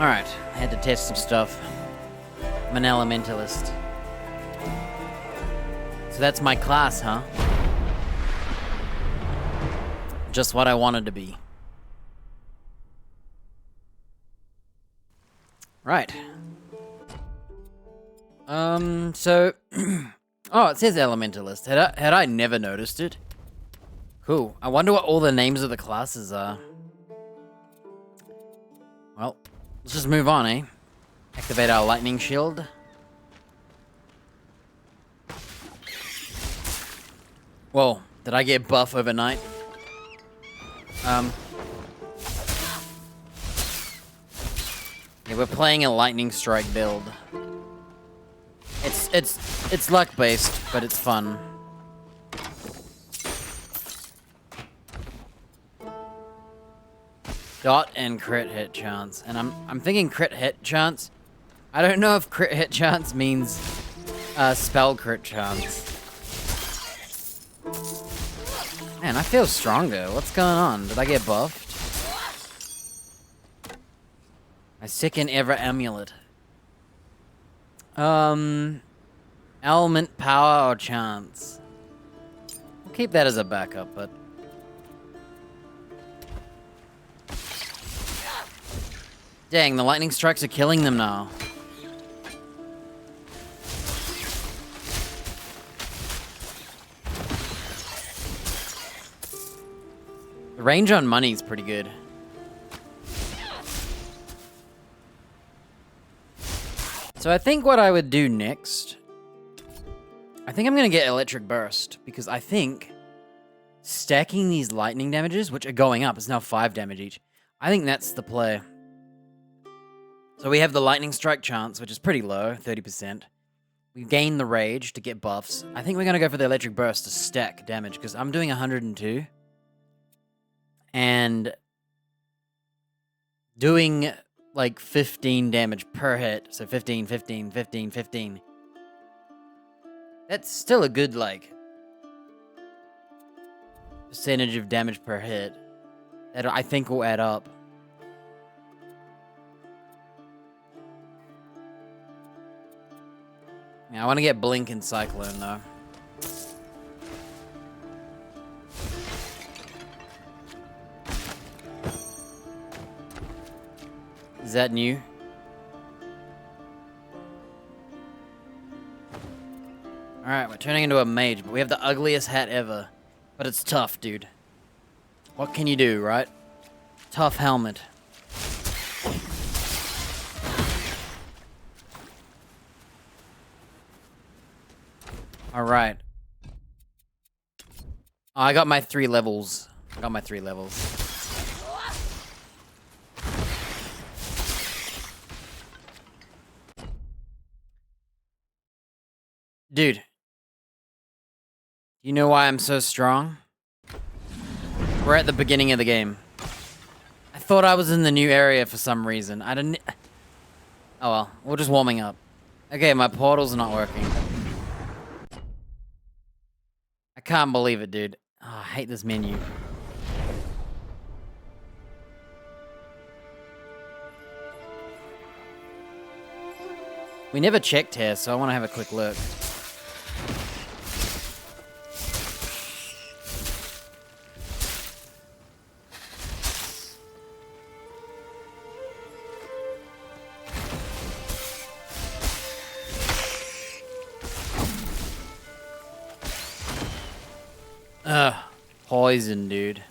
Alright, I had to test some stuff. I'm an Elementalist. So that's my class, huh? Just what I wanted to be. Right. So... oh, it says Elementalist. Had I never noticed it? Cool. I wonder what all the names of the classes are. Well, let's just move on, eh? Activate our lightning shield. Whoa, did I get buff overnight? Yeah, we're playing a lightning strike build. It's luck based, but it's fun. Dot and crit hit chance, and I'm thinking crit hit chance. I don't know if crit hit chance means spell crit chance. Man, I feel stronger. What's going on? Did I get buffed? My second ever amulet. Element, power, or chance. We'll keep that as a backup, but... Dang, the lightning strikes are killing them now. The range on money is pretty good. So I think what I would do next... I think I'm going to get Electric Burst, because I think stacking these lightning damages, which are going up, it's now 5 damage each. I think that's the play. So we have the lightning strike chance, which is pretty low, 30%. We gain the rage to get buffs. I think we're going to go for the Electric Burst to stack damage, because I'm doing 102. And doing like 15 damage per hit. So 15, 15, 15, 15. That's still a good, like, percentage of damage per hit. That I think will add up. Yeah, I want to get Blink and Cyclone, though. Is that new? Alright, we're turning into a mage, but we have the ugliest hat ever. But it's tough, dude. What can you do, right? Tough helmet. Alright. Oh, I got my 3 levels. Dude. You know why I'm so strong? We're at the beginning of the game. I thought I was in the new area for some reason. I didn't... Oh well, we're just warming up. Okay, my portal's not working. I can't believe it, dude. Oh, I hate this menu. We never checked here, so I want to have a quick look. Ugh, poison, dude.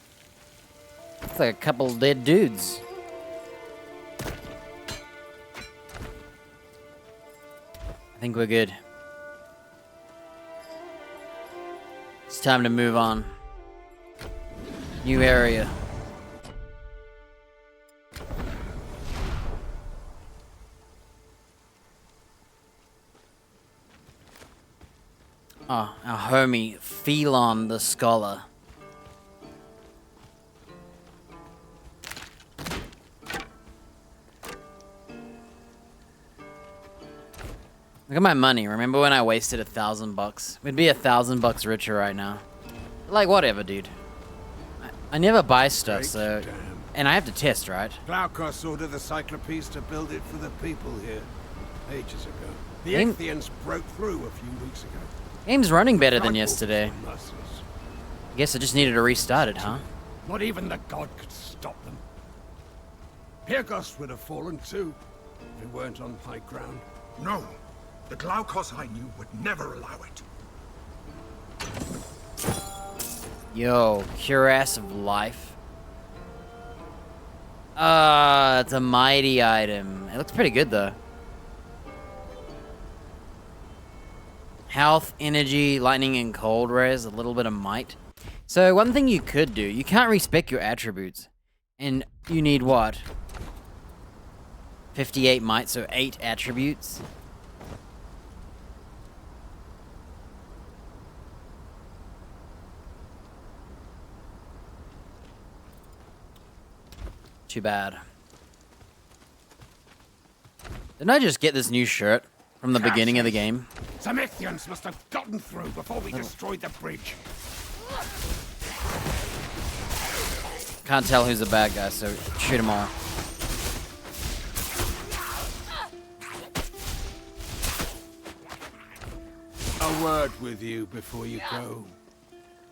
Looks like a couple dead dudes. I think we're good. It's time to move on. New area. Oh, our homie, Phelon the Scholar. Look at my money. Remember when I wasted $1,000? We'd be $1,000 richer right now. Like, whatever, dude. I never buy stuff, so and I have to test, right? Glaukos ordered the Cyclopes to build it for the people here, ages ago. The Game- Ichthians broke through a few weeks ago. Game's running better than Frightful yesterday. mercies. Guess I just needed to restart it, huh? Not even the god could stop them. Pyrgos would have fallen too, if it weren't on high ground. No, the Glaukos I knew would never allow it. Yo, Cuirass of Life. It's a mighty item. It looks pretty good though. Health, energy, lightning, and cold res, a little bit of might. So one thing you could do, you can't respec your attributes. And you need what? 58 might, so 8 attributes. Too bad. Didn't I just get this new shirt from the beginning of the game? Some Ichthians must have gotten through before we destroyed the bridge. Can't tell who's the bad guy, so shoot them all. A word with you before you go.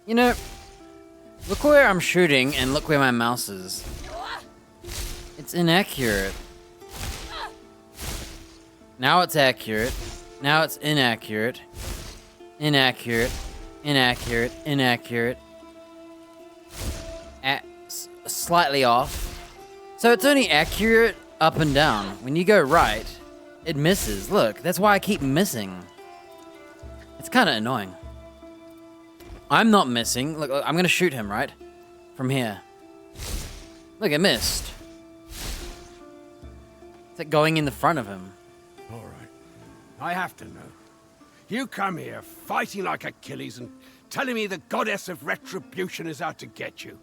You know, look where I'm shooting and look where my mouse is. It's inaccurate. Now it's accurate. Now it's inaccurate. Inaccurate. Inaccurate. Inaccurate. Slightly off. So it's only accurate up and down. When you go right, it misses. Look, that's why I keep missing. It's kind of annoying. I'm not missing. Look, I'm gonna shoot him, right? From here. Look, it missed. It's like going in the front of him. All right. I have to know. You come here fighting like Achilles and telling me the goddess of retribution is out to get you.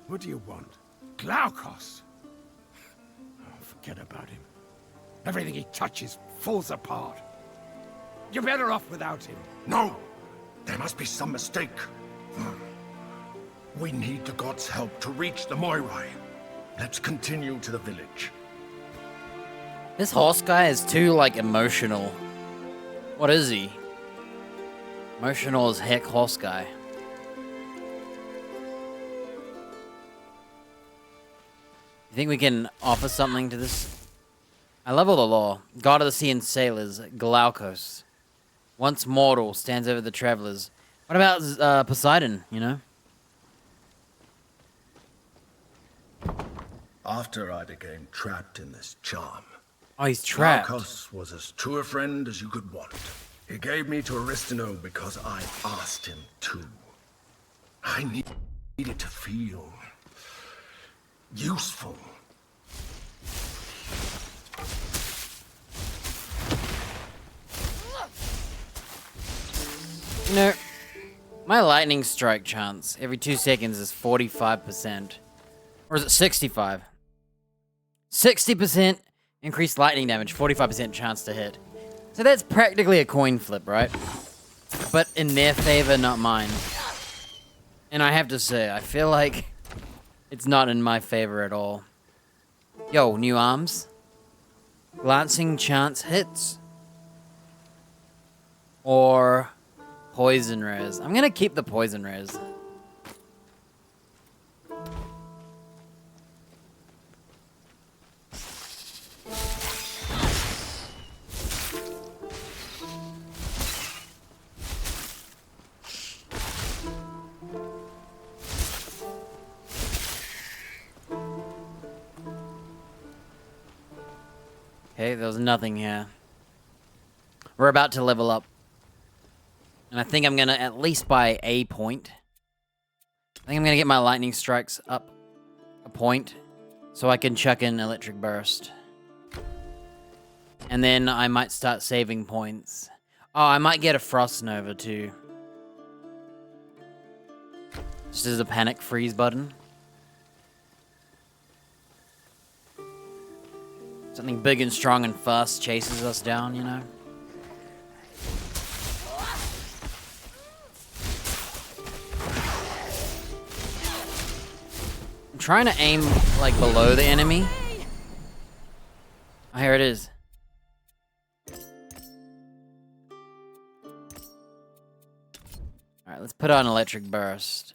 What do you want? Glaukos? Oh, forget about him. Everything he touches falls apart. You're better off without him. No! There must be some mistake. We need the gods' help to reach the Moirai. Let's continue to the village. This horse guy is too, like, emotional. What is he? Emotional as heck horse guy. You think we can offer something to this? I love all the lore. God of the sea and sailors, Glaukos. Once mortal, stands over the travelers. What about Poseidon, you know? After I became trapped in this charm, Oh, he's trapped. Glaukos was as true a friend as you could want. He gave me to Aristino because I asked him to. I needed to feel useful. You know, my lightning strike chance every 2 seconds is 45%. Or is it 65? 60% increased lightning damage, 45% chance to hit. So that's practically a coin flip, right? But in their favor, not mine. And I have to say, I feel like it's not in my favor at all. Yo, new arms. Glancing chance hits. Or poison res. I'm gonna keep the poison res. Okay, there's nothing here. We're about to level up. And I think I'm gonna at least buy a point. I think I'm gonna get my lightning strikes up a point so I can chuck in electric burst. And then I might start saving points. Oh, I might get a frost nova too. Just as a panic freeze button. Something big and strong and fast chases us down, you know? trying to aim, like, below the enemy. Oh, here it is. Alright, let's put on Electric Burst.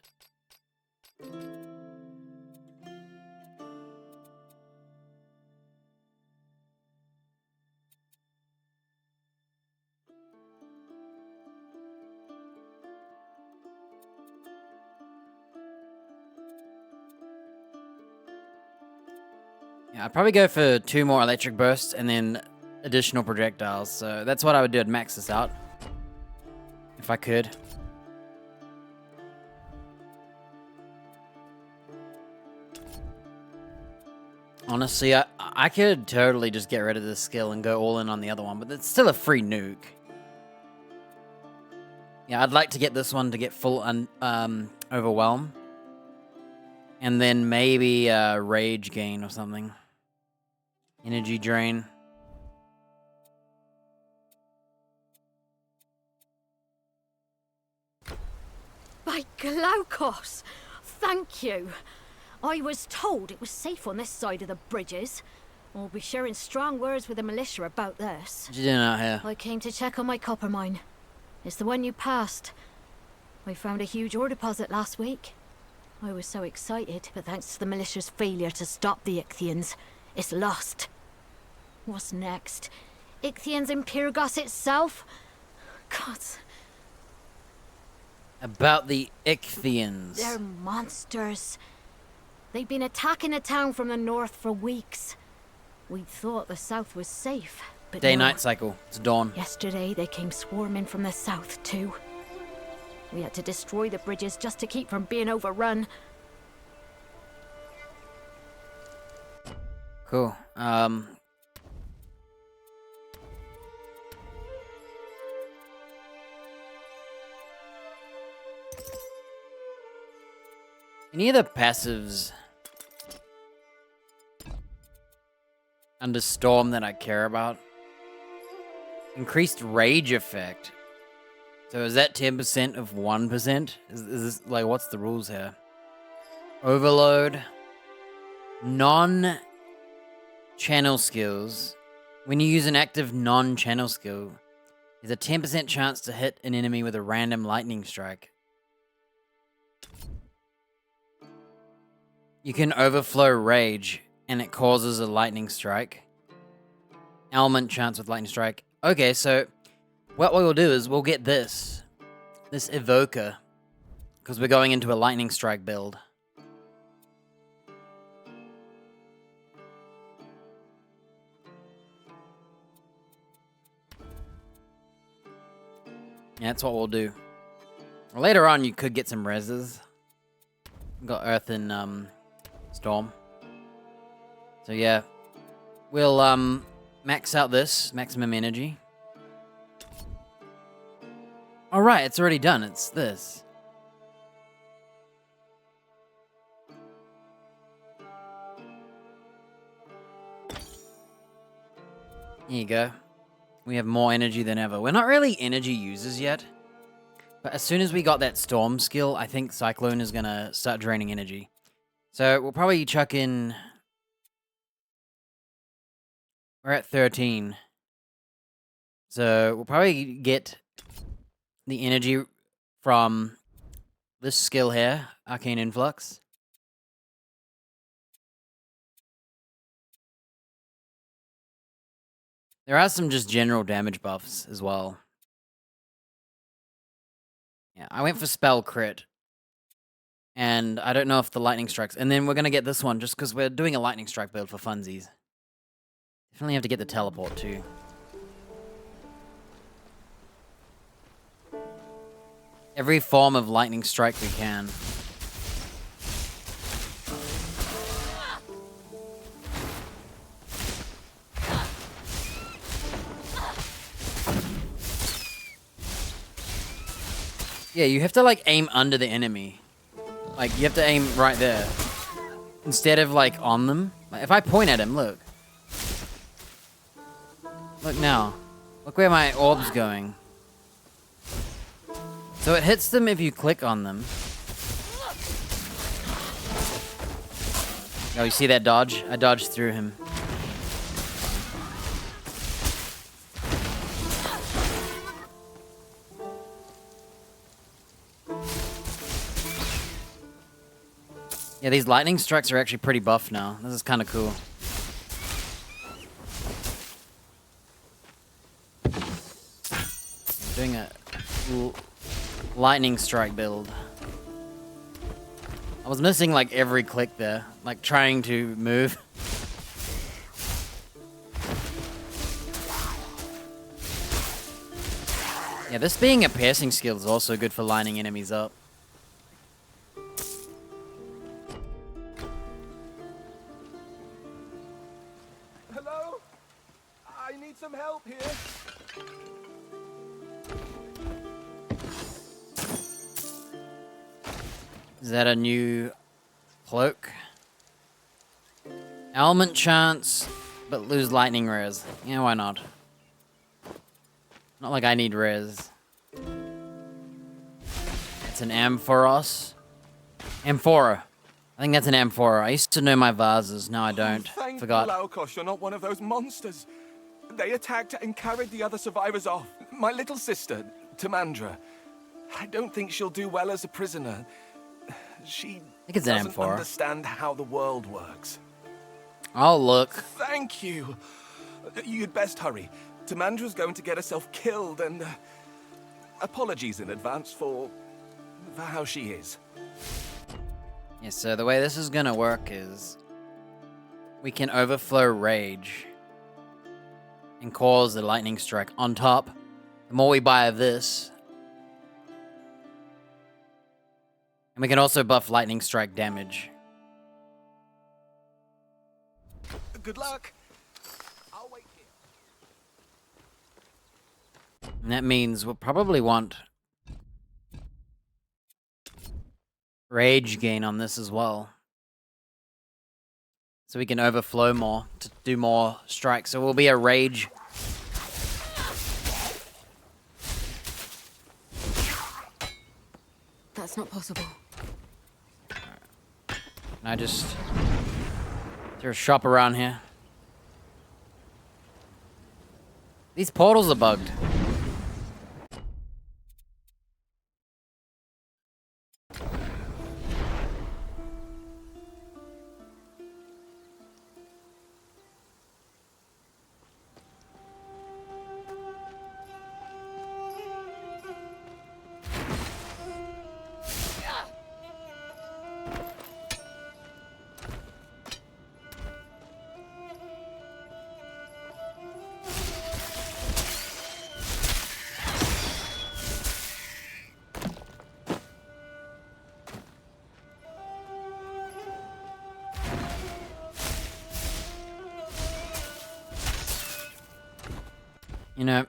Yeah, I'd probably go for 2 more Electric Bursts and then additional projectiles. So that's what I would do. I'd max this out. If I could. Honestly, I could totally just get rid of this skill and go all in on the other one, but it's still a free nuke. Yeah, I'd like to get this one to get full overwhelm. And then maybe rage gain or something. Energy drain. By Glaukos! Thank you! I was told it was safe on this side of the bridges. I'll be sharing strong words with the militia about this. What you doing out here? I came to check on my copper mine. It's the one you passed. I found a huge ore deposit last week. I was so excited, but thanks to the militia's failure to stop the Ichthians, it's lost. What's next? Ichthians in Pyrgos itself? God. About the Ichthians. They're monsters. They've been attacking the town from the north for weeks. We thought the south was safe, but Day-night cycle. It's dawn. Yesterday they came swarming from the south too. We had to destroy the bridges just to keep from being overrun. Cool. Any of the passives under Storm that I care about? Increased rage effect. So is that 10% of 1%? Is this, like, what's the rules here? Overload. Non-channel skills. When you use an active non-channel skill, there's a 10% chance to hit an enemy with a random lightning strike. You can overflow rage, and it causes a lightning strike. Element chance with lightning strike. Okay, so what we'll do is we'll get this evoker, because we're going into a lightning strike build. Yeah, that's what we'll do. Later on, you could get some reses. We've got Earth and Storm. So yeah, we'll max out this maximum energy. All right, it's already done. It's this. Here you go. We have more energy than ever. We're not really energy users yet. But as soon as we got that Storm skill, I think Cyclone is going to start draining energy. So we'll probably chuck in... We're at 13. So we'll probably get the energy from this skill here, Arcane Influx. There are some just general damage buffs as well. Yeah, I went for Spell Crit. And I don't know if the Lightning Strikes... And then we're going to get this one just because we're doing a Lightning Strike build for funsies. Definitely have to get the Teleport too. Every form of Lightning Strike we can. Yeah, you have to, like, aim under the enemy. Like, you have to aim right there. Instead of, like, on them. Like, if I point at him, look. Look now. Look where my orb's going. So it hits them if you click on them. Oh, you see that dodge? I dodged through him. Yeah, these lightning strikes are actually pretty buff now. This is kind of cool. I'm doing a lightning strike build. I was missing like every click there, like trying to move. Yeah, this being a piercing skill is also good for lining enemies up. Hello? I need some help here. Is that a new cloak? Element chance, but lose lightning res. Yeah, why not? Not like I need res. It's an Amphoros. Amphora. I think that's an Amphora. I used to know my vases, now I don't. Thank Forgot. Laukos, you're not one of those monsters. They attacked and carried the other survivors off. My little sister, Tamandra. I don't think she'll do well as a prisoner. She think it's an doesn't amphora. understand how the world works. I'll look. Thank you. You'd best hurry. Tamandra's going to get herself killed, and apologies in advance for how she is. Yeah, so the way this is gonna work is we can overflow rage and cause the lightning strike on top. The more we buy of this, and we can also buff lightning strike damage. Good luck. I'll wait here. And that means we'll probably want rage gain on this as well. So we can overflow more to do more strikes. So we'll be a rage. That's not possible. Can I just... Is there a shop around here? These portals are bugged. You know,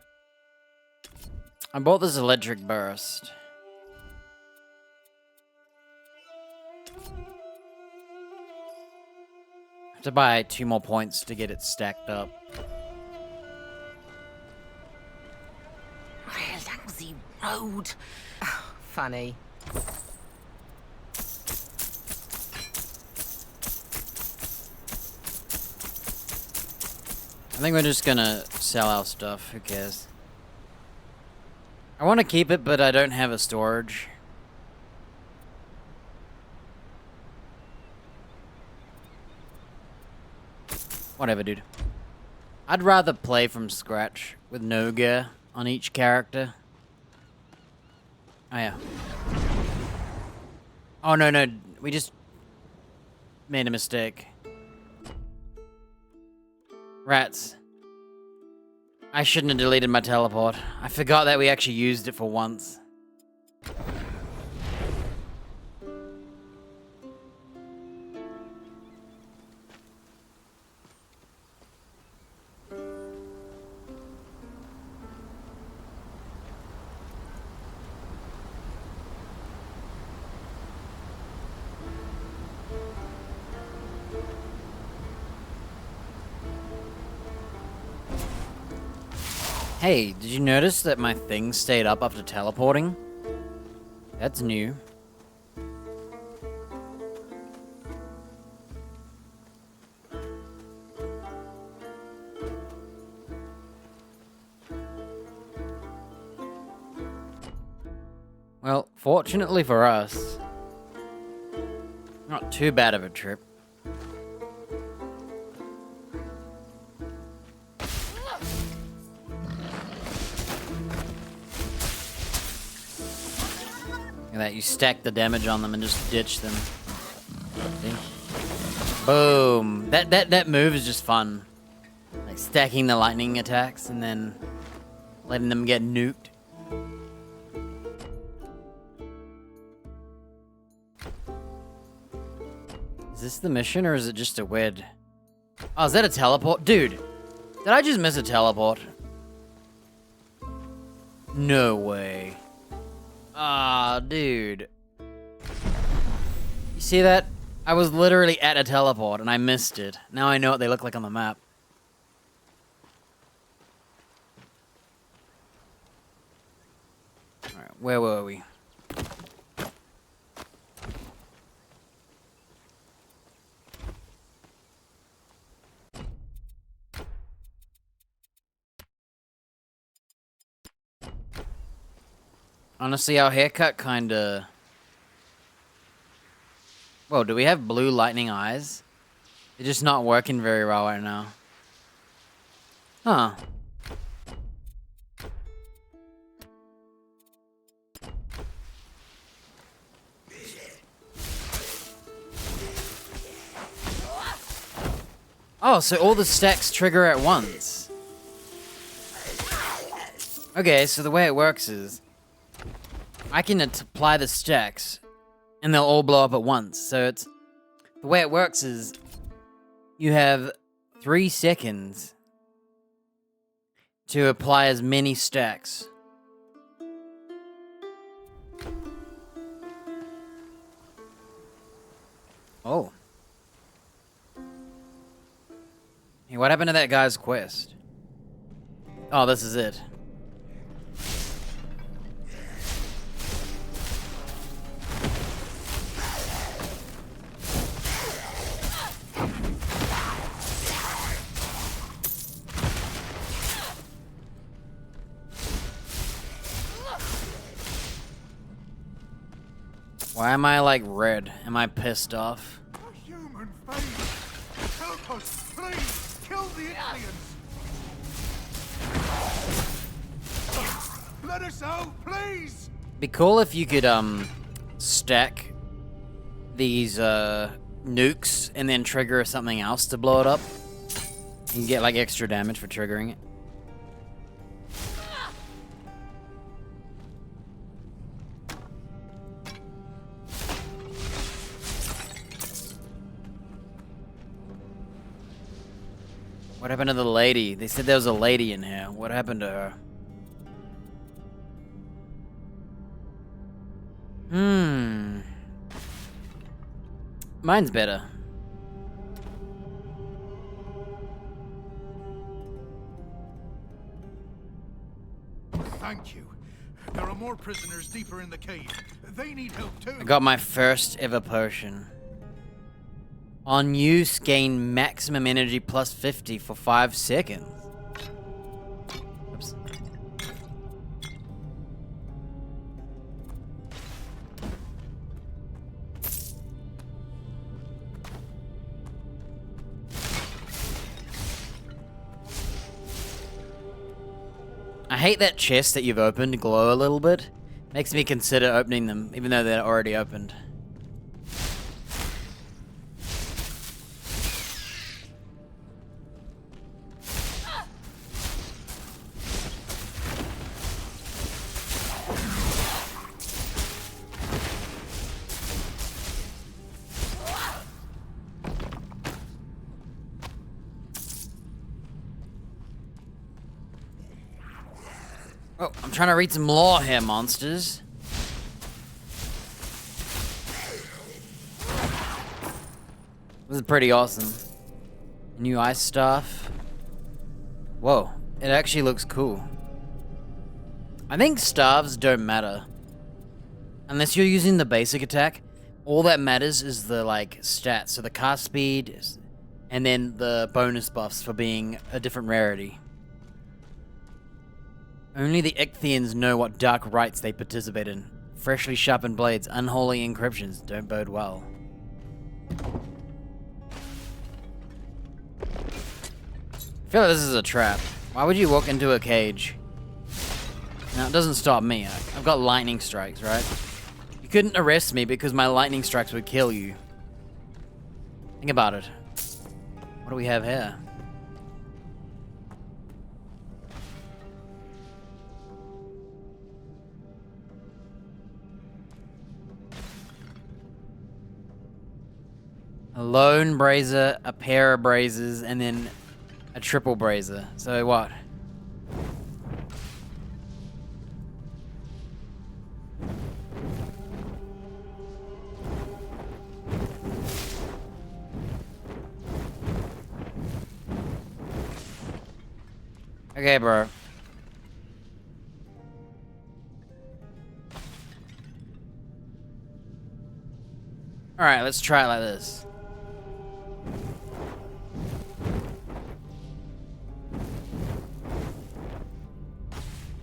I bought this electric burst. I have to buy 2 more points to get it stacked up. Lousy road. Oh, funny. I think we're just gonna sell our stuff. Who cares? I want to keep it, but I don't have a storage. Whatever, dude. I'd rather play from scratch with no gear on each character. Oh, yeah. Oh, no. We just made a mistake. Rats. I shouldn't have deleted my teleport. I forgot that we actually used it for once. Hey, did you notice that my thing stayed up after teleporting? That's new. Well, fortunately for us, not too bad of a trip. Look at that, you stack the damage on them and just ditch them. See? Boom. That move is just fun. Like stacking the lightning attacks and then letting them get nuked. Is this the mission or is it just a weird... Oh, is that a teleport? Dude, did I just miss a teleport? No way. Ah, dude. You see that? I was literally at a teleport and I missed it. Now I know what they look like on the map. Alright, where were we? Honestly, our haircut kinda... Whoa, do we have blue lightning eyes? They're just not working very well right now. Huh. Oh, so all the stacks trigger at once. Okay, so the way it works is... I can apply the stacks, and they'll all blow up at once. So it's... The way it works is... You have 3 seconds to apply as many stacks. Oh. Hey, what happened to that guy's quest? Oh, this is it. Why am I like red? Am I pissed off? A human face! Help us, please! Kill the aliens! Let us out, please! Be cool if you could stack these nukes and then trigger something else to blow it up. You can get like extra damage for triggering it. What happened to the lady? They said there was a lady in here. What happened to her? Mine's better. Thank you. There are more prisoners deeper in the cave. They need help too. I got my first ever potion. On use, gain maximum energy plus 50 for 5 seconds. Oops. I hate that chest that you've opened glow a little bit. Makes me consider opening them, even though they're already opened. Oh, I'm trying to read some lore here, monsters. This is pretty awesome. New ice staff. Whoa, it actually looks cool. I think staves don't matter. Unless you're using the basic attack, all that matters is the, like, stats. So the cast speed, and then the bonus buffs for being a different rarity. Only the Ichthyans know what dark rites they participate in. Freshly sharpened blades, unholy encryptions don't bode well. I feel like this is a trap. Why would you walk into a cage? Now, it doesn't stop me. I've got lightning strikes, right? You couldn't arrest me because my lightning strikes would kill you. Think about it. What do we have here? A lone brazier, a pair of braziers, and then a triple brazier. So what? Okay, bro. Alright, let's try it like this.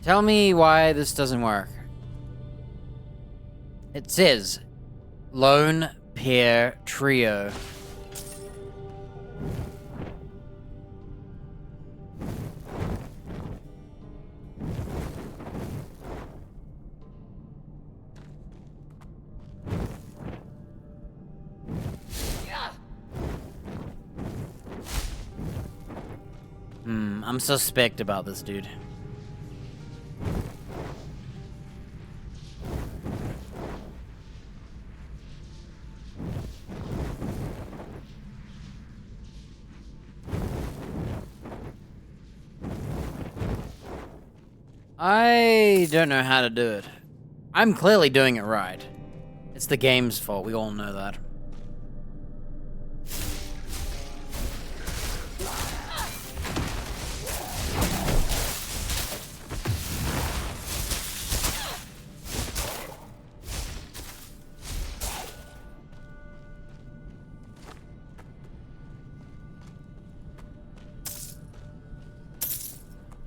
Tell me why this doesn't work. It says lone pair trio. I'm suspect about this dude. I don't know how to do it. I'm clearly doing it right. It's the game's fault, we all know that.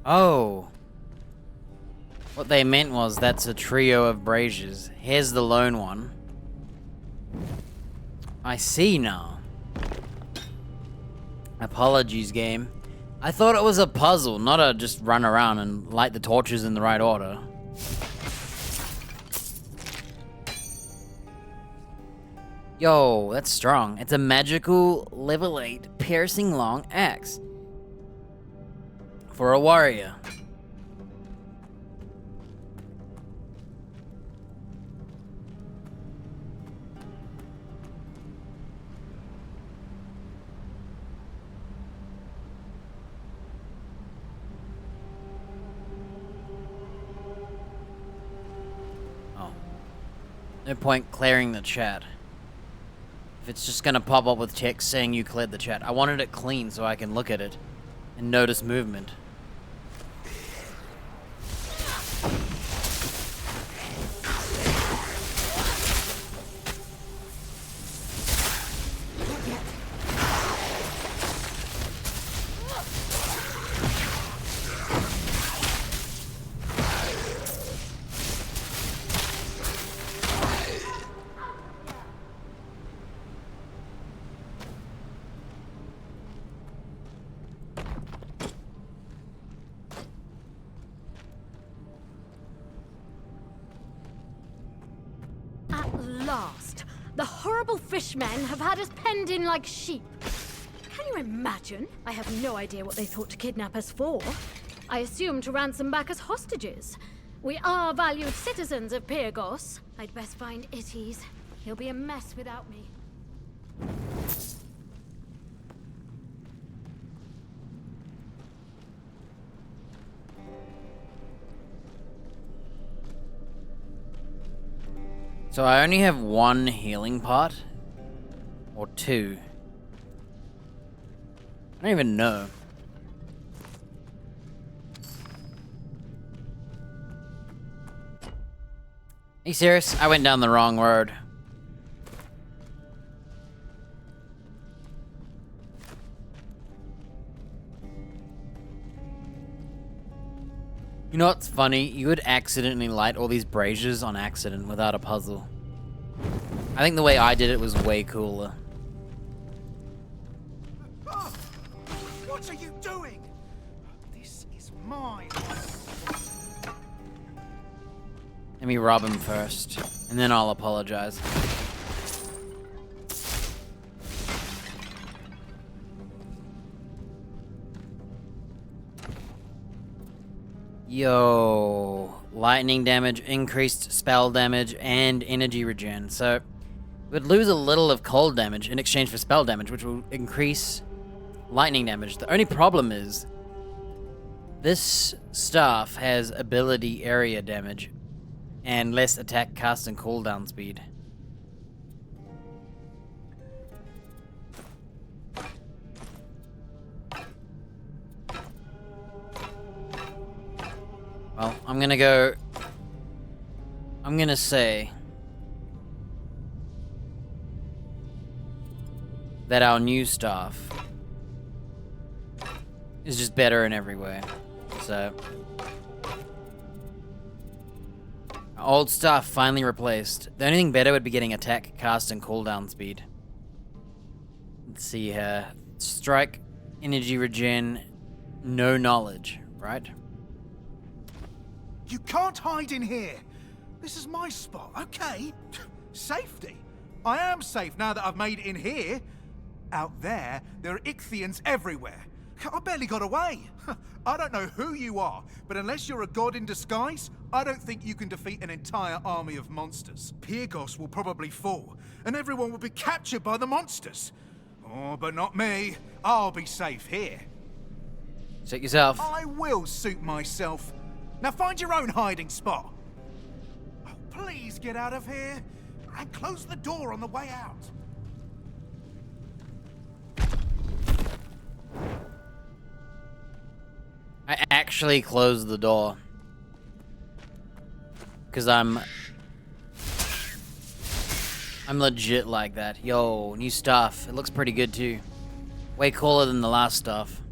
Oh. What they meant was that's a trio of braziers. Here's the lone one. I see now. Apologies, game. I thought it was a puzzle, not a just run around and light the torches in the right order. Yo, that's strong. It's a magical level 8 piercing long axe. For a warrior. Oh. No point clearing the chat. If it's just gonna pop up with text saying you cleared the chat. I wanted it clean so I can look at it and notice movement. Last, the horrible fishmen have had us penned in like sheep. Can you imagine? I have no idea what they thought to kidnap us for. I assume to ransom back as hostages. We are valued citizens of Pyrgos. I'd best find Itties. He'll be a mess without me. So I only have one healing pot? Or two? I don't even know. Are you serious? I went down the wrong road. You know what's funny? You would accidentally light all these braziers on accident without a puzzle. I think the way I did it was way cooler. Ah! What are you doing? This is mine. Let me rob him first, and then I'll apologize. Yo, lightning damage, increased spell damage, and energy regen. So, we'd lose a little of cold damage in exchange for spell damage, which will increase lightning damage. The only problem is, this staff has ability area damage, and less attack, cast, and cooldown speed. Well, I'm gonna say that our new staff is just better in every way. So, our old staff finally replaced. The only thing better would be getting attack, cast, and cooldown speed. Let's see here. Strike, energy regen, no knowledge, right? You can't hide in here. This is my spot, okay? Safety. I am safe now that I've made it in here. Out there are Ichthyans everywhere. I barely got away. I don't know who you are, but unless you're a god in disguise, I don't think you can defeat an entire army of monsters. Pyrgos will probably fall, and everyone will be captured by the monsters. Oh, but not me. I'll be safe here. Suit yourself. I will suit myself. Now find your own hiding spot. Oh, please get out of here. And close the door on the way out. I actually closed the door. Because I'm legit like that. Yo, new stuff. It looks pretty good too. Way cooler than the last stuff.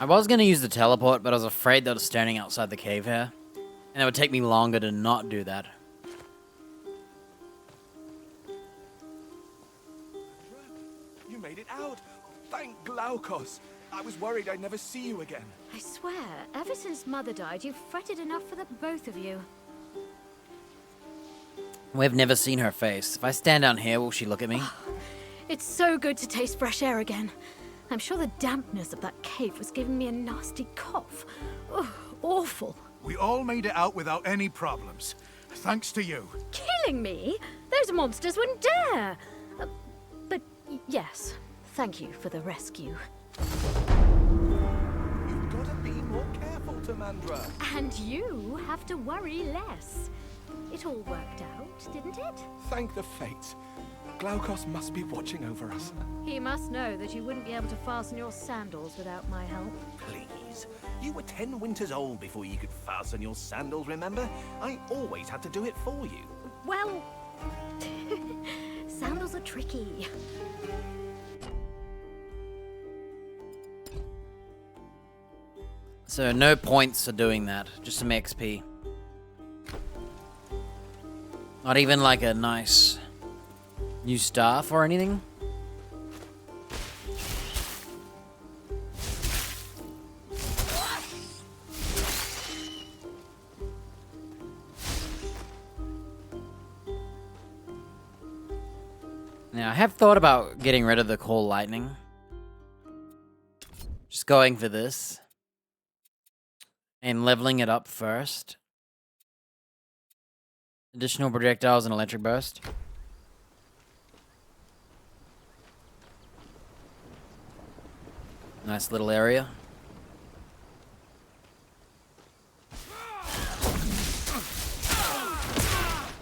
I was going to use the teleport, but I was afraid that I was standing outside the cave here. And it would take me longer to not do that. You made it out. Thank Glaukos. I was worried I'd never see you again. I swear, ever since Mother died, you've fretted enough for the both of you. We've never seen her face. If I stand down here, will she look at me? It's so good to taste fresh air again. I'm sure the dampness of that cave was giving me a nasty cough. Ugh, awful. We all made it out without any problems. Thanks to you. Killing me? Those monsters wouldn't dare. But yes, thank you for the rescue. You've got to be more careful, Tamandra. And you have to worry less. It all worked out, didn't it? Thank the fates. Glaukos must be watching over us. He must know that you wouldn't be able to fasten your sandals without my help. Please. You were 10 winters old before you could fasten your sandals, remember? I always had to do it for you. Well, sandals are tricky. So no points for doing that, just some XP. Not even like a nice new staff or anything? Now, I have thought about getting rid of the Call Lightning. Just going for this. And leveling it up first. Additional projectiles and electric burst. Nice little area.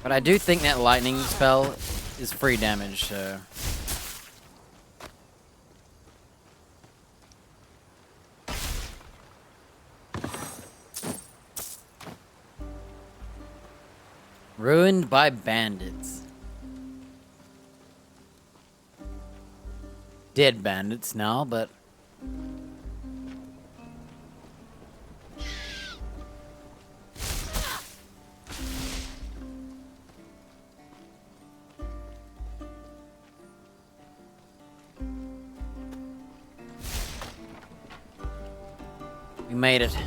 But I do think that lightning spell is free damage, so... Ruined by bandits. Dead bandits now, but... We made it.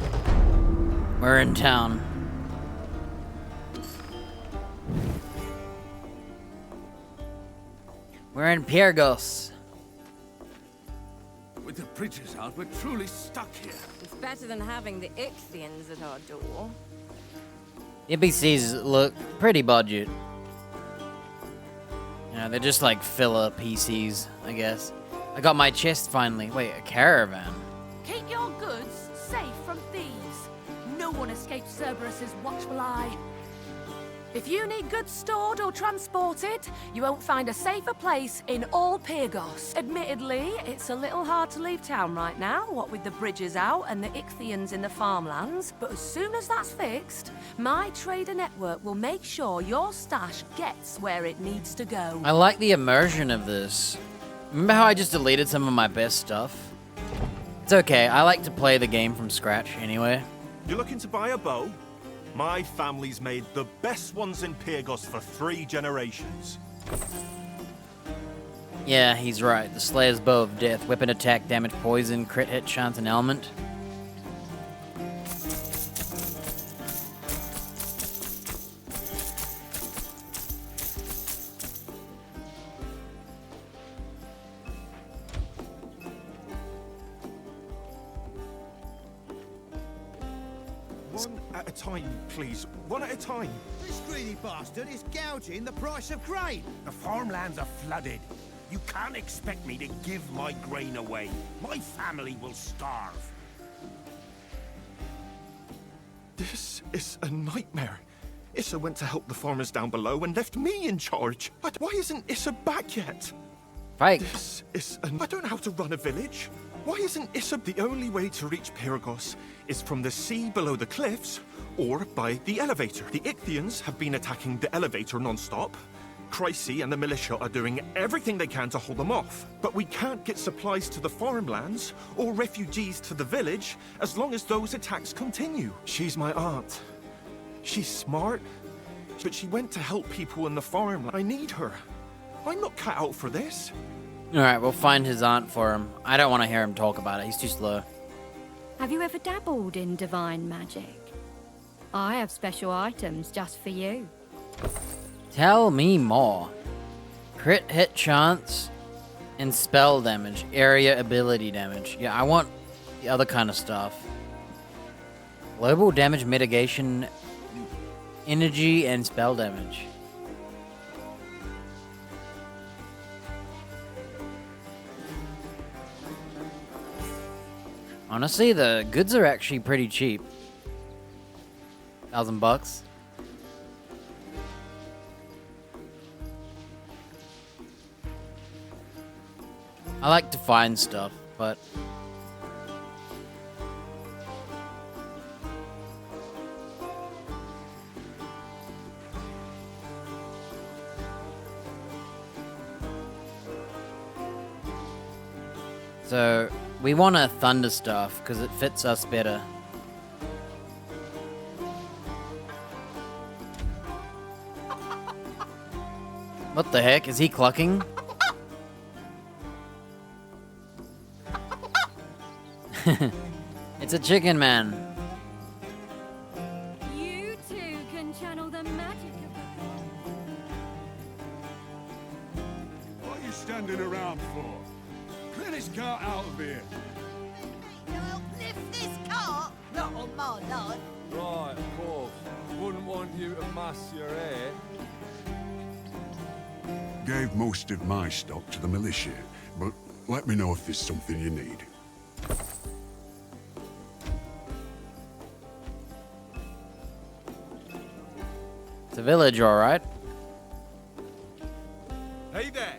We're in town. We're in Pyrgos. With the bridges out, we're truly stuck here. It's better than having the Ichthyans at our door. NPCs look pretty budget. You know, they're just like filler PCs, I guess. I got my chest finally. Wait, a caravan. Keep your goods safe from thieves. No one escapes Cerberus's watchful eye. If you need goods stored or transported, you won't find a safer place in all Pyrgos. Admittedly, it's a little hard to leave town right now, what with the bridges out and the Ichthyans in the farmlands. But as soon as that's fixed, my trader network will make sure your stash gets where it needs to go. I like the immersion of this. Remember how I just deleted some of my best stuff? It's okay, I like to play the game from scratch anyway. You're looking to buy a bow? My family's made the best ones in Pyrgos for 3 generations. Yeah, he's right. The Slayer's Bow of Death. Weapon attack, damage, poison, crit hit, chance, and element. One at a time, please. One at a time. This greedy bastard is gouging the price of grain. The farmlands are flooded. You can't expect me to give my grain away. My family will starve. This is a nightmare. Issa went to help the farmers down below and left me in charge. But why isn't Issa back yet? Fight. This is I don't know how to run a village. Why isn't Issa? The only way to reach Pyrgos is from the sea below the cliffs or by the elevator. The Ichthyans have been attacking the elevator non-stop. Chrysi and the militia are doing everything they can to hold them off. But we can't get supplies to the farmlands or refugees to the village as long as those attacks continue. She's my aunt. She's smart, but she went to help people in the farmland. I need her. I'm not cut out for this. Alright, we'll find his aunt for him. I don't want to hear him talk about it. He's too slow. Have you ever dabbled in divine magic? I have special items just for you. Tell me more. Crit hit chance and spell damage. Area ability damage. Yeah, I want the other kind of stuff. Global damage mitigation, energy, and spell damage. Honestly, the goods are actually pretty cheap. $1,000. I like to find stuff, but... So, we want a thunder staff, because it fits us better. What the heck? Is he clucking? It's a chicken man. You two can channel the magic of What are you standing around for? Clear this cart out of here. You'll lift this cart, not on my life. Right, of course. Wouldn't want you to mass your hair. Gave most of my stock to the militia, but let me know if there's something you need. It's a village, alright. Hey there!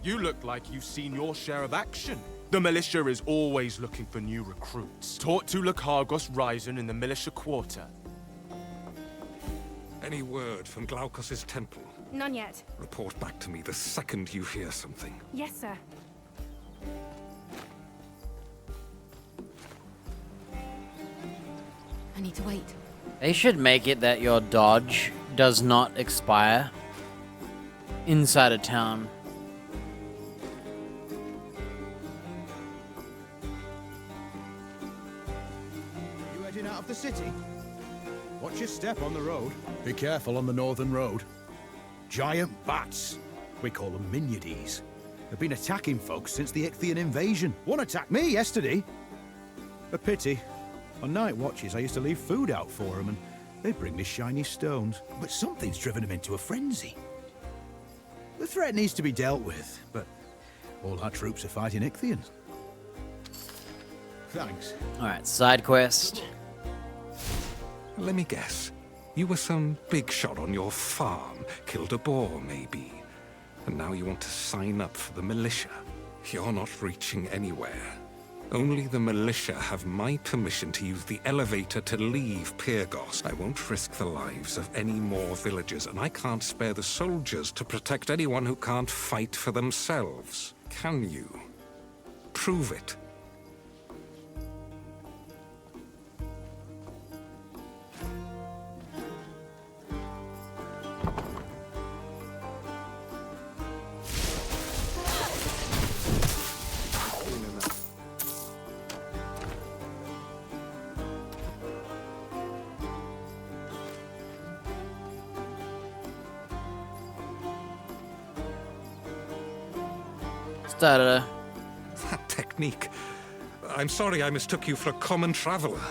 You look like you've seen your share of action. The militia is always looking for new recruits. Taught to Lakargos Ryzen in the militia quarter. Any word from Glaukos' temple? None yet. Report back to me the second you hear something. Yes, sir. I need to wait. They should make it that your dodge does not expire inside a town. You heading out of the city? Watch your step on the road. Be careful on the northern road. Giant bats. We call them Miniades. They've been attacking folks since the Ichthian invasion. One attacked me yesterday. A pity. On night watches, I used to leave food out for them, and they'd bring me shiny stones. But something's driven them into a frenzy. The threat needs to be dealt with, but all our troops are fighting Ichthians. Thanks. Alright, side quest. Let me guess. You were some big shot on your farm, killed a boar, maybe. And now you want to sign up for the militia. You're not reaching anywhere. Only the militia have my permission to use the elevator to leave Pyrgos. I won't risk the lives of any more villagers, and I can't spare the soldiers to protect anyone who can't fight for themselves. Can you? Prove it. That technique. I'm sorry I mistook you for a common traveler.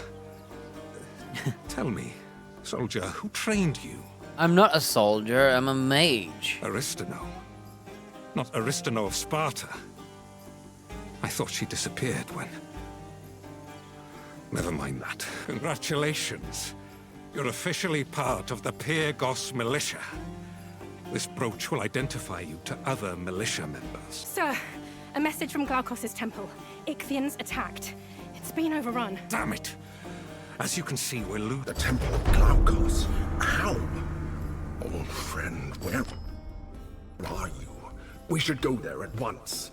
Tell me, soldier, who trained you? I'm not a soldier, I'm a mage. Aristano. Not Aristano of Sparta. I thought she disappeared when... Never mind that. Congratulations. You're officially part of the Pyrgos militia. This brooch will identify you to other militia members. Sir, a message from Glaukos' temple. Ichthians attacked. It's been overrun. Damn it! As you can see, we're losing. The temple of Glaukos. How? Old friend, where are you? We should go there at once.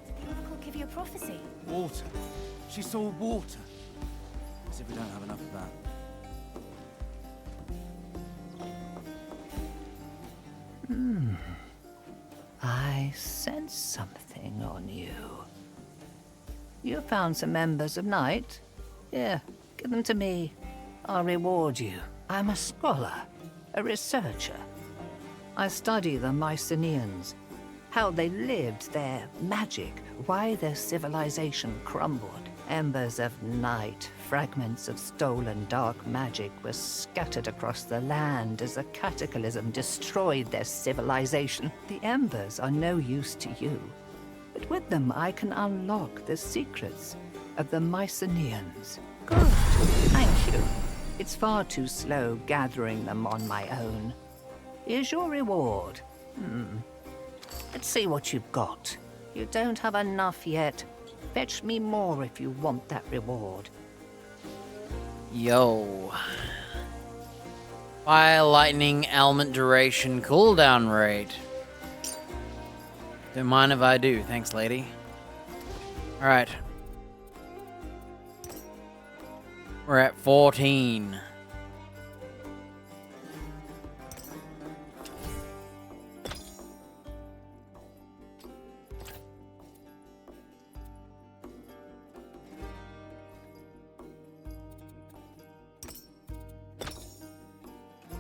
Did the oracle give you a prophecy? Water. She saw water. As if we don't have enough of that. I sense something on you. You found some members of Night? Here, give them to me. I'll reward you. I'm a scholar, a researcher. I study the Mycenaeans, how they lived, their magic, why their civilization crumbled. Embers of night, fragments of stolen dark magic were scattered across the land as a cataclysm destroyed their civilization. The embers are no use to you, but with them I can unlock the secrets of the Mycenaeans. Good, thank you. It's far too slow gathering them on my own. Here's your reward. Let's see what you've got. You don't have enough yet. Fetch me more if you want that reward. Yo. Fire, lightning, element duration, cooldown rate. Don't mind if I do, thanks, lady. Alright. We're at 14.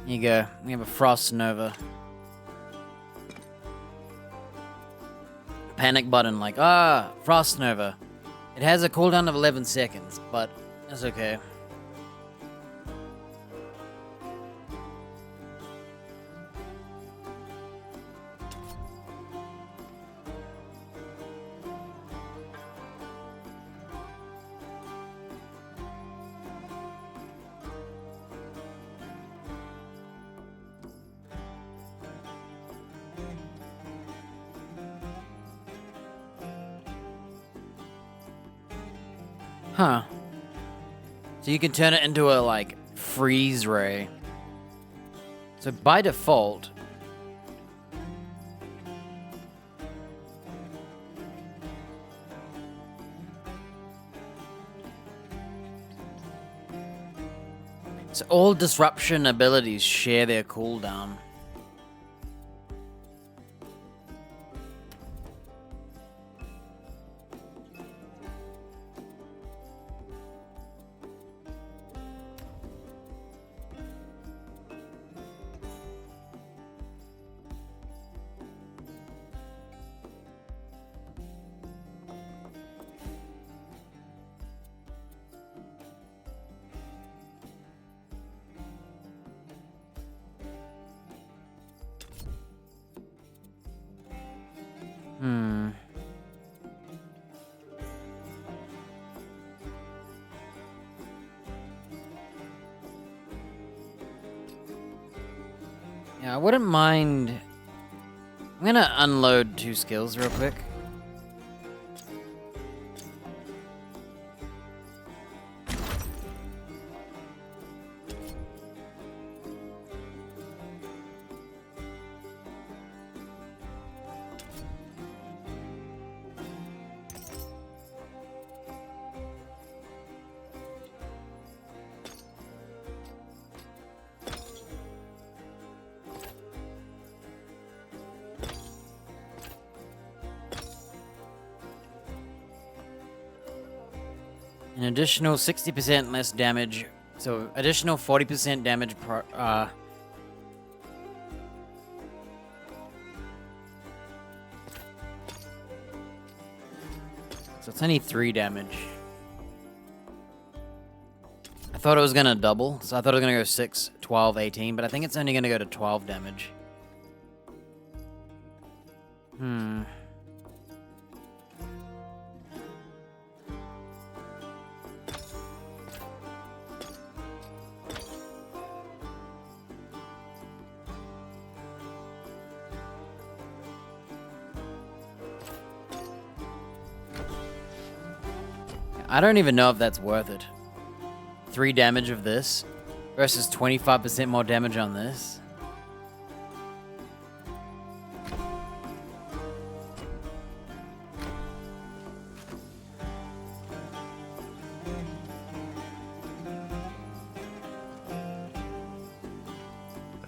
Here you go. We have a Frost Nova. Panic button, like, Frost Nova. It has a cooldown of 11 seconds, but that's okay. Huh. So you can turn it into a, like, freeze ray. So by default... So all disruption abilities share their cooldown. Yeah, I wouldn't mind... I'm gonna unload 2 skills real quick. An additional 60% less damage. So additional 40% damage per... So it's only 3 damage. I thought it was gonna double. So I thought it was gonna go 6, 12, 18. But I think it's only gonna go to 12 damage. I don't even know if that's worth it. 3 damage of this versus 25% more damage on this.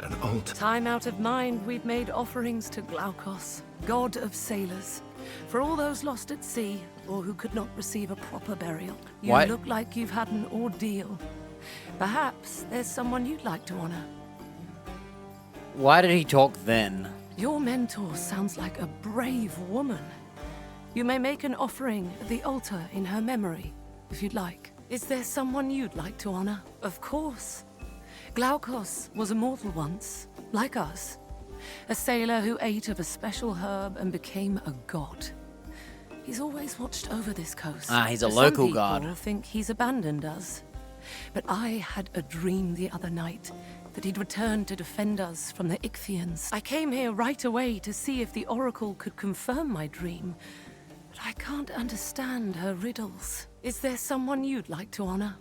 An altar. Time out of mind, we've made offerings to Glaukos, god of sailors. For all those lost at sea, or who could not receive a proper burial. You What? look like you've had an ordeal. Perhaps there's someone you'd like to honor. Why did he talk then? Your mentor sounds like a brave woman. You may make an offering at the altar in her memory, if you'd like. Is there someone you'd like to honor? Of course. Glaukos was immortal once, like us. A sailor who ate of a special herb and became a god. He's always watched over this coast. Ah, he's a Some local people god. think he's abandoned us. But I had a dream the other night that he'd returned to defend us from the Ichthians. I came here right away to see if the Oracle could confirm my dream. But I can't understand her riddles. Is there someone you'd like to honor?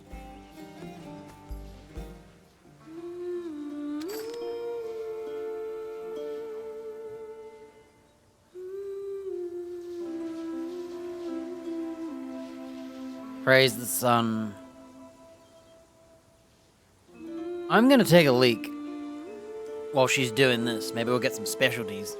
Praise the sun. I'm gonna take a leak while she's doing this. Maybe we'll get some specialties.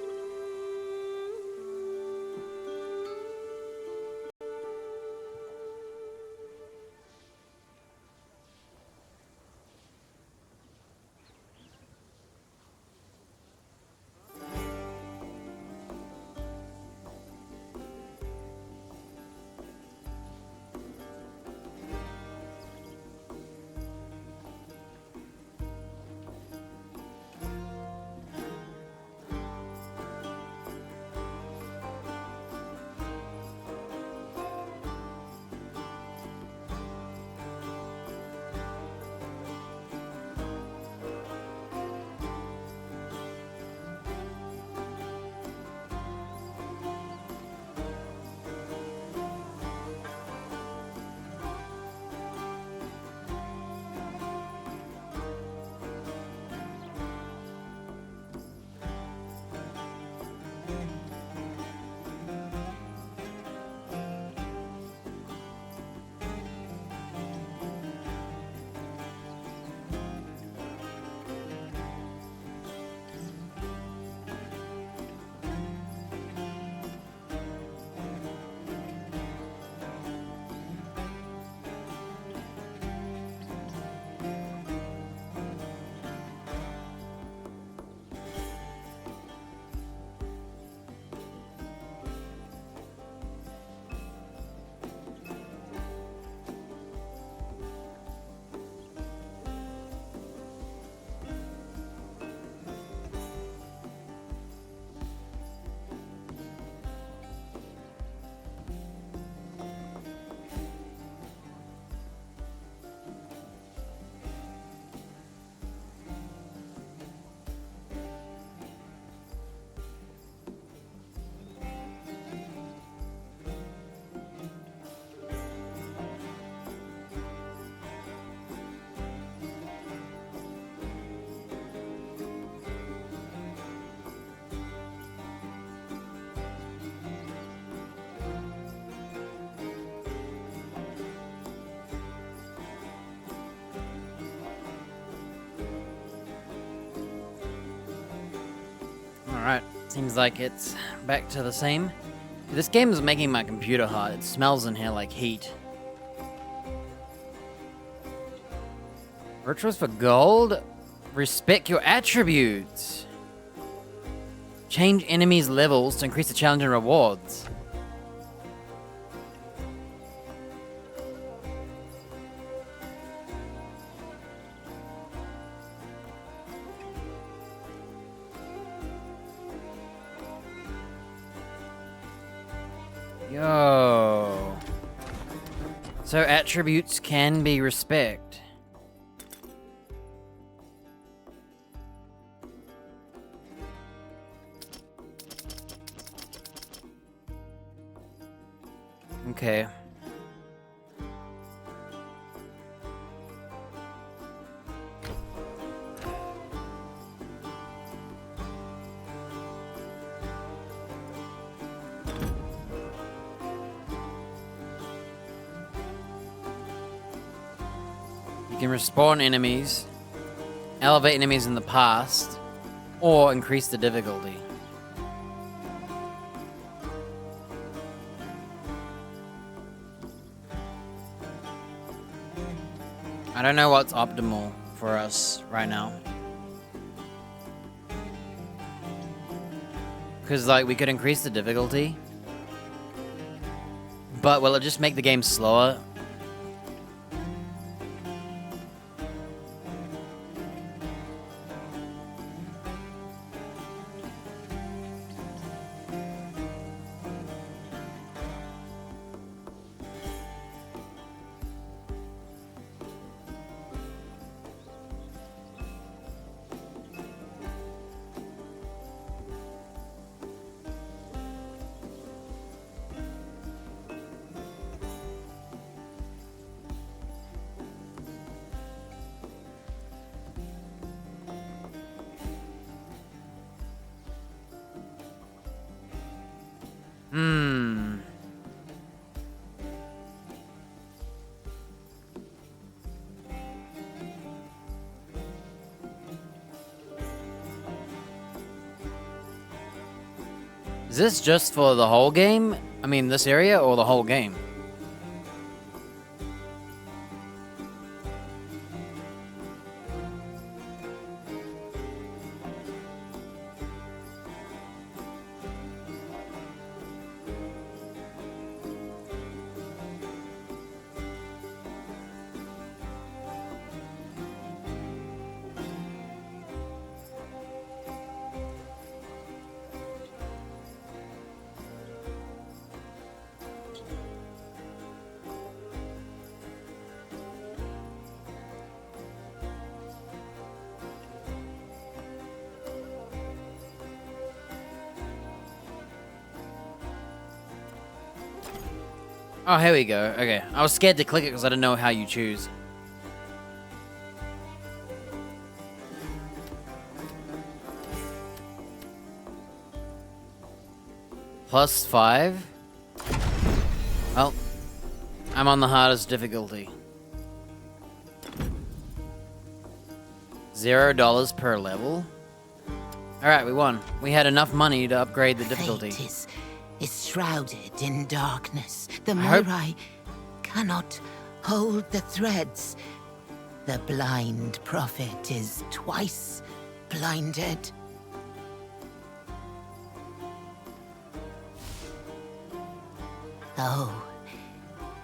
Alright, seems like it's back to the same. This game is making my computer hot. It smells in here like heat. Virtuous for gold? Respect your attributes. Change enemies' levels to increase the challenge and rewards. Yo. So attributes can be respect. Okay. You can respawn enemies, elevate enemies in the past, or increase the difficulty. I don't know what's optimal for us right now. Because, like, we could increase the difficulty. But will it just make the game slower? Is this just for the whole game? I mean, this area or the whole game? Oh, here we go. Okay. I was scared to click it because I didn't know how you choose. +5? Well, I'm on the hardest difficulty. $0 per level? Alright, we won. We had enough money to upgrade the difficulty. Fate is shrouded in darkness. The more I cannot hold the threads, the blind prophet is twice blinded.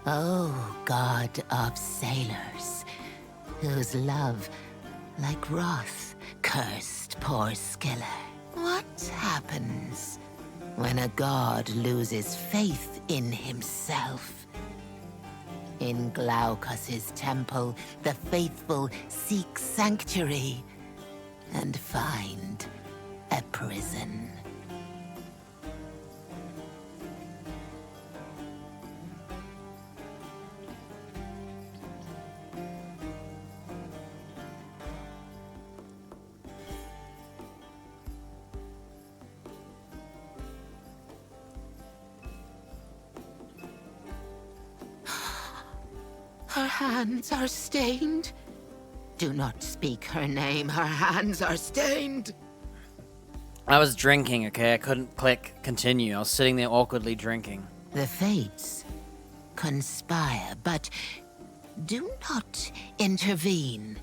Oh, god of sailors, whose love, like wrath, cursed poor Skiller. What happens when a god loses faith in himself? In Glaucus's temple, the faithful seek sanctuary and find a prison. Her hands are stained. Do not speak her name. Her hands are stained. I was drinking, okay? I couldn't click continue. I was sitting there awkwardly drinking. The fates conspire, but do not intervene.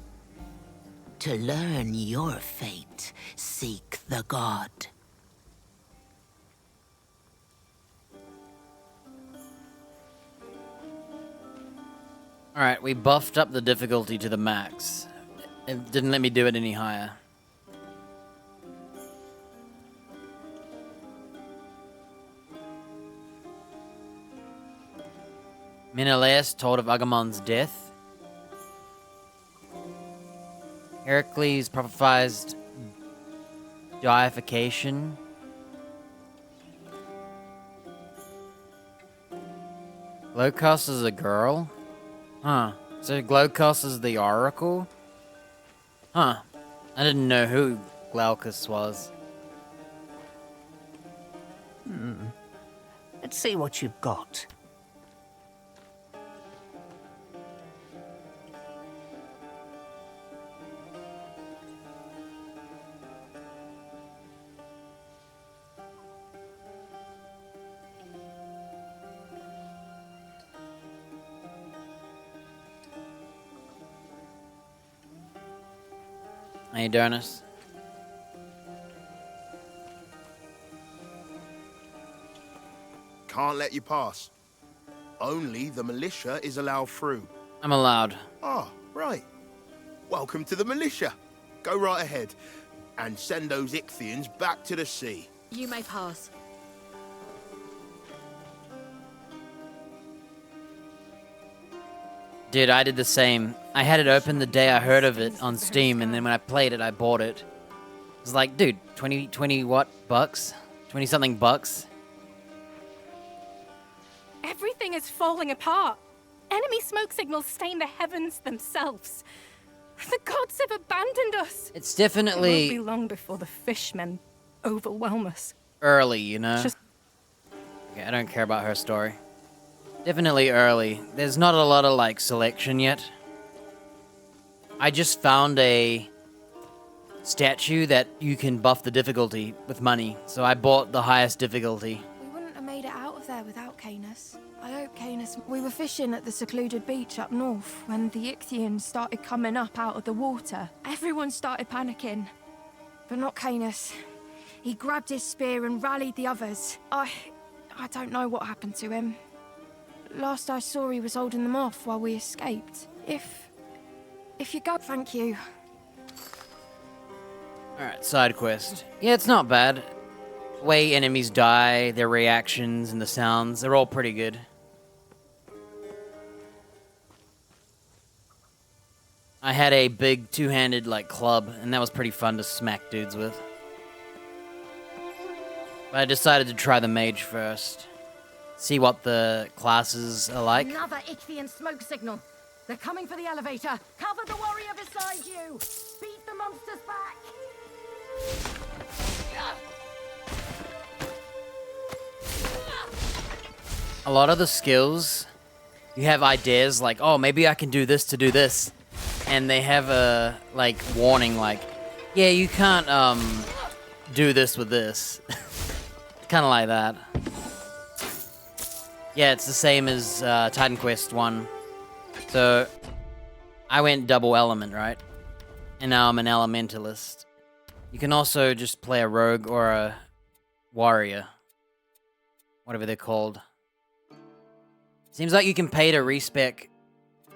To learn your fate, seek the god. Alright, we buffed up the difficulty to the max. It didn't let me do it any higher. Menelaus told of Agamon's death. Heracles prophesied deification. Glaucus is a girl? Huh. So Glaucus is the oracle? Huh. I didn't know who Glaucus was. Let's see what you've got. How you doing, us? Can't let you pass. Only the militia is allowed through. I'm allowed. Ah, right. Welcome to the militia. Go right ahead. And send those Ichthyans back to the sea. You may pass. Dude, I did the same. I had it open the day I heard of it on Steam, and then when I played it, I bought it. It was like, dude, 20 what bucks? 20 something bucks? Everything is falling apart. Enemy smoke signals stain the heavens themselves. The gods have abandoned us. It's It definitely won't be long before the fishmen overwhelm us. early, you know? Just- Okay, I don't care about her story. Definitely early. There's not a lot of, like, selection yet. I just found a statue that you can buff the difficulty with money, so I bought the highest difficulty. We wouldn't have made it out of there without Canis. I hope Canis... We were fishing at the secluded beach up north when the Ichthyans started coming up out of the water. Everyone started panicking. But not Canis. He grabbed his spear and rallied the others. I don't know what happened to him. Last I saw, he was holding them off while we escaped. If you go, thank you. Alright, side quest. Yeah, it's not bad. The way enemies die, their reactions, and the sounds, they're all pretty good. I had a big two-handed, like, club, and that was pretty fun to smack dudes with. But I decided to try the mage first. See what the classes are like. Another Ichthian smoke signal. They're coming for the elevator. Cover the warrior beside you. Beat the monsters back. A lot of the skills, you have ideas like, oh, maybe I can do this to do this. And they have a, like, warning like, yeah, you can't, do this with this. Kind of like that. Yeah, it's the same as Titan Quest 1. So, I went double element, right? And now I'm an Elementalist. You can also just play a rogue or a warrior. Whatever they're called. Seems like you can pay to respec.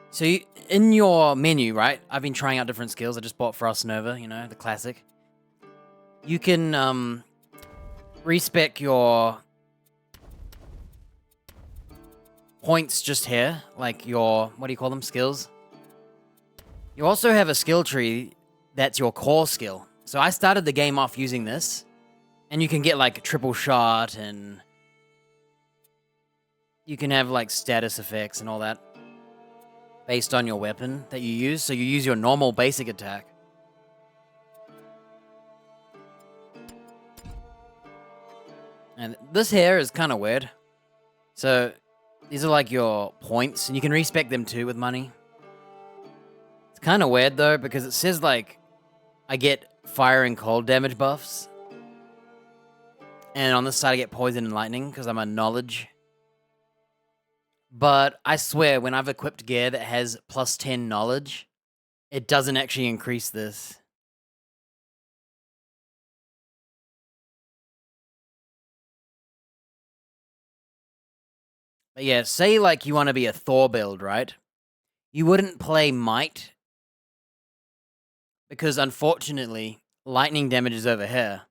So, in your menu, right? I've been trying out different skills. I just bought Frost Nova, you know, the classic. You can, respec your points just here, like your, what do you call them, skills? You also have a skill tree that's your core skill. So I started the game off using this, and you can get like a triple shot, and you can have like status effects and all that based on your weapon that you use. So you use your normal basic attack. And this here is kind of weird. So these are like your points, and you can respec them too with money. It's kind of weird though, because it says like I get fire and cold damage buffs, And on this side I get poison and lightning because I'm a knowledge. But I swear, when I've equipped gear that has plus 10 knowledge, it doesn't actually increase this. But yeah, say like you want to be a Thor build, right? You wouldn't play Might. Because unfortunately, lightning damage is over here.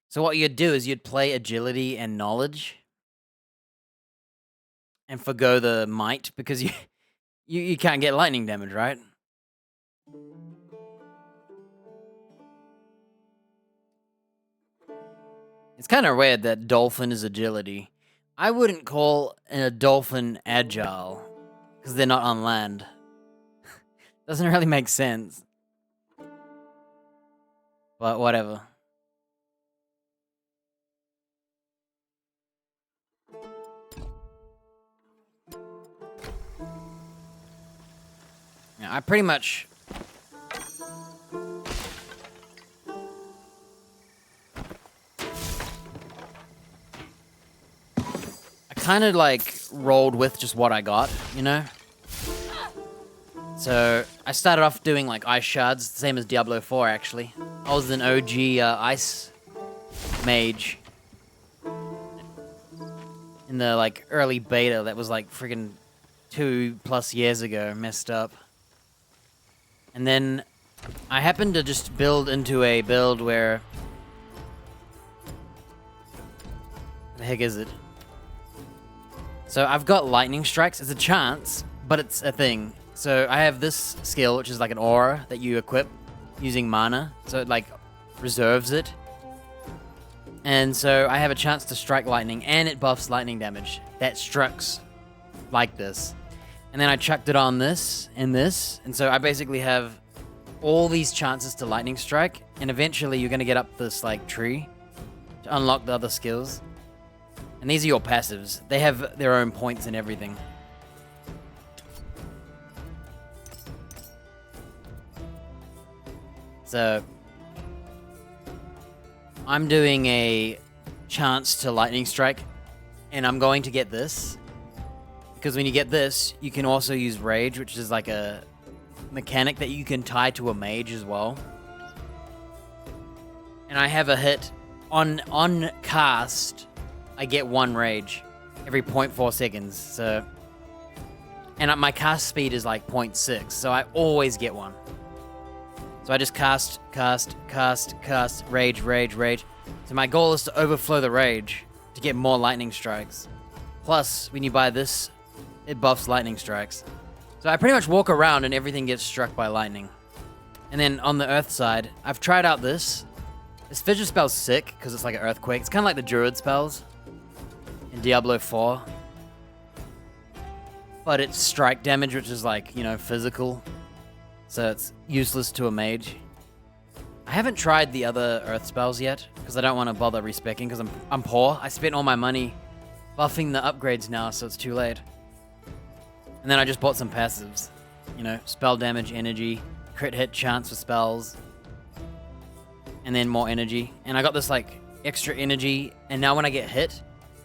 So what you'd do is you'd play agility and knowledge. And forgo the might because you can't get lightning damage, right? It's kind of weird that dolphin is agility. I wouldn't call a dolphin agile because they're not on land. Doesn't really make sense. But whatever. Yeah, I pretty much... I kind of like rolled with just what I got, you know? So I started off doing like ice shards, same as Diablo 4 actually. I was an OG ice mage in the like early beta that was like friggin' 2+ years ago, messed up. And then I happened to just build into a build where... The heck is it? So I've got lightning strikes. It's a chance, but it's a thing. So I have this skill, which is like an aura that you equip using mana. So it like reserves it. And so I have a chance to strike lightning, and it buffs lightning damage. That strikes like this. And then I chucked it on this and this. And so I basically have all these chances to lightning strike. And eventually you're going to get up this like tree to unlock the other skills. And these are your passives. They have their own points and everything. So I'm doing a chance to lightning strike, and I'm going to get this. Because when you get this, you can also use rage, which is like a mechanic that you can tie to a mage as well. And I have a hit on cast. I get 1 rage every 0.4 seconds. So, and my cast speed is like 0.6, so I always get 1. So I just cast, rage. So my goal is to overflow the rage to get more lightning strikes. Plus, when you buy this, it buffs lightning strikes. So I pretty much walk around and everything gets struck by lightning. And then on the earth side, I've tried out this. This fissure spell's sick because it's like an earthquake. It's kind of like the druid spells in Diablo 4. But it's strike damage, which is like, you know, physical. So it's useless to a mage. I haven't tried the other earth spells yet because I don't want to bother respeccing because I'm poor. I spent all my money buffing the upgrades now, so it's too late. And then I just bought some passives. You know, spell damage, energy, crit hit chance for spells. And then more energy. And I got this like extra energy, and now when I get hit,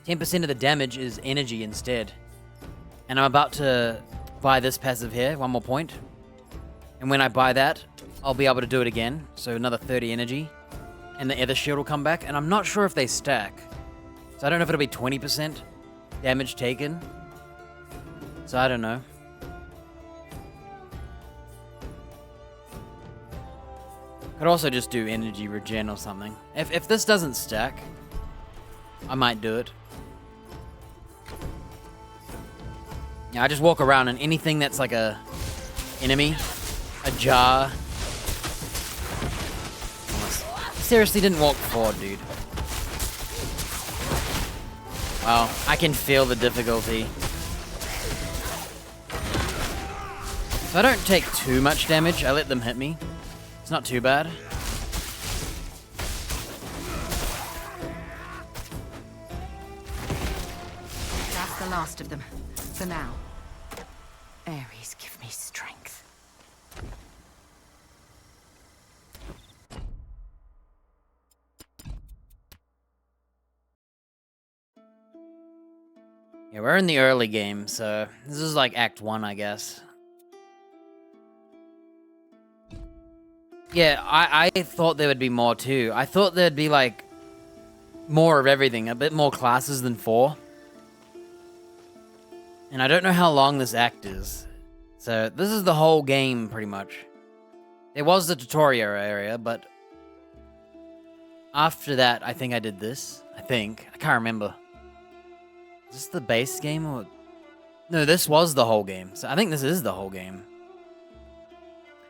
10% of the damage is energy instead. And I'm about to buy this passive here, 1 more point. And when I buy that, I'll be able to do it again. So another 30 energy. And the other shield will come back. And I'm not sure if they stack. So I don't know if it'll be 20% damage taken. So I don't know. Could also just do energy regen or something. If this doesn't stack, I might do it. Yeah, I just walk around and anything that's like a enemy, a jar. Seriously didn't walk forward, dude. Wow, I can feel the difficulty. So I don't take too much damage. I let them hit me. It's not too bad. That's the last of them. For now. Ares, give me strength. Yeah, we're in the early game, so this is like Act 1, I guess. Yeah, I thought there would be more too. I thought there'd be like more of everything, a bit more classes than 4. And I don't know how long this act is. So this is the whole game, pretty much. There was the tutorial area, but after that, I think I did this. I can't remember. Is this the base game or... No, this was the whole game. So I think this is the whole game.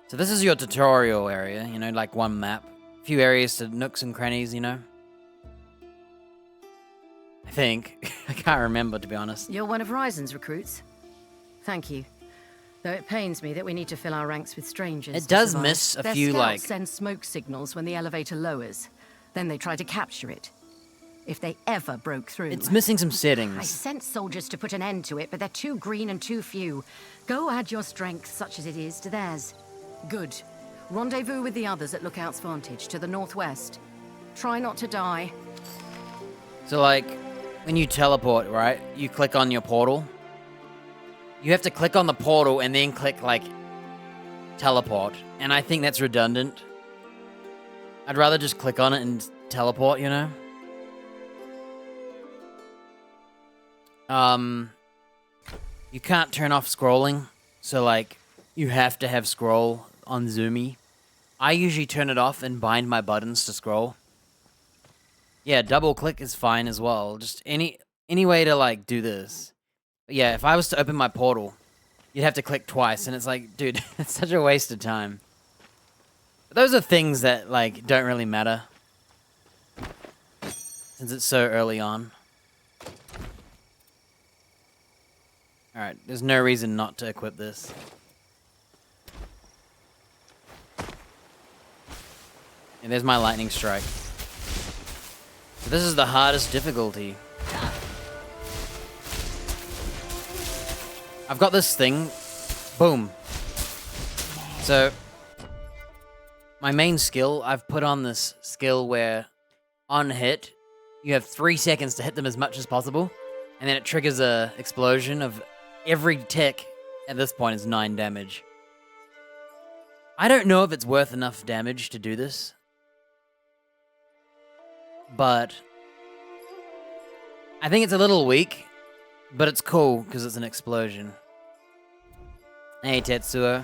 So this is your tutorial area, you know, like one map. A few areas to nooks and crannies, you know. I think. I can't remember, to be honest. You're one of Ryzen's recruits. Thank you. Though it pains me that we need to fill our ranks with strangers. It does miss a few, like... Their scouts send smoke signals when the elevator lowers. Then they try to capture it. If they ever broke through... It's missing some I settings. sent soldiers to put an end to it, but they're too green and too few. Go add your strength, such as it is, to theirs. Good. Rendezvous with the others at Lookout's Vantage, to the northwest. Try not to die. So, like, when you teleport, right? You click on your portal. You have to click on the portal and then click, like, teleport. And I think that's redundant. I'd rather just click on it and teleport, you know? You can't turn off scrolling. So, like, you have to have scroll on Zoomy. I usually turn it off and bind my buttons to scroll. Yeah, double click is fine as well. Just any way to, like, do this. But yeah, if I was to open my portal, you'd have to click twice, and it's like, dude, it's such a waste of time. But those are things that, like, don't really matter. Since it's so early on. Alright, there's no reason not to equip this. And there's my lightning strike. So this is the hardest difficulty. I've got this thing. Boom. So, my main skill, I've put on this skill where, on hit, you have 3 seconds to hit them as much as possible, and then it triggers a explosion of every tick, at this point, is 9 damage. I don't know if it's worth enough damage to do this, but I think it's a little weak, but it's cool because it's an explosion. Hey, Tetsuo.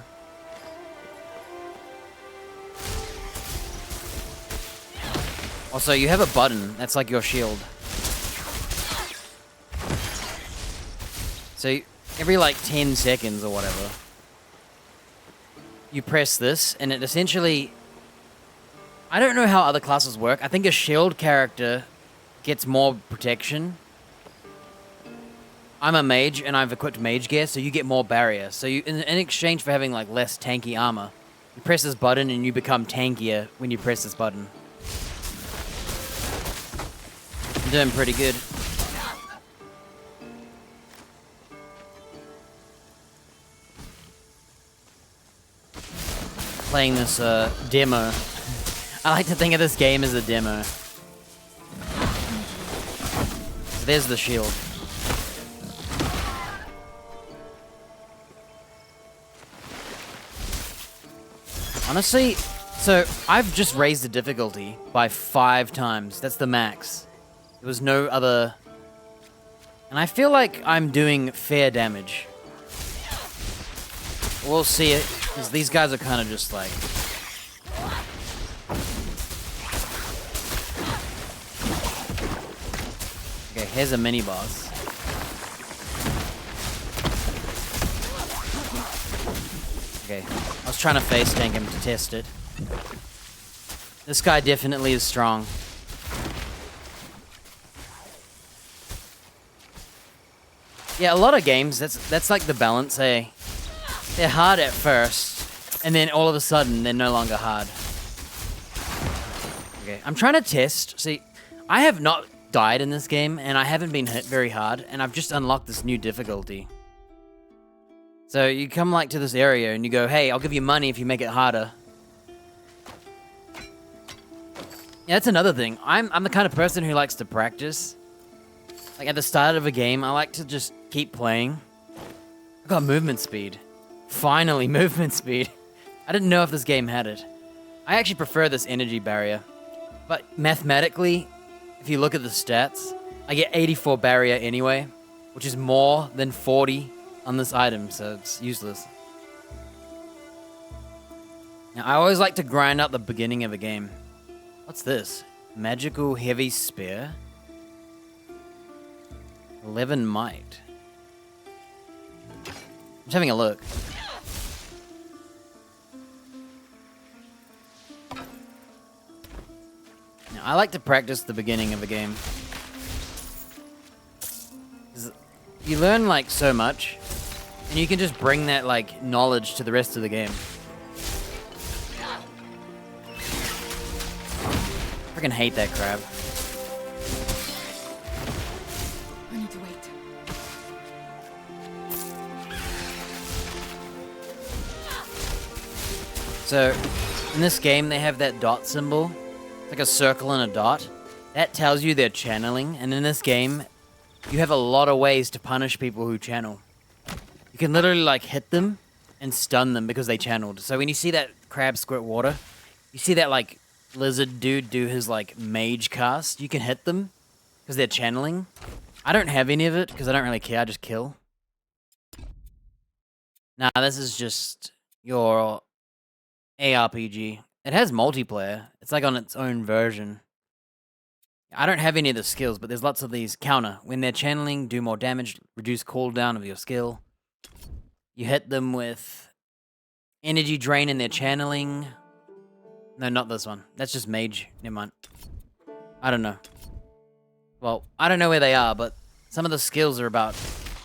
Also, you have a button. That's like your shield. So, every like 10 seconds or whatever, you press this, and it essentially... I don't know how other classes work. I think a shield character gets more protection. I'm a mage, and I've equipped mage gear, so you get more barrier. So you, in exchange for having like less tanky armor, you press this button, and you become tankier when you press this button. I'm doing pretty good. Playing this demo. I like to think of this game as a demo. So there's the shield. Honestly, so I've just raised the difficulty by 5 times. That's the max. There was no other... And I feel like I'm doing fair damage. We'll see it, because these guys are kind of just like... Okay, here's a mini-boss. Okay, I was trying to face tank him to test it. This guy definitely is strong. Yeah, a lot of games, that's like the balance, eh? They're hard at first, and then all of a sudden, they're no longer hard. Okay, I'm trying to test. See, I have not died in this game, and I haven't been hit very hard, and I've just unlocked this new difficulty. So you come like to this area, and you go, hey, I'll give you money if you make it harder. Yeah, that's another thing. I'm the kind of person who likes to practice. Like at the start of a game, I like to just keep playing. I got movement speed. Finally, movement speed. I didn't know if this game had it. I actually prefer this energy barrier. But mathematically, if you look at the stats, I get 84 barrier anyway, which is more than 40 on this item, so it's useless. Now, I always like to grind out the beginning of a game. What's this? Magical heavy spear? 11 might. I'm just having a look. Now, I like to practice the beginning of a game. You learn like so much, and you can just bring that like knowledge to the rest of the game. I freaking hate that crab. I need to wait. So, in this game, they have that dot symbol. It's like a circle and a dot. That tells you they're channeling, and in this game, you have a lot of ways to punish people who channel. You can literally like hit them and stun them because they channeled. So when you see that crab squirt water, you see that like lizard dude do his like mage cast, you can hit them because they're channeling. I don't have any of it because I don't really care, I just kill. Nah, this is just your ARPG. It has multiplayer. It's like on its own version. I don't have any of the skills, but there's lots of these counter. When they're channeling, do more damage, reduce cooldown of your skill. You hit them with energy drain in their channeling. No, not this one. That's just mage. Never mind. I don't know. Well, I don't know where they are, but some of the skills are about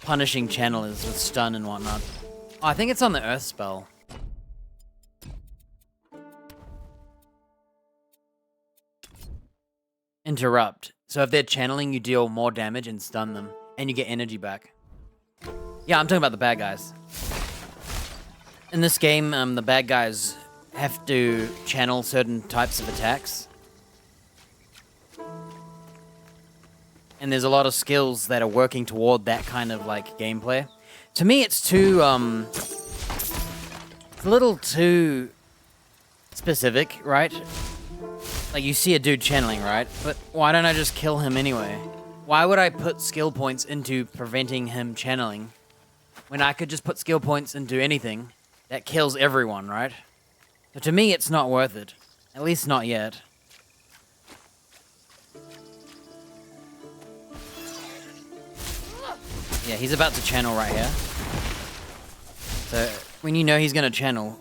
punishing channelers with stun and whatnot. Oh, I think it's on the earth spell. Interrupt. So if they're channeling, you deal more damage and stun them, and you get energy back. Yeah, I'm talking about the bad guys. In this game, the bad guys have to channel certain types of attacks. And there's a lot of skills that are working toward that kind of, like, gameplay. To me, it's too, it's a little too specific, right? Like, you see a dude channeling, right? But why don't I just kill him anyway? Why would I put skill points into preventing him channeling when I could just put skill points into anything that kills everyone, right? So to me, it's not worth it. At least not yet. Yeah, he's about to channel right here. So, when you know he's gonna channel,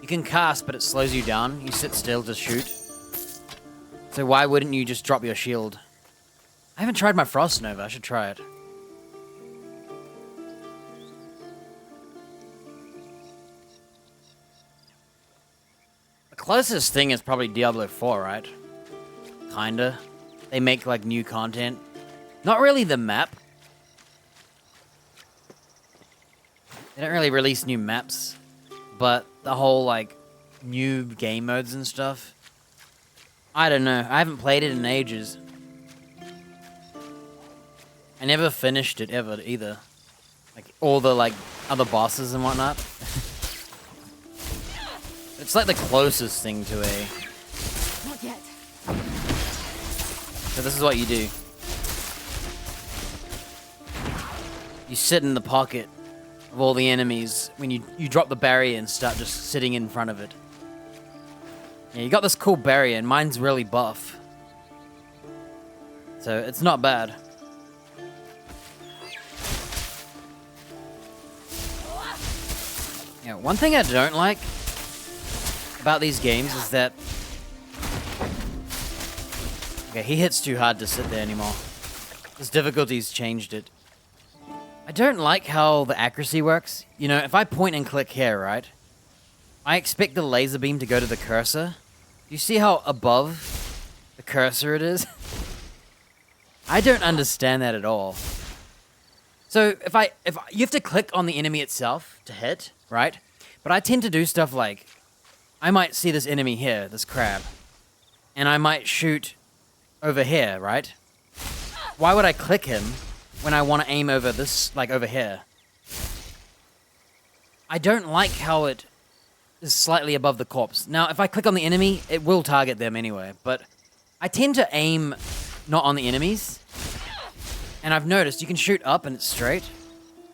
you can cast, but it slows you down. You sit still to shoot. So why wouldn't you just drop your shield? I haven't tried my Frost Nova. I should try it. The closest thing is probably Diablo 4, right? Kinda. They make, like, new content. Not really the map. They don't really release new maps. But the whole, like, new game modes and stuff. I don't know. I haven't played it in ages. I never finished it ever either. Like all the like other bosses and whatnot. It's like the closest thing to a. Not yet. So this is what you do. You sit in the pocket of all the enemies when you drop the barrier and start just sitting in front of it. Yeah, you got this cool barrier, and mine's really buff. So, it's not bad. Yeah, one thing I don't like about these games is that... Okay, he hits too hard to sit there anymore. His difficulty's changed it. I don't like how the accuracy works. You know, if I point and click here, right? I expect the laser beam to go to the cursor. You see how above the cursor it is? I don't understand that at all. So if you have to click on the enemy itself to hit, right? But I tend to do stuff like, I might see this enemy here, this crab, and I might shoot over here, right? Why would I click him when I want to aim over this, like over here. I don't like how it is slightly above the corpse. Now, if I click on the enemy, it will target them anyway, but I tend to aim not on the enemies. And I've noticed you can shoot up and it's straight,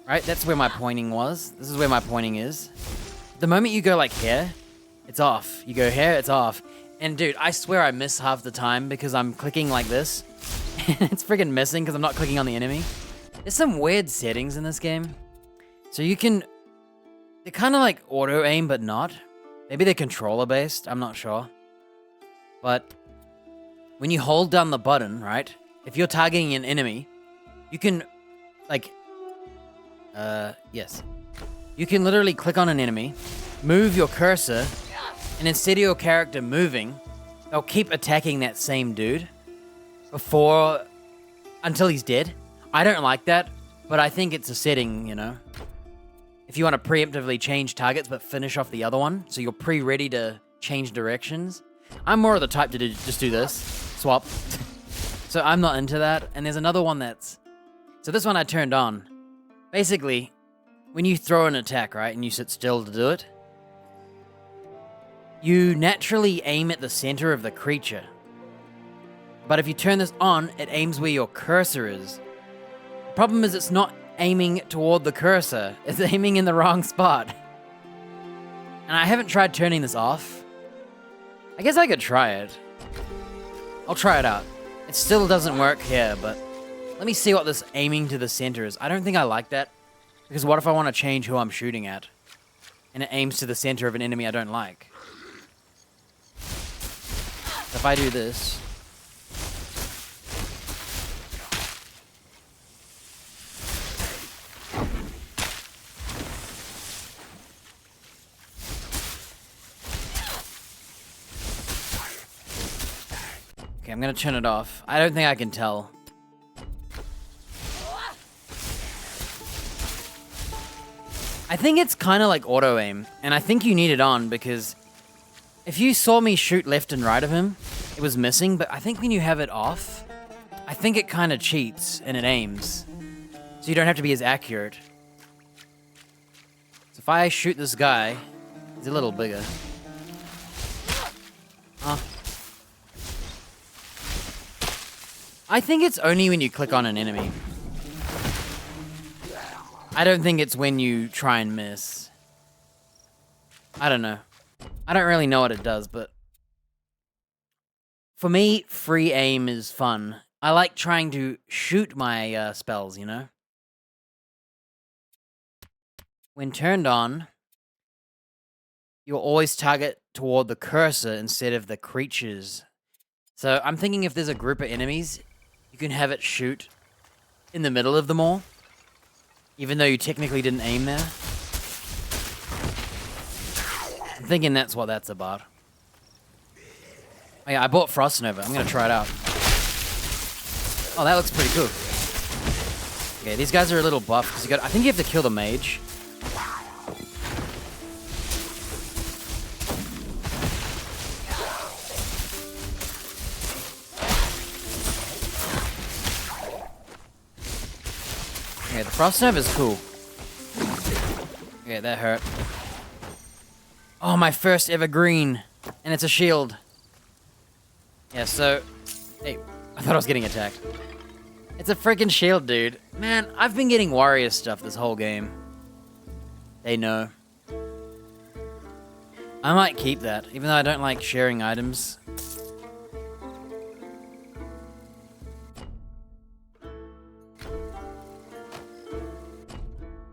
right? That's where my pointing was. This is where my pointing is. The moment you go like here, it's off. You go here, it's off. And dude, I swear I miss half the time because I'm clicking like this. It's friggin' missing because I'm not clicking on the enemy. There's some weird settings in this game. So you can... They're kind of like auto-aim, but not. Maybe they're controller-based, I'm not sure. But when you hold down the button, right? If you're targeting an enemy, you can, like... yes. You can literally click on an enemy, move your cursor, and instead of your character moving, they'll keep attacking that same dude until he's dead. I don't like that, but I think it's a setting, you know? If you want to preemptively change targets but finish off the other one, so you're pre-ready to change directions. I'm more of the type to just do this. Swap. So I'm not into that. And there's another one that's... So this one I turned on. Basically, when you throw an attack, right, and you sit still to do it, you naturally aim at the center of the creature. But if you turn this on, it aims where your cursor is. The problem is it's not aiming toward the cursor. It's aiming in the wrong spot. And I haven't tried turning this off. I guess I could try it. I'll try it out. It still doesn't work here, but let me see what this aiming to the center is. I don't think I like that, because what if I want to change who I'm shooting at? And it aims to the center of an enemy I don't like. If I do this... Okay, I'm gonna turn it off. I don't think I can tell. I think it's kind of like auto-aim, and I think you need it on because if you saw me shoot left and right of him, it was missing, but I think when you have it off, I think it kind of cheats and it aims. So you don't have to be as accurate. So if I shoot this guy, he's a little bigger. I think it's only when you click on an enemy. I don't think it's when you try and miss. I don't know. I don't really know what it does, but... For me, free aim is fun. I like trying to shoot my spells, you know? When turned on, you'll always target toward the cursor instead of the creatures. So I'm thinking if there's a group of enemies, you can have it shoot in the middle of them all, even though you technically didn't aim there. I'm thinking that's what that's about. Oh yeah, I bought Frost Nova. I'm gonna try it out. Oh, that looks pretty cool. Okay, these guys are a little buff because I think you have to kill the mage. Okay, the Frost Nova is cool. Okay, that hurt. Oh, my first ever green. And it's a shield. Yeah, so... Hey, I thought I was getting attacked. It's a freaking shield, dude. Man, I've been getting warrior stuff this whole game. They know. I might keep that, even though I don't like sharing items.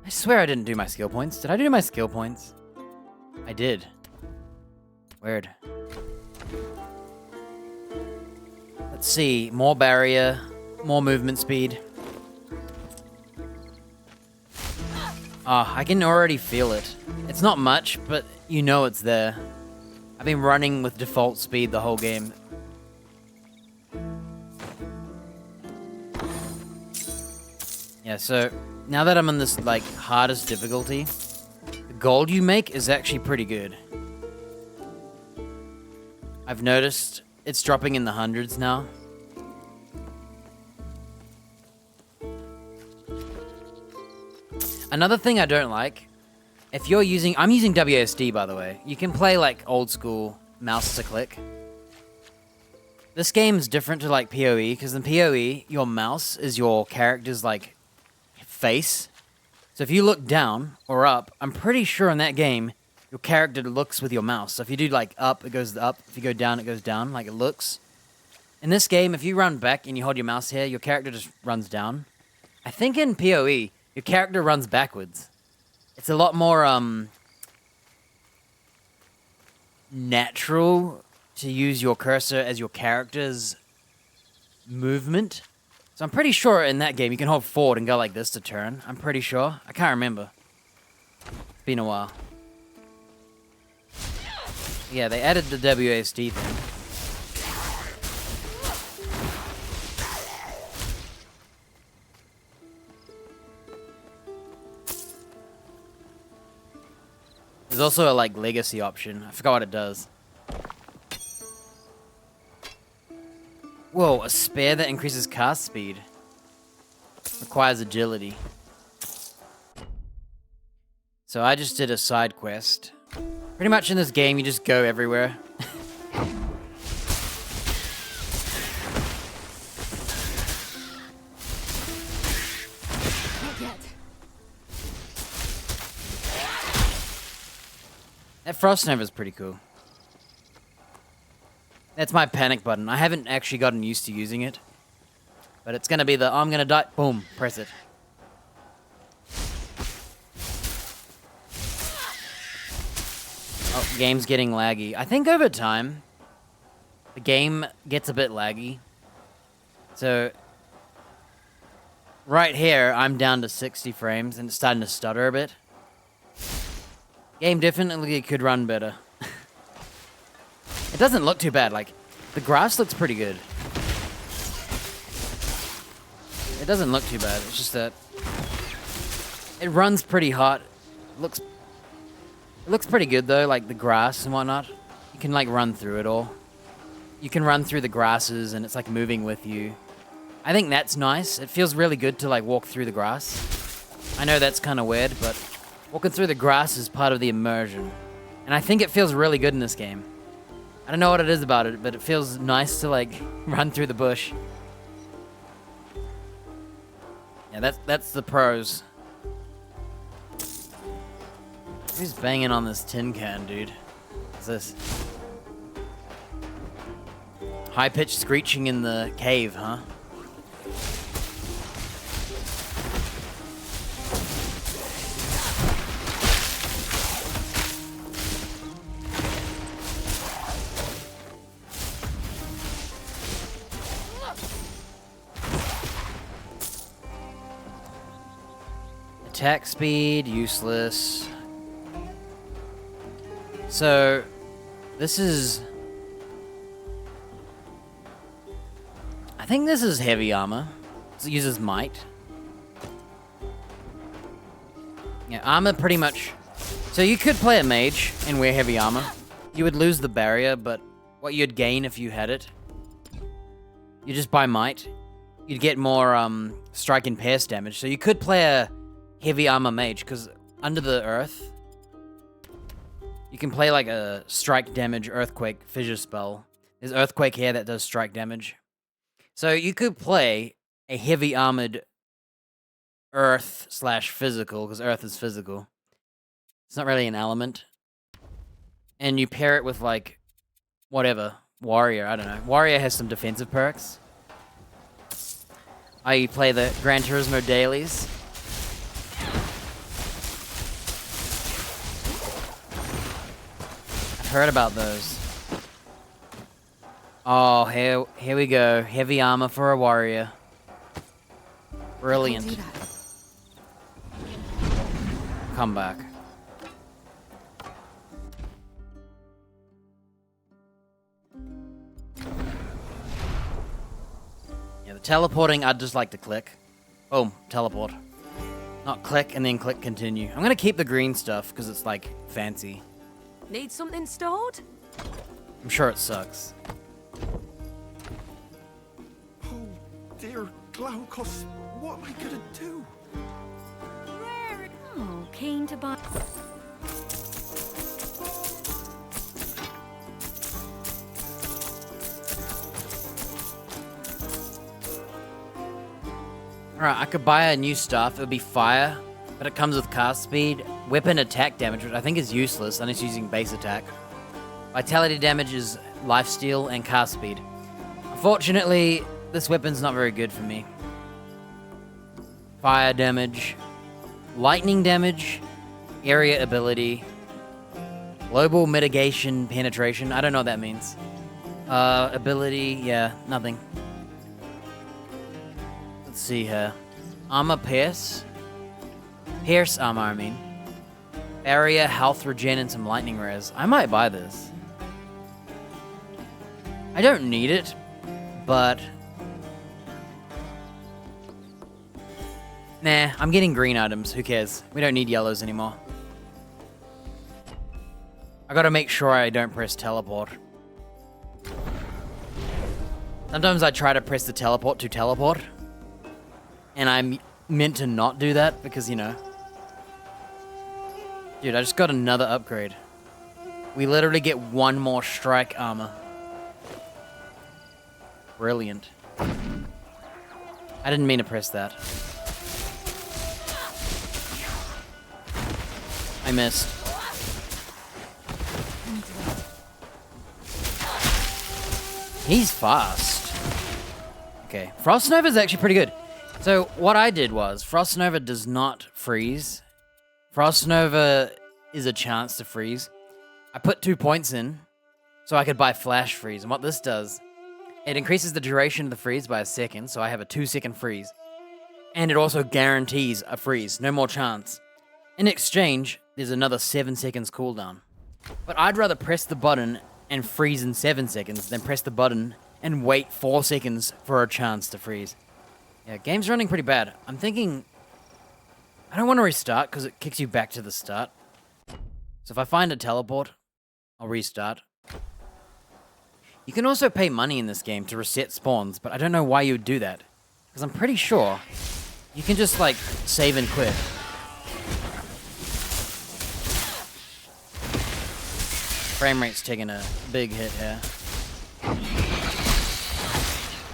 I swear I didn't do my skill points. Did I do my skill points? I did. Weird. Let's see. More barrier. More movement speed. Ah, I can already feel it. It's not much, but you know it's there. I've been running with default speed the whole game. Yeah, so now that I'm on this, like, hardest difficulty, the gold you make is actually pretty good. I've noticed it's dropping in the hundreds now. Another thing I don't like, if you're using, I'm using WSD by the way. You can play like old school mouse to click. This game's different to like PoE, because in PoE, your mouse is your character's like face. So if you look down or up, I'm pretty sure in that game, your character looks with your mouse. So if you do like up, it goes up. If you go down, it goes down, like it looks. In this game, if you run back and you hold your mouse here, your character just runs down. I think in PoE, your character runs backwards. It's a lot more natural to use your cursor as your character's movement. So I'm pretty sure in that game you can hold forward and go like this to turn. I'm pretty sure. I can't remember. It's been a while. Yeah, they added the WASD thing. There's also a like legacy option. I forgot what it does. Whoa, a spear that increases cast speed. Requires agility. So I just did a side quest. Pretty much in this game, you just go everywhere. That Frost Nova is pretty cool. That's my panic button. I haven't actually gotten used to using it. But it's gonna be the, I'm gonna die, boom, press it. Oh, game's getting laggy. I think over time, the game gets a bit laggy. So, right here, I'm down to 60 frames and it's starting to stutter a bit. Game definitely could run better. It doesn't look too bad, like, the grass looks pretty good. It doesn't look too bad, it's just that it runs pretty hot. It looks pretty good though, like the grass and whatnot. You can like run through it all. You can run through the grasses and it's like moving with you. I think that's nice. It feels really good to like walk through the grass. I know that's kind of weird, but walking through the grass is part of the immersion. And I think it feels really good in this game. I don't know what it is about it, but it feels nice to like run through the bush. Yeah, that's the pros. Who's banging on this tin can, dude? What's this? High-pitched screeching in the cave, huh? Attack speed, useless. So, this is... I think this is heavy armor. It uses might. Yeah, armor pretty much... So you could play a mage and wear heavy armor. You would lose the barrier, but what you'd gain if you had it... You just buy might. You'd get more strike and pierce damage. So you could play a heavy armor mage, because under the earth... You can play like a strike damage earthquake fissure spell. There's earthquake here that does strike damage. So you could play a heavy armored earth slash physical, because earth is physical. It's not really an element. And you pair it with like, whatever, warrior, I don't know. Warrior has some defensive perks. You play the Gran Turismo dailies. Heard about those. Oh, here we go. Heavy armor for a warrior. Brilliant. Come back. Yeah, the teleporting, I'd just like to click. Boom, teleport. Not click and then click continue. I'm gonna keep the green stuff because it's like fancy. Need something stored? I'm sure it sucks. Oh, dear Glaukos, what am I gonna do? keen to buy... Alright, I could buy a new stuff. It would be fire, but it comes with cast speed, weapon attack damage, which I think is useless unless using base attack. Vitality damage is lifesteal and cast speed. Unfortunately, this weapon's not very good for me. Fire damage, lightning damage, area ability, global mitigation penetration. I don't know what that means. Ability, yeah, nothing. Let's see here. Armor pierce. Pierce armor, I mean. Barrier, health regen, and some lightning res. I might buy this. I don't need it, but... Nah, I'm getting green items. Who cares? We don't need yellows anymore. I gotta make sure I don't press teleport. Sometimes I try to press the teleport to teleport. And I'm meant to not do that because, you know. Dude, I just got another upgrade. We literally get one more strike armor. Brilliant. I didn't mean to press that. I missed. He's fast. Okay, Frost Nova is actually pretty good. So what I did was, Frost Nova does not freeze. Frost Nova is a chance to freeze. I put 2 points in so I could buy Flash Freeze. And what this does, it increases the duration of the freeze by a second, so I have a 2-second freeze. And it also guarantees a freeze, no more chance. In exchange, there's another 7 seconds cooldown. But I'd rather press the button and freeze in 7 seconds than press the button and wait 4 seconds for a chance to freeze. Yeah, game's running pretty bad. I'm thinking... I don't want to restart because it kicks you back to the start. So if I find a teleport, I'll restart. You can also pay money in this game to reset spawns, but I don't know why you would do that. Because I'm pretty sure you can just, like, save and quit. Frame rate's taking a big hit here. Oh,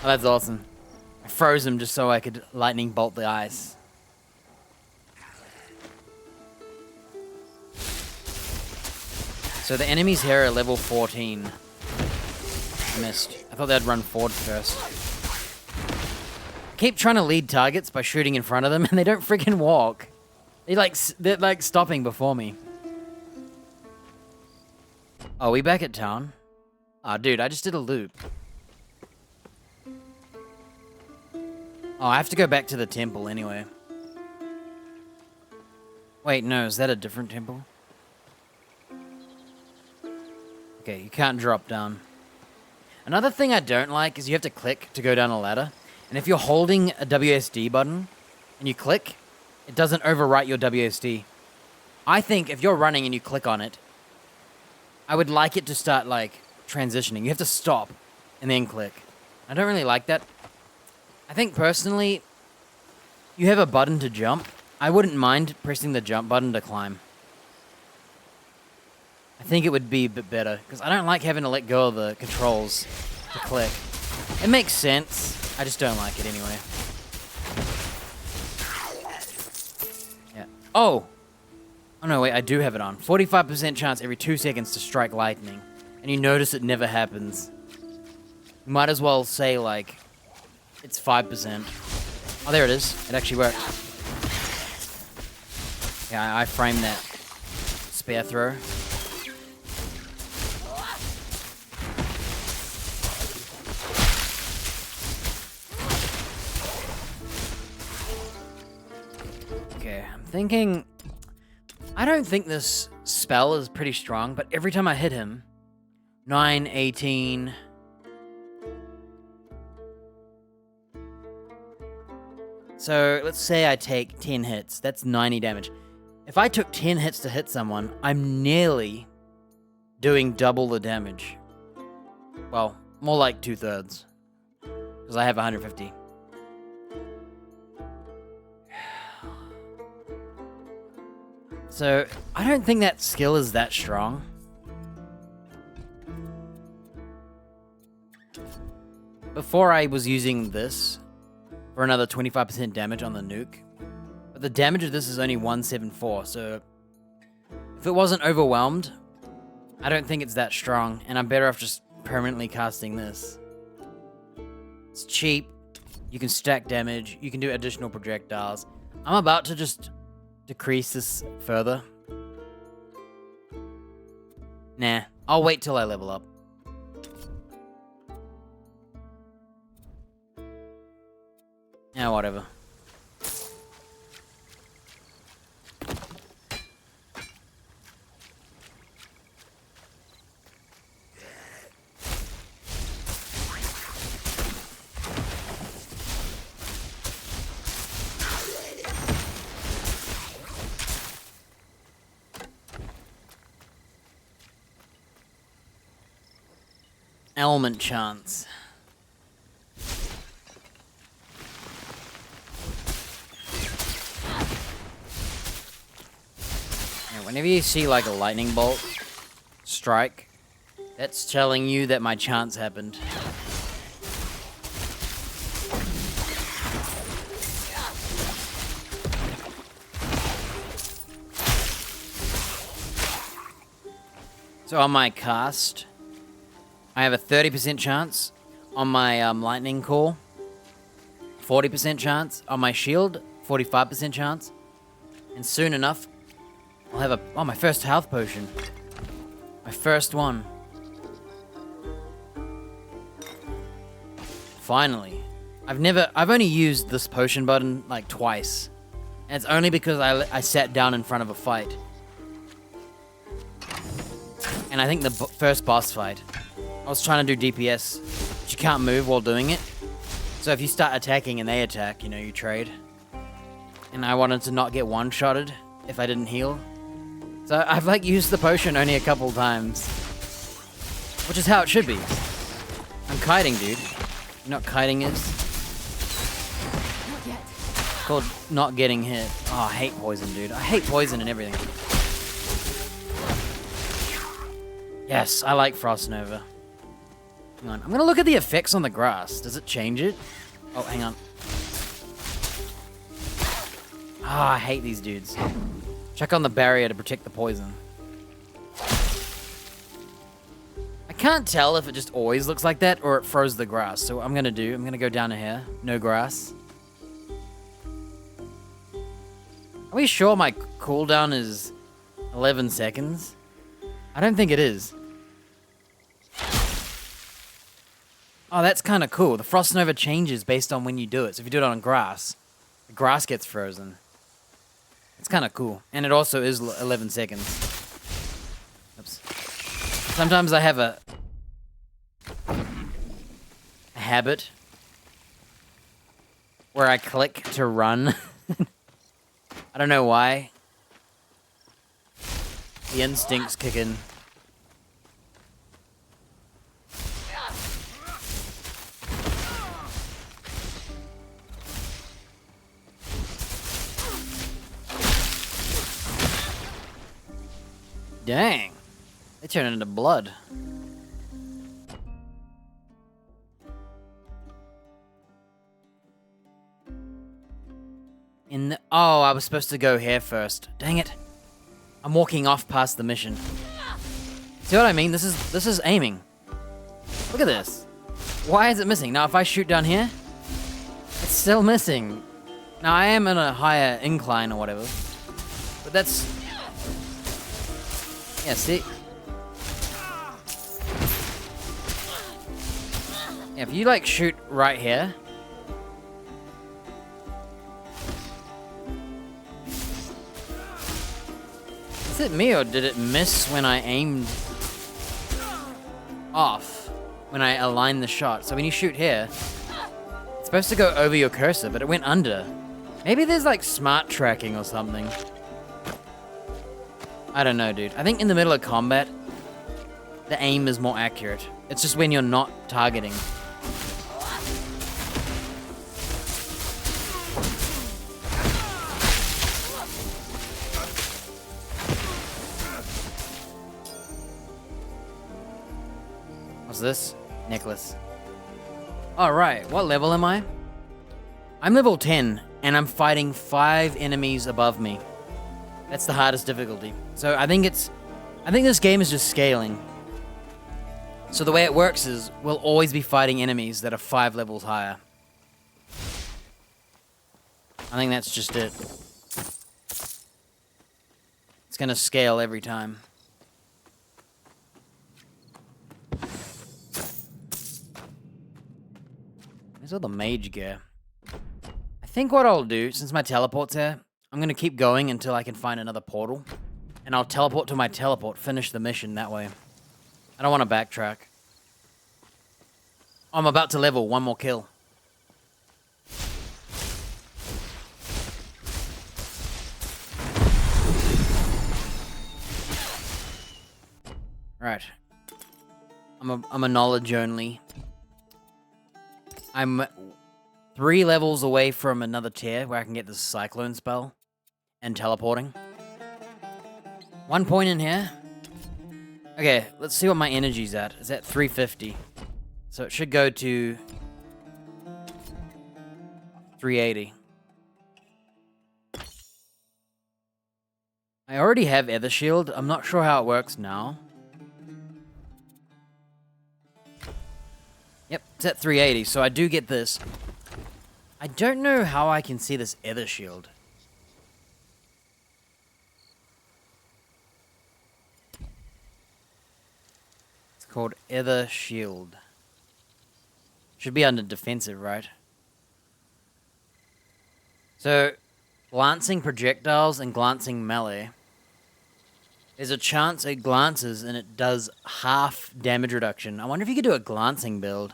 that's awesome. I froze him just so I could lightning bolt the ice. So the enemies here are level 14. I missed. I thought they'd run forward first. I keep trying to lead targets by shooting in front of them, and they don't freaking walk. They're like stopping before me. Oh, we back at town? Oh, dude, I just did a loop. Oh, I have to go back to the temple anyway. Wait, no, is that a different temple? Okay, you can't drop down. Another thing I don't like is you have to click to go down a ladder. And if you're holding a WSD button and you click, it doesn't overwrite your WSD. I think if you're running and you click on it, I would like it to start, like, transitioning. You have to stop and then click. I don't really like that. I think, personally, you have a button to jump. I wouldn't mind pressing the jump button to climb. I think it would be a bit better, because I don't like having to let go of the controls to click. It makes sense. I just don't like it anyway. Yeah. Oh! Oh no, wait, I do have it on. 45% chance every 2 seconds to strike lightning. And you notice it never happens. You might as well say, like, it's 5%. Oh, there it is. It actually worked. Yeah, I framed that spear throw. Okay, I'm thinking... I don't think this spell is pretty strong, but every time I hit him... 9, 18... So, let's say I take 10 hits. That's 90 damage. If I took 10 hits to hit someone, I'm nearly doing double the damage. Well, more like 2/3. Because I have 150. So, I don't think that skill is that strong. Before I was using this for another 25% damage on the nuke. But the damage of this is only 174, so if it wasn't overwhelmed, I don't think it's that strong, and I'm better off just permanently casting this. It's cheap, you can stack damage, you can do additional projectiles. I'm about to just decrease this further. Nah, I'll wait till I level up. Yeah, whatever. Element chance. Whenever you see like a lightning bolt strike, that's telling you that my chance happened. So on my cast, I have a 30% chance. On my lightning core, 40% chance. On my shield, 45% chance. And soon enough, I'll have my first health potion. My first one. Finally. I've only used this potion button like twice. And it's only because I sat down in front of a fight. And I think the first boss fight, I was trying to do DPS, but you can't move while doing it. So if you start attacking and they attack, you know, you trade. And I wanted to not get one-shotted if I didn't heal. So I've like used the potion only a couple times. Which is how it should be. I'm kiting, dude. You know what kiting is? Not yet. It's called not getting hit. Oh, I hate poison, dude. I hate poison and everything. Yes, I like Frost Nova. Hang on, I'm gonna look at the effects on the grass. Does it change it? Oh, hang on. Ah, I hate these dudes. Check on the barrier to protect the poison. I can't tell if it just always looks like that or it froze the grass. So what I'm gonna go down to here. No grass. Are we sure my cooldown is 11 seconds? I don't think it is. Oh, that's kind of cool. The Frost Nova changes based on when you do it. So if you do it on grass, the grass gets frozen. It's kind of cool. And it also is 11 seconds. Oops. Sometimes I have a habit where I click to run. I don't know why. The instincts kick in. Dang. They turn into blood. Oh, I was supposed to go here first. Dang it. I'm walking off past the mission. See what I mean? This is aiming. Look at this. Why is it missing? Now if I shoot down here, it's still missing. Now I am in a higher incline or whatever. But that's... Yeah, see? Yeah, if you like shoot right here. Is it me or did it miss when I aimed off? When I aligned the shot. So when you shoot here, it's supposed to go over your cursor, but it went under. Maybe there's like smart tracking or something. I don't know, dude. I think in the middle of combat, the aim is more accurate. It's just when you're not targeting. What's this? Necklace. Alright, what level am I? I'm level 10, and I'm fighting 5 enemies above me. That's the hardest difficulty. So I think this game is just scaling. So the way it works is, we'll always be fighting enemies that are 5 levels higher. I think that's just it. It's gonna scale every time. There's all the mage gear. I think what I'll do, since my teleport's here, I'm gonna keep going until I can find another portal. And I'll teleport to my teleport, finish the mission that way. I don't want to backtrack. I'm about to level, 1 more kill. Right. I'm a knowledge only. I'm 3 levels away from another tier where I can get this cyclone spell and teleporting. 1 point in here. Okay, let's see what my energy's at. It's at 350. So it should go to 380. I already have Ether Shield. I'm not sure how it works now. Yep, it's at 380, so I do get this. I don't know how I can see this Ether Shield. It's called Ether Shield. Should be under defensive, right? So, glancing projectiles and glancing melee. There's a chance it glances and it does half damage reduction. I wonder if you could do a glancing build.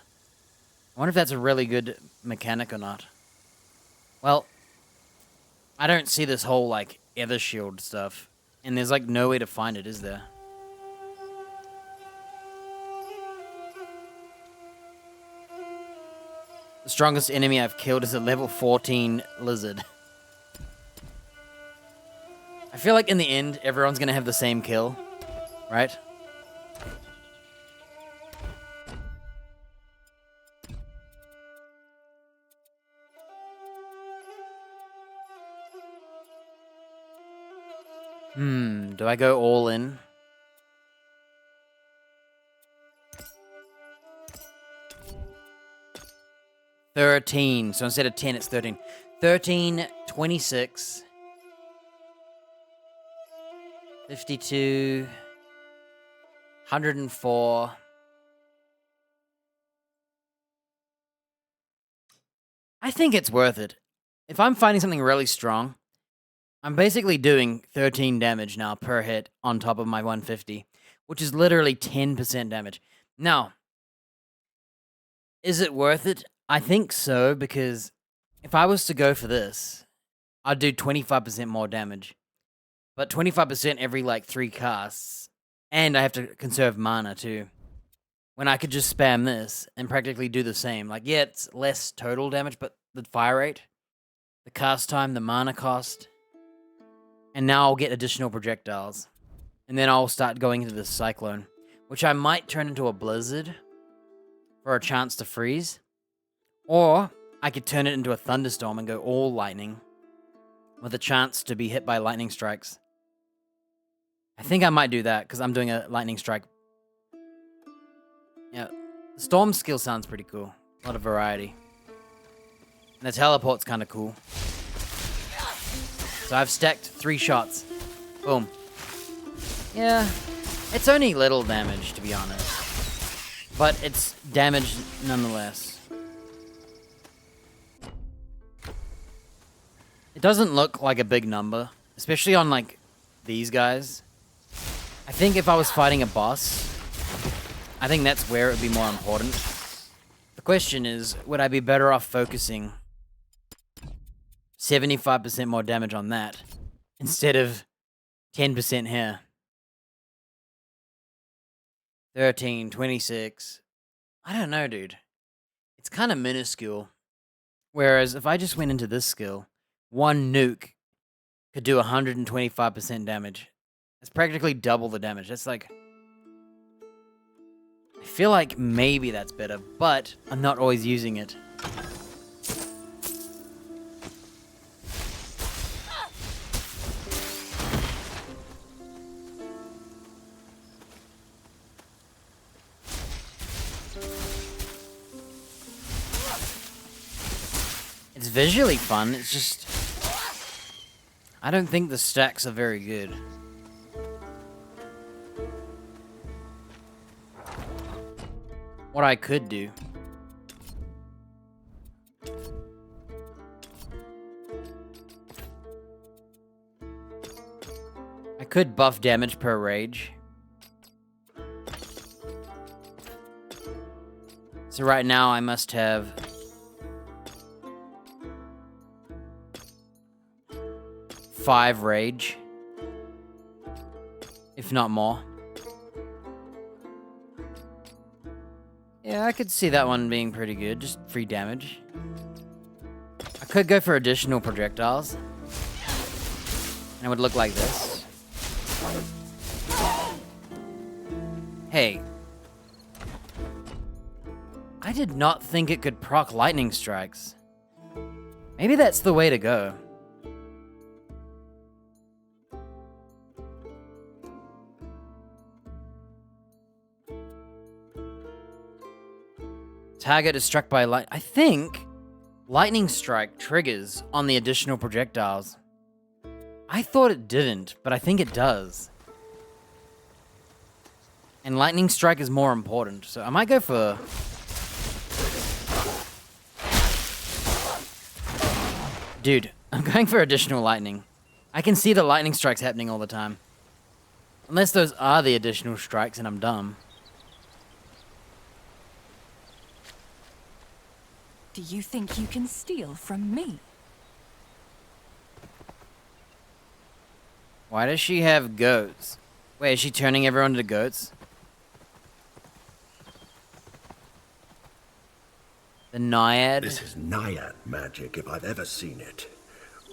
I wonder if that's a really good mechanic or not. Well, I don't see this whole, like, Ether Shield stuff. And there's, like, no way to find it, is there? The strongest enemy I've killed is a level 14 lizard. I feel like in the end, everyone's gonna have the same kill, right? Do I go all in? $13. So instead of 10, it's 13. 13, 26, 52, 104. I think it's worth it. If I'm finding something really strong, I'm basically doing 13 damage now per hit on top of my 150, which is literally 10% damage. Now, is it worth it? I think so, because if I was to go for this, I'd do 25% more damage. But 25% every, like, 3 casts. And I have to conserve mana, too. When I could just spam this and practically do the same. Like, yeah, it's less total damage, but the fire rate, the cast time, the mana cost. And now I'll get additional projectiles. And then I'll start going into the cyclone. Which I might turn into a blizzard for a chance to freeze. Or I could turn it into a thunderstorm and go all lightning. With a chance to be hit by lightning strikes. I think I might do that, because I'm doing a lightning strike. Yeah, the storm skill sounds pretty cool. A lot of variety. And the teleport's kind of cool. So I've stacked 3 shots. Boom. Yeah, it's only little damage, to be honest. But it's damage nonetheless. It doesn't look like a big number, especially on, like, these guys. I think if I was fighting a boss, I think that's where it would be more important. The question is, would I be better off focusing 75% more damage on that instead of 10% here? 13, 26. I don't know, dude. It's kind of minuscule. Whereas if I just went into this skill, 1 nuke could do 125% damage. That's practically double the damage. That's like... I feel like maybe that's better, but I'm not always using it. It's visually fun, it's just... I don't think the stacks are very good. What I could do... I could buff damage per rage. So right now I must have... 5 rage. If not more. Yeah, I could see that one being pretty good, just free damage. I could go for additional projectiles. And it would look like this. Hey. I did not think it could proc lightning strikes. Maybe that's the way to go. Target is struck by light. I think lightning strike triggers on the additional projectiles. I thought it didn't, but I think it does. And lightning strike is more important, so I might go for... Dude, I'm going for additional lightning. I can see the lightning strikes happening all the time. Unless those are the additional strikes and I'm dumb. Do you think you can steal from me? Why does she have goats? Wait, is she turning everyone into goats? The Naiad? This is Naiad magic if I've ever seen it.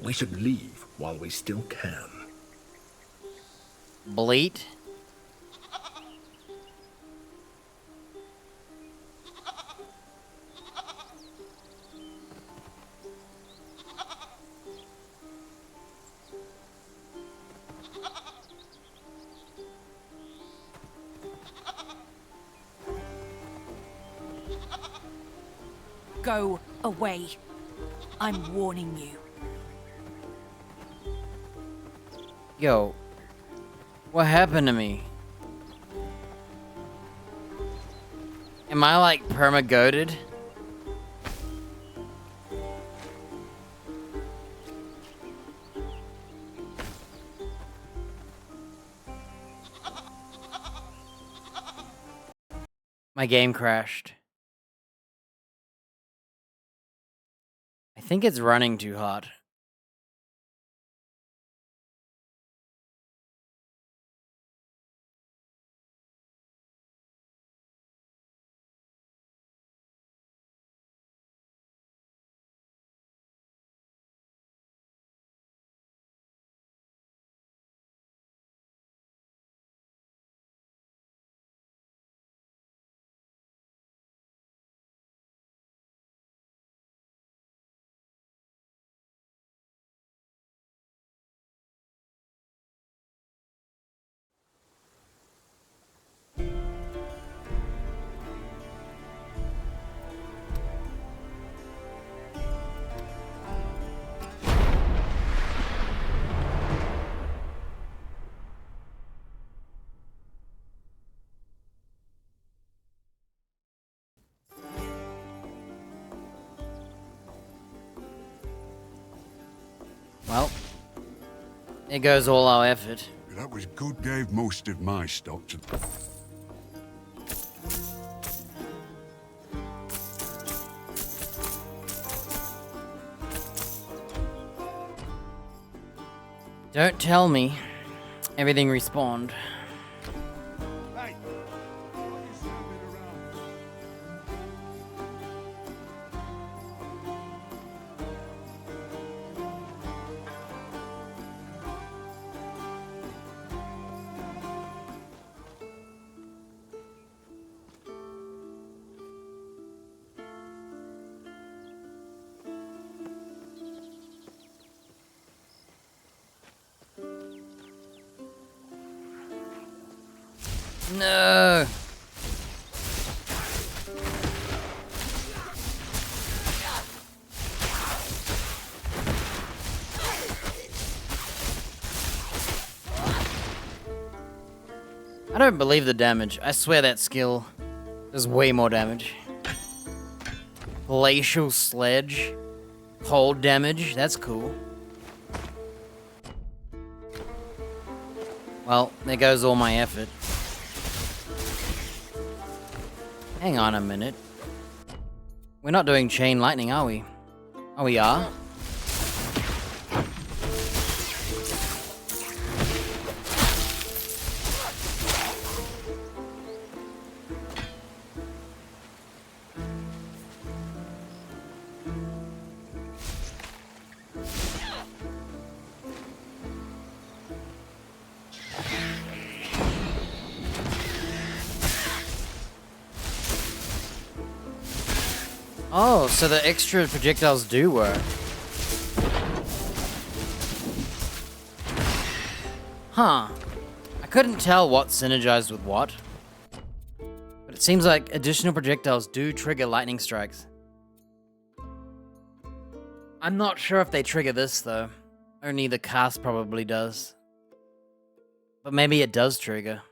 We should leave while we still can. Bleat? Go away. I'm warning you. Yo, what happened to me? Am I like perma-goated? My game crashed. I think it's running too hot. Well, there goes all our effort. That was good. Gave most of my stock to... Don't tell me everything respawned. No. I don't believe the damage. I swear that skill does way more damage. Glacial Sledge. Cold damage. That's cool. Well, there goes all my effort. Hang on a minute. We're not doing chain lightning, are we? Oh, we are? Oh, so the extra projectiles do work. Huh. I couldn't tell what synergized with what. But it seems like additional projectiles do trigger lightning strikes. I'm not sure if they trigger this, though. Only the cast probably does. But maybe it does trigger.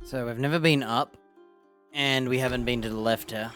So we've never been up, and we haven't been to the left here.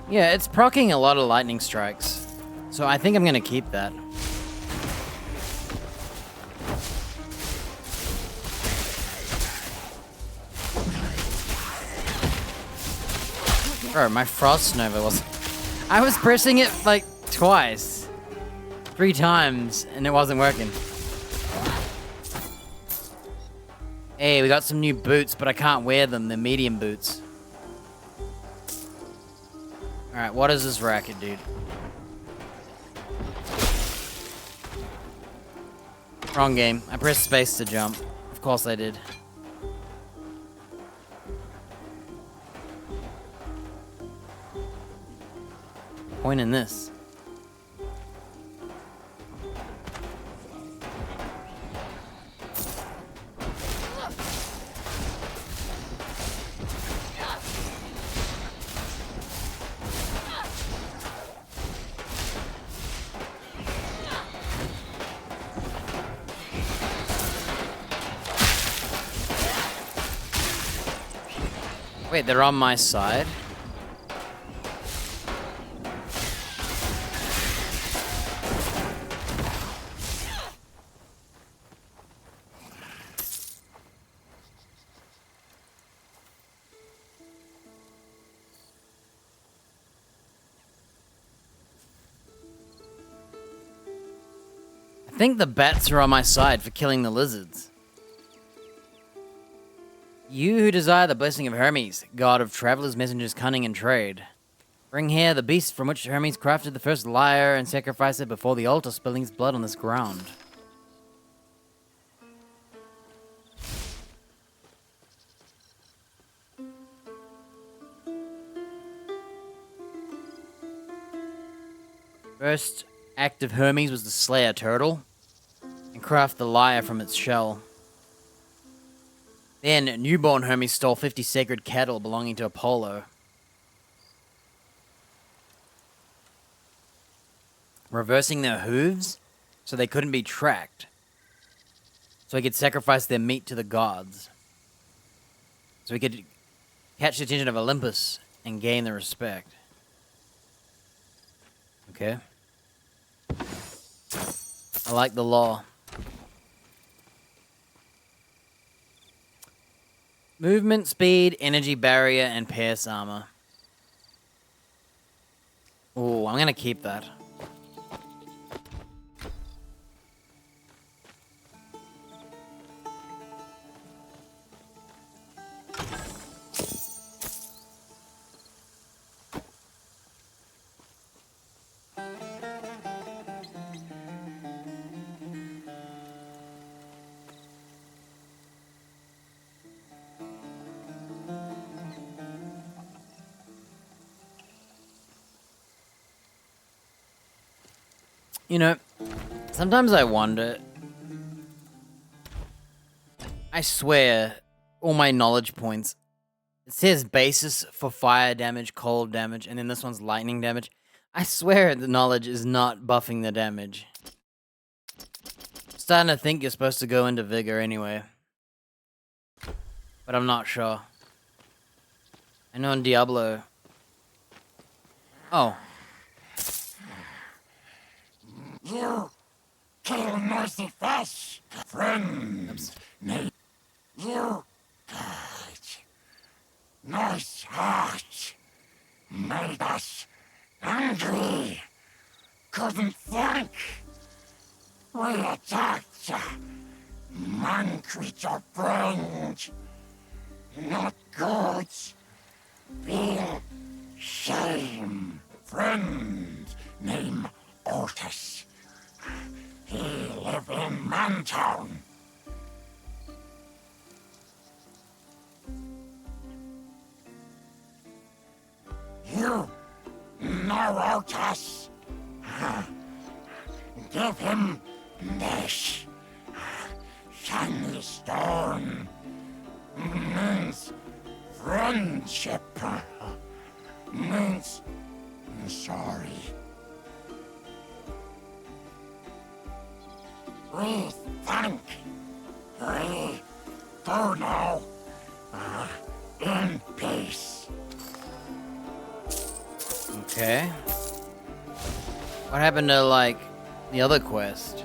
Yeah, it's proccing a lot of lightning strikes. So I think I'm gonna keep that. Bro, my Frost Nova was... I was pressing it like twice. 3 times, and it wasn't working. Hey, we got some new boots, but I can't wear them. They're medium boots. Alright, what is this racket, dude? Wrong game. I pressed space to jump. Of course I did. Point in this. Wait, they're on my side? I think the bats are on my side for killing the lizards. You who desire the blessing of Hermes, god of travelers, messengers, cunning, and trade. Bring here the beast from which Hermes crafted the first lyre and sacrifice it before the altar, spilling its blood on this ground. First act of Hermes was to slay a turtle and craft the lyre from its shell. Then, newborn Hermes stole 50 sacred cattle belonging to Apollo. Reversing their hooves so they couldn't be tracked. So he could sacrifice their meat to the gods. So he could catch the attention of Olympus and gain their respect. Okay. I like the law. Movement, speed, energy barrier, and pierce armor. Oh, I'm gonna keep that. You know, sometimes I wonder. I swear, all my knowledge points. It says basis for fire damage, cold damage, and then this one's lightning damage. I swear the knowledge is not buffing the damage. Starting to think you're supposed to go into vigor anyway. But I'm not sure. I know in Diablo. Oh. You kill noisy fish, friends. You purge. Nice heart. Made us angry. Couldn't think. We attacked. Man creature friend. Not good. Feel shame. Friend. Name Otis. He live in Mantown. You know Otis. Give him this. Shiny stone. Means friendship. Means sorry. We thank. We go now. In peace. Okay. What happened to, like, the other quest?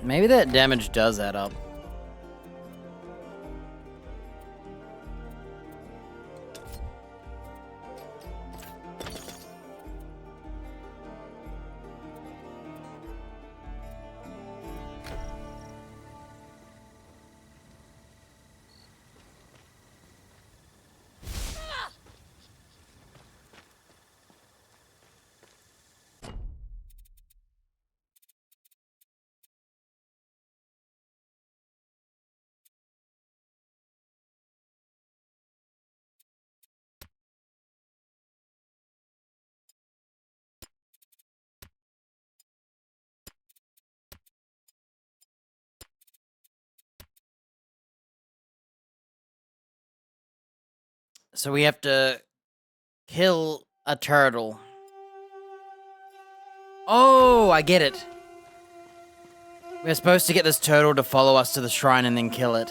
Maybe that damage does add up. So we have to kill a turtle. Oh, I get it. We're supposed to get this turtle to follow us to the shrine and then kill it.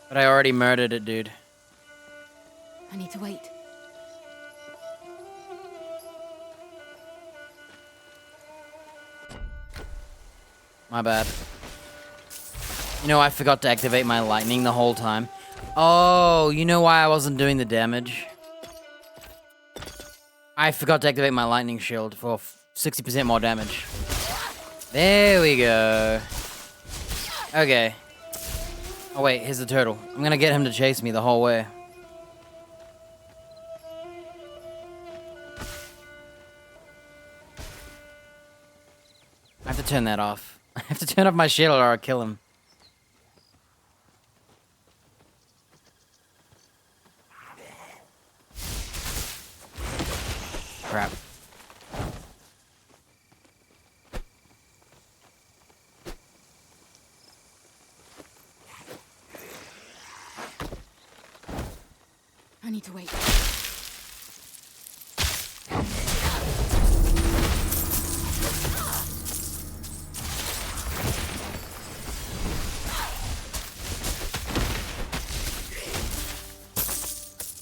But I already murdered it, dude. I need to wait. My bad. You know, I forgot to activate my lightning the whole time. Oh, you know why I wasn't doing the damage? I forgot to activate my lightning shield for 60% more damage. There we go. Okay. Oh wait, here's the turtle. I'm gonna get him to chase me the whole way. I have to turn that off. I have to turn off my shield or I'll kill him. Crap. I need to wait.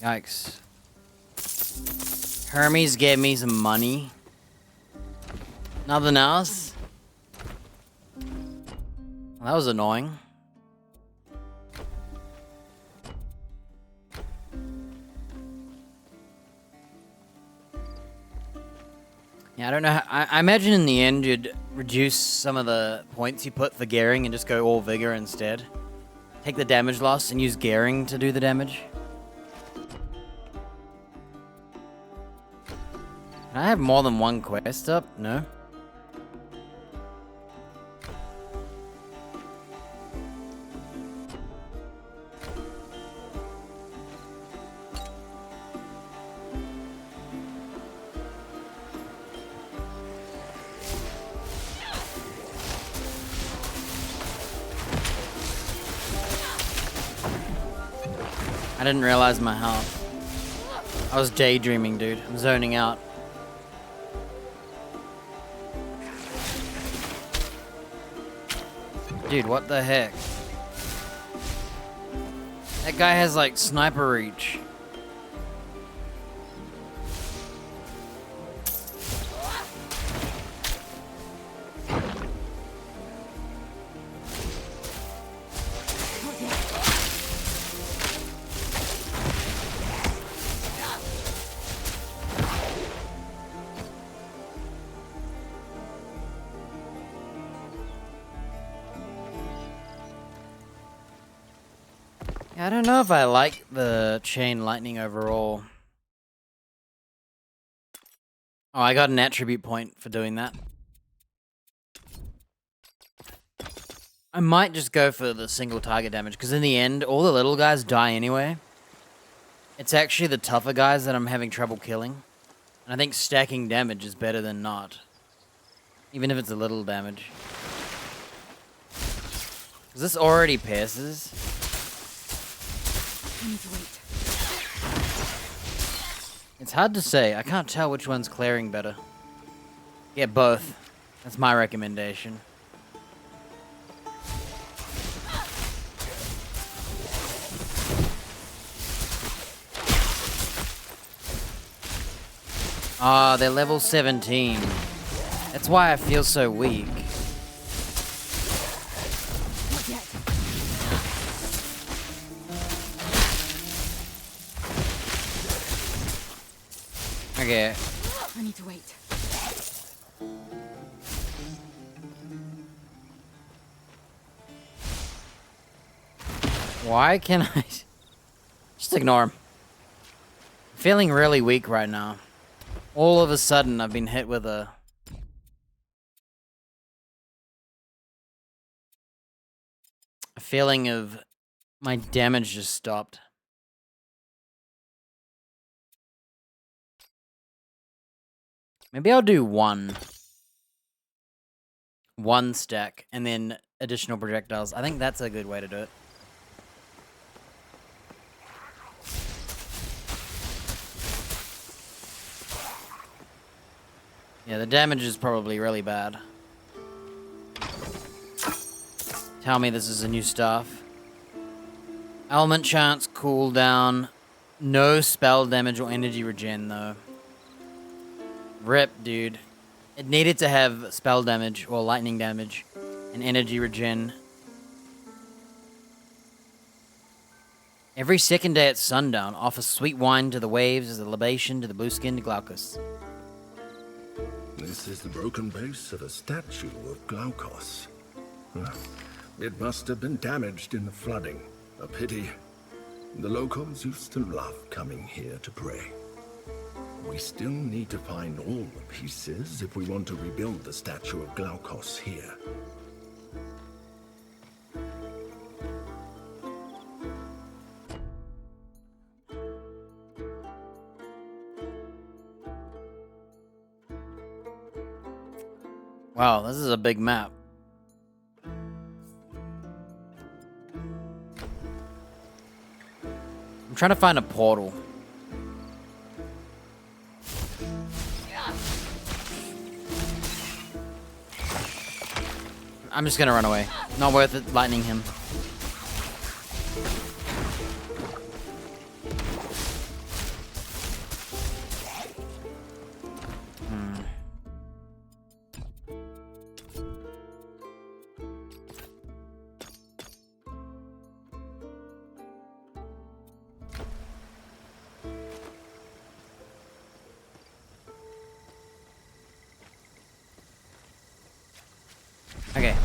Yikes. Hermes gave me some money. Nothing else? Well, that was annoying. Yeah, I don't know how, I imagine in the end you'd reduce some of the points you put for gearing and just go all vigor instead. Take the damage loss and use gearing to do the damage. Can I have more than one quest up? No. I didn't realize my health. I was daydreaming, dude. I'm zoning out. Dude, what the heck? That guy has like sniper reach. I don't know if I like the chain lightning overall. Oh, I got an attribute point for doing that. I might just go for the single target damage, because in the end, all the little guys die anyway. It's actually the tougher guys that I'm having trouble killing. And I think stacking damage is better than not. Even if it's a little damage. Because this already pierces. I need to wait. It's hard to say. I can't tell which one's clearing better. Get both. That's my recommendation. Ah, they're level 17. That's why I feel so weak. Okay. I need to wait. Why can I... Just ignore him. I'm feeling really weak right now. All of a sudden, I've been hit with a feeling of my damage just stopped. Maybe I'll do one stack and then additional projectiles. I think that's a good way to do it. Yeah, the damage is probably really bad. Tell me this is a new stuff. Element chance, cooldown. No spell damage or energy regen, though. Rip, dude. It needed to have spell damage or lightning damage and energy regen. Every second day at sundown, offer sweet wine to the waves as a libation to the blue-skinned Glaucus. This is the broken base of a statue of Glaukos. It must have been damaged in the flooding. A pity. The locals used to love coming here to pray. We still need to find all the pieces if we want to rebuild the statue of Glaukos here. Wow, this is a big map. I'm trying to find a portal. I'm just gonna run away. Not worth it lightning him. Okay.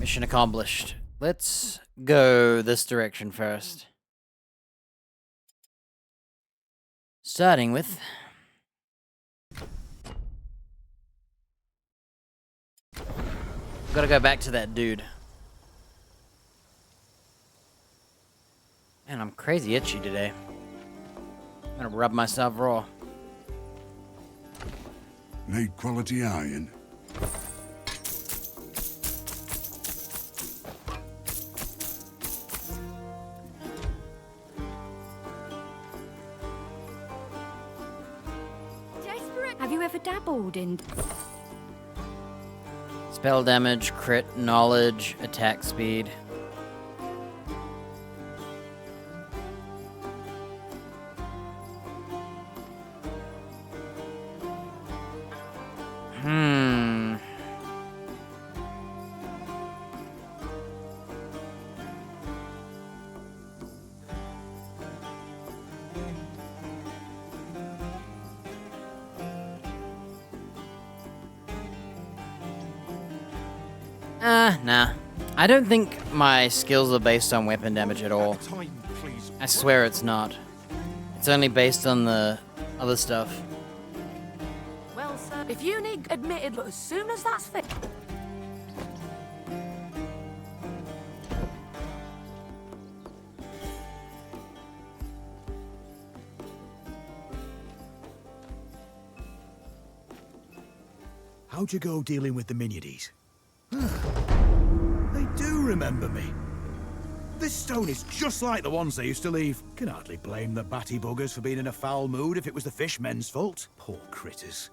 Mission accomplished. Let's go this direction first. Starting with... Gotta go back to that dude. Man, I'm crazy itchy today. I'm gonna rub myself raw. Need quality iron. Have you ever dabbled in... Spell damage, crit, knowledge, attack speed. Nah. I don't think my skills are based on weapon damage at all. I swear it's not. It's only based on the other stuff. Well, sir, if you need admitted as soon as that's fit. How'd you go dealing with the Miniades? They do remember me. This stone is just like the ones they used to leave. Can hardly blame the batty buggers for being in a foul mood if it was the fishmen's fault. Poor critters.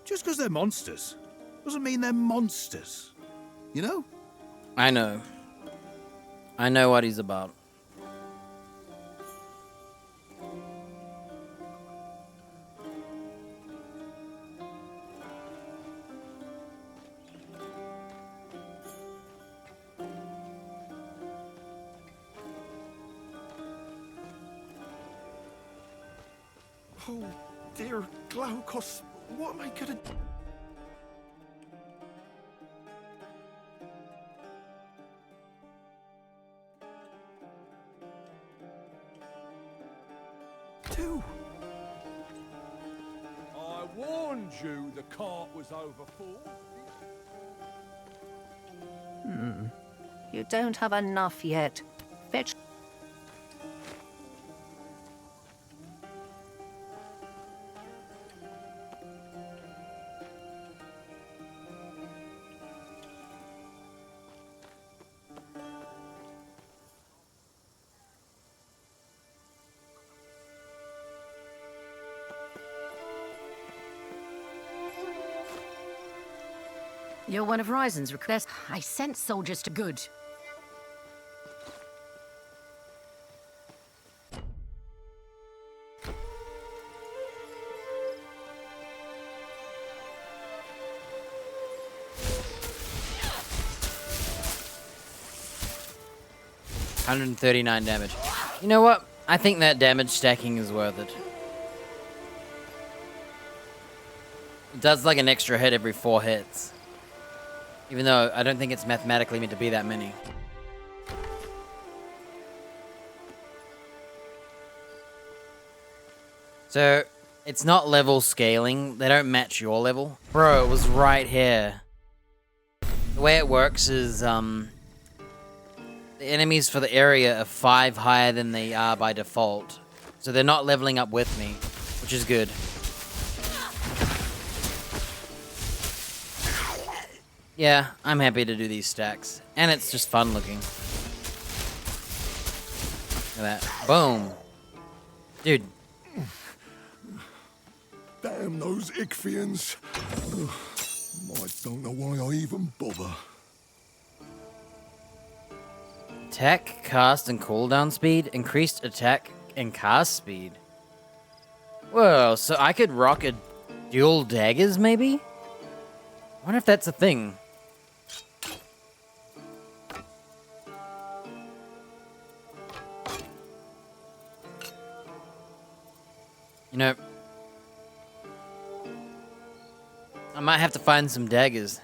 Just because they're monsters doesn't mean they're monsters. You know? I know. I know what he's about. Oh, dear Glaukos, what am I gonna do? I warned you the cart was overfull. You don't have enough yet. Fetch... You're one of Ryzen's requests. I sent soldiers to good. $139 damage. You know what? I think that damage stacking is worth it. It does like an extra hit every 4 hits. Even though I don't think it's mathematically meant to be that many. So, it's not level scaling. They don't match your level. Bro, it was right here. The way it works is, the enemies for the area are 5 higher than they are by default. So they're not leveling up with me, which is good. Yeah, I'm happy to do these stacks. And it's just fun looking. Look at that. Boom. Dude. Damn those Ichthyans. I don't know why I even bother. Attack, cast, and cooldown speed. Increased attack and cast speed. Whoa, so I could rock a dual daggers, maybe? I wonder if that's a thing. You know, I might have to find some daggers.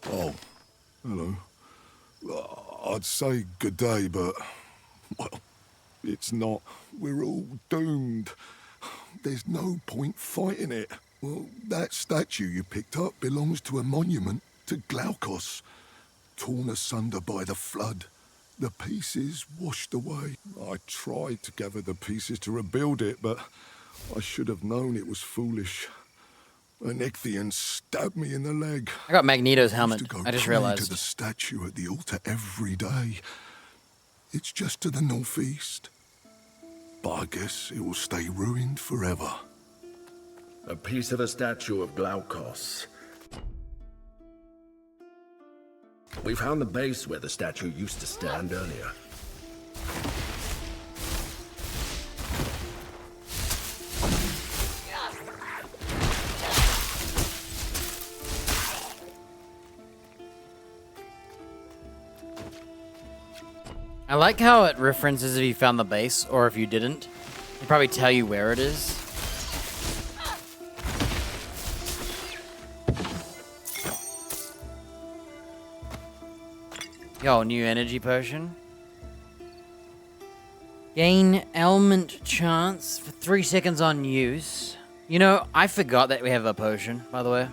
Oh, hello. I'd say good day, but, well, it's not. We're all doomed. There's no point fighting it. Well, that statue you picked up belongs to a monument to Glaukos, torn asunder by the flood. The pieces washed away. I tried to gather the pieces to rebuild it, but I should have known it was foolish. An Ichthian stabbed me in the leg. I got Magneto's helmet. I just pray to realized. the statue at the altar every day. It's just to the northeast. But I guess it will stay ruined forever. A piece of a statue of Glaukos. We found the base where the statue used to stand earlier. I like how it references if you found the base, or if you didn't. It'd probably tell you where it is. Yo, new energy potion. Gain ailment chance for 3 seconds on use. You know, I forgot that we have a potion, by the way.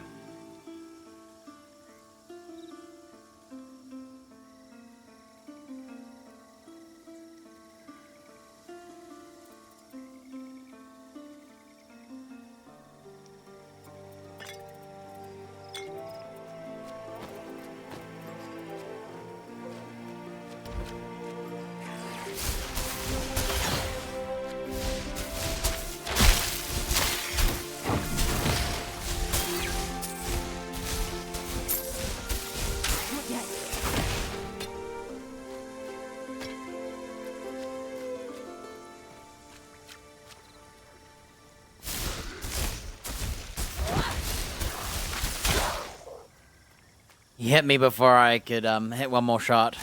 He hit me before I could hit one more shot.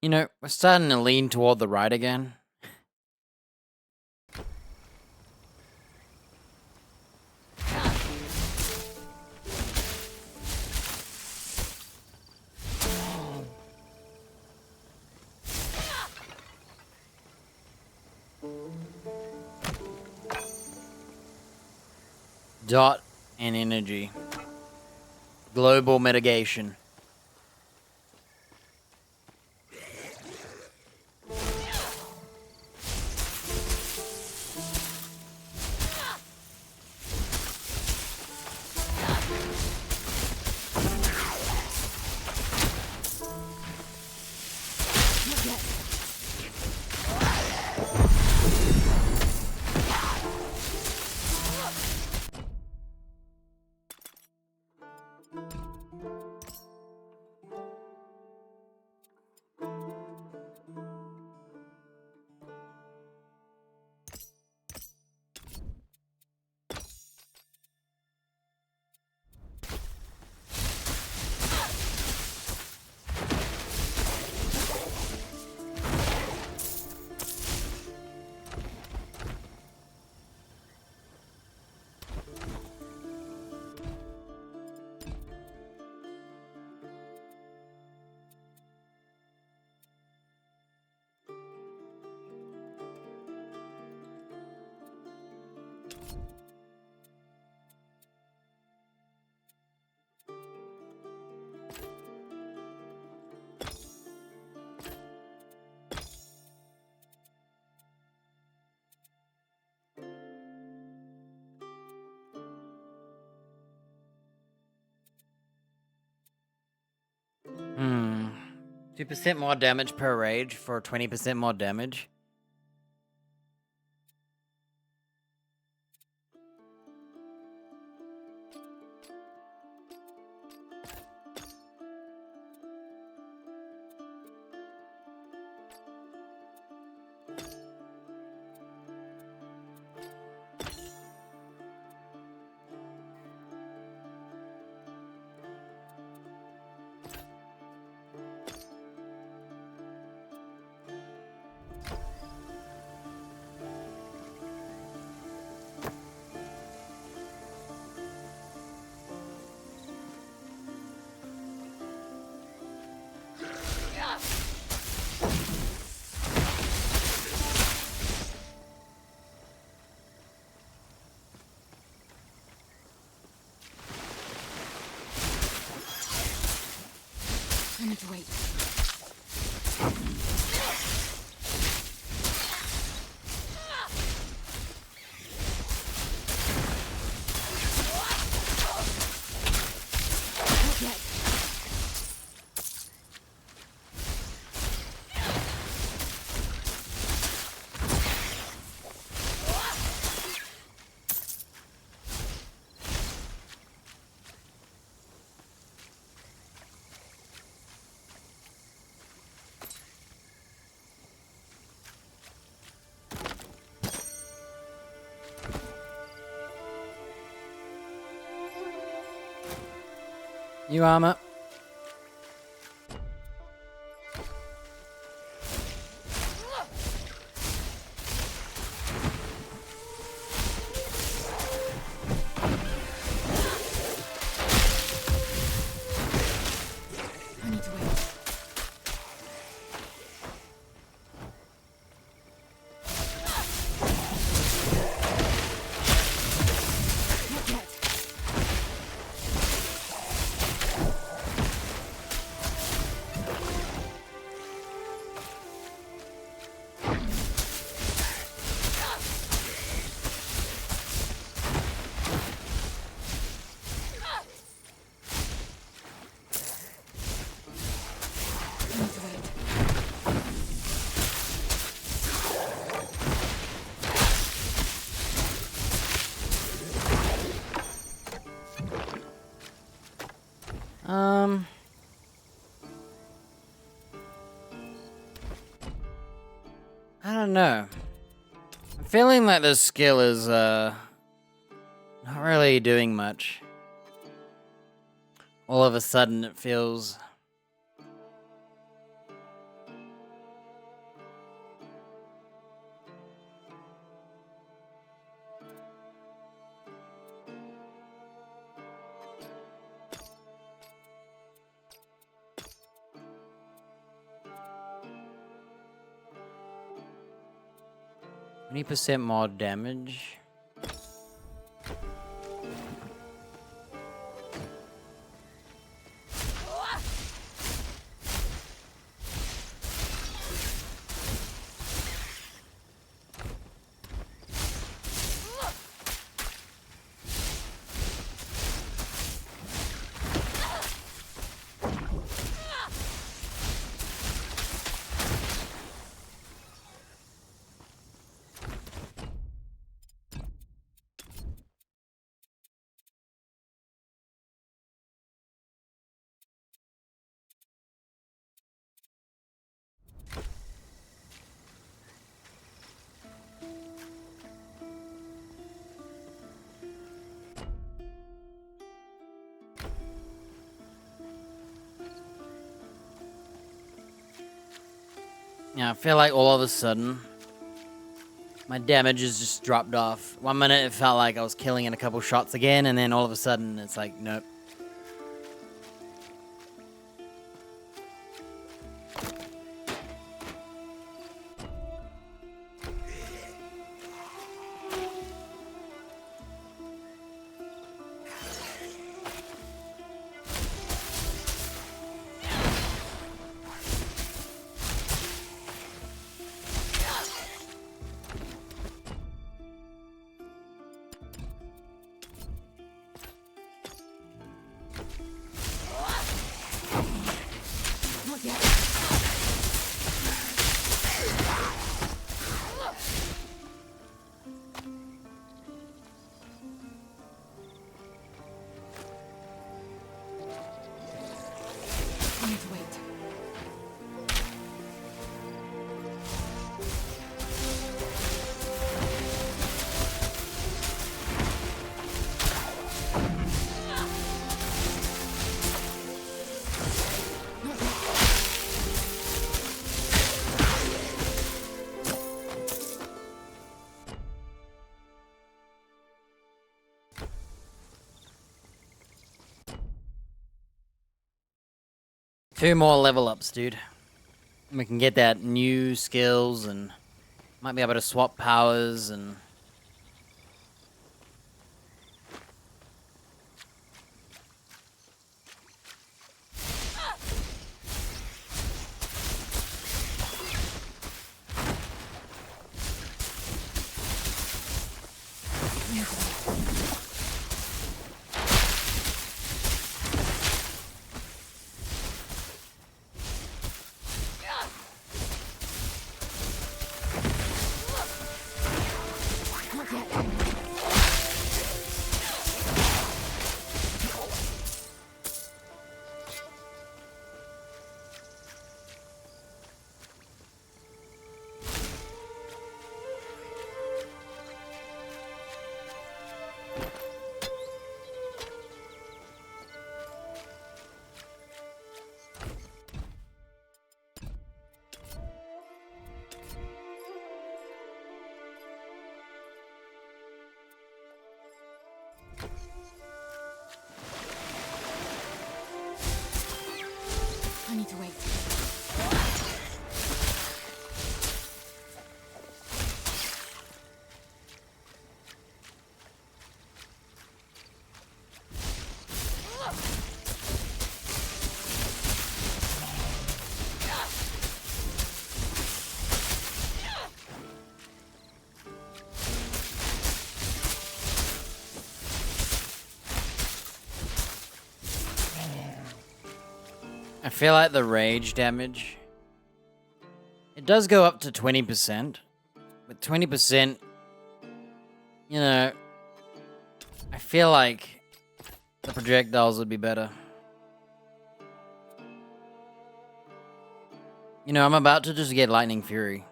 You know, we're starting to lean toward the right again. Dot and energy. Global mitigation. 2% more damage per rage for 20% more damage. I need to wait. Not yet. New armor. I need to wait. Not yet. I need to wait. I don't know. I'm feeling like this skill is, not really doing much. All of a sudden it feels... %20 more damage. Yeah, I feel like all of a sudden, my damage has just dropped off. 1 minute it felt like I was killing in a couple shots again, and then all of a sudden it's like, nope. 2 more level ups, dude. We can get that new skills and might be able to swap powers and... I need to wait. I feel like the rage damage, it does go up to 20%, but 20%, you know, I feel like the projectiles would be better. You know, I'm about to just get Lightning Fury.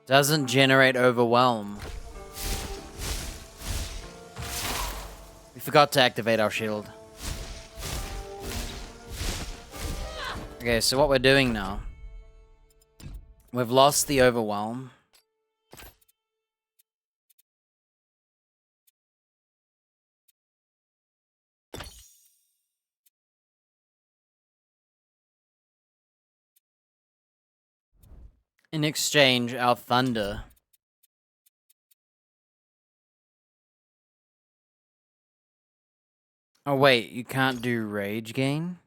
Doesn't generate overwhelm. We forgot to activate our shield. Okay, so what we're doing now, we've lost the overwhelm. In exchange, our thunder. Oh wait, you can't do rage gain?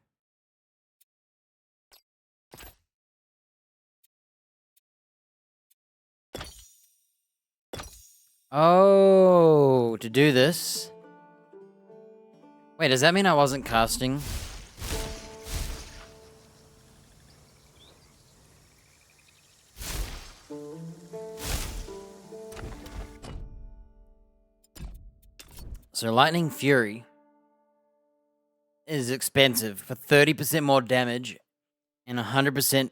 Oh, to do this? Wait, does that mean I wasn't casting? So Lightning Fury is expensive for 30% more damage and 100%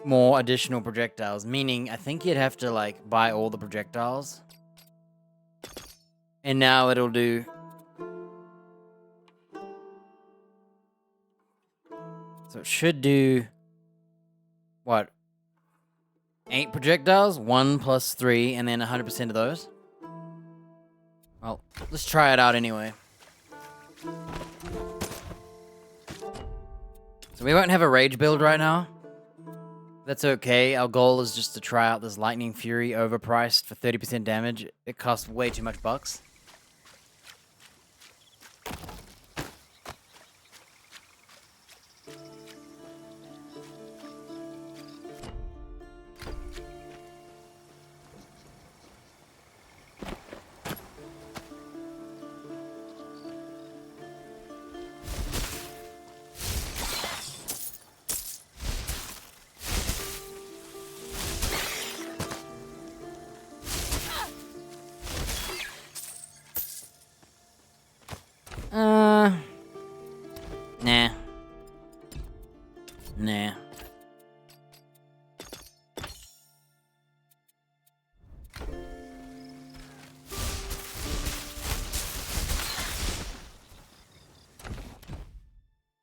more additional projectiles, meaning I think you'd have to like buy all the projectiles. And now it'll do... So it should do... What? 8 projectiles? 1 plus 3, and then 100% of those? Well, let's try it out anyway. So we won't have a rage build right now. That's okay. Our goal is just to try out this Lightning Fury overpriced for 30% damage. It costs way too much bucks. Nah. Nah.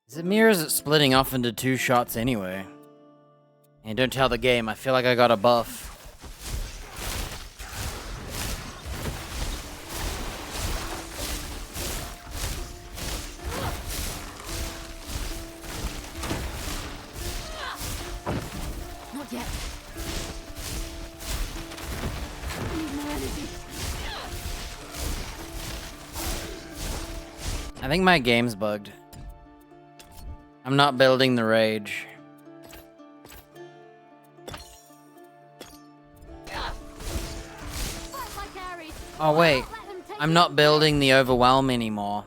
Is it me or is it splitting off into 2 shots anyway? And don't tell the game, I feel like I got a buff. I think my game's bugged. I'm not building the rage. Oh wait, I'm not building the overwhelm anymore.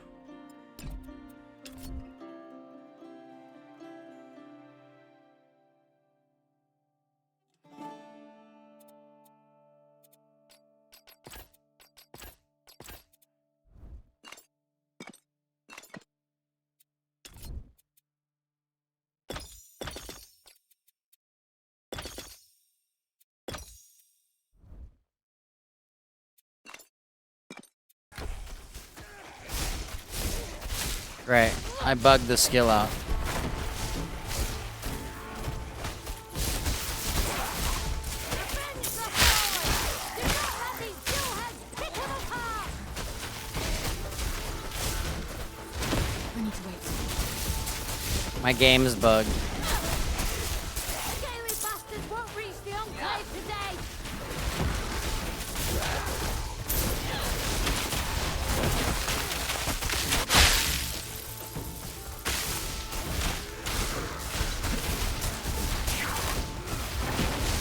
Great, I bugged the skill out. I need to wait. My game's bugged.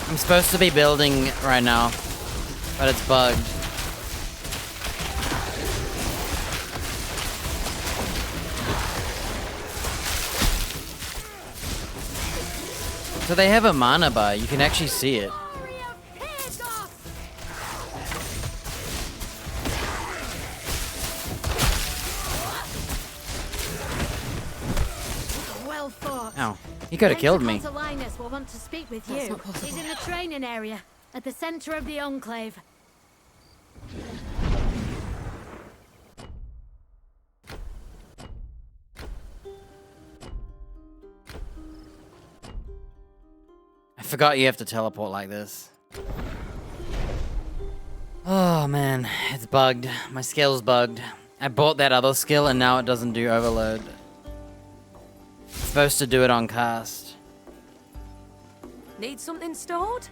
I'm supposed to be building right now, but it's bugged. So they have a mana bar, you can actually see it. Well fought. Ow, he could have killed me. Linus will want to speak with That's you. not possible. He's in the training area, at the center of the Enclave. I forgot you have to teleport like this. Oh man, it's bugged. My skill's bugged. I bought that other skill and now it doesn't do overload. It's supposed to do it on cast. Need something stored?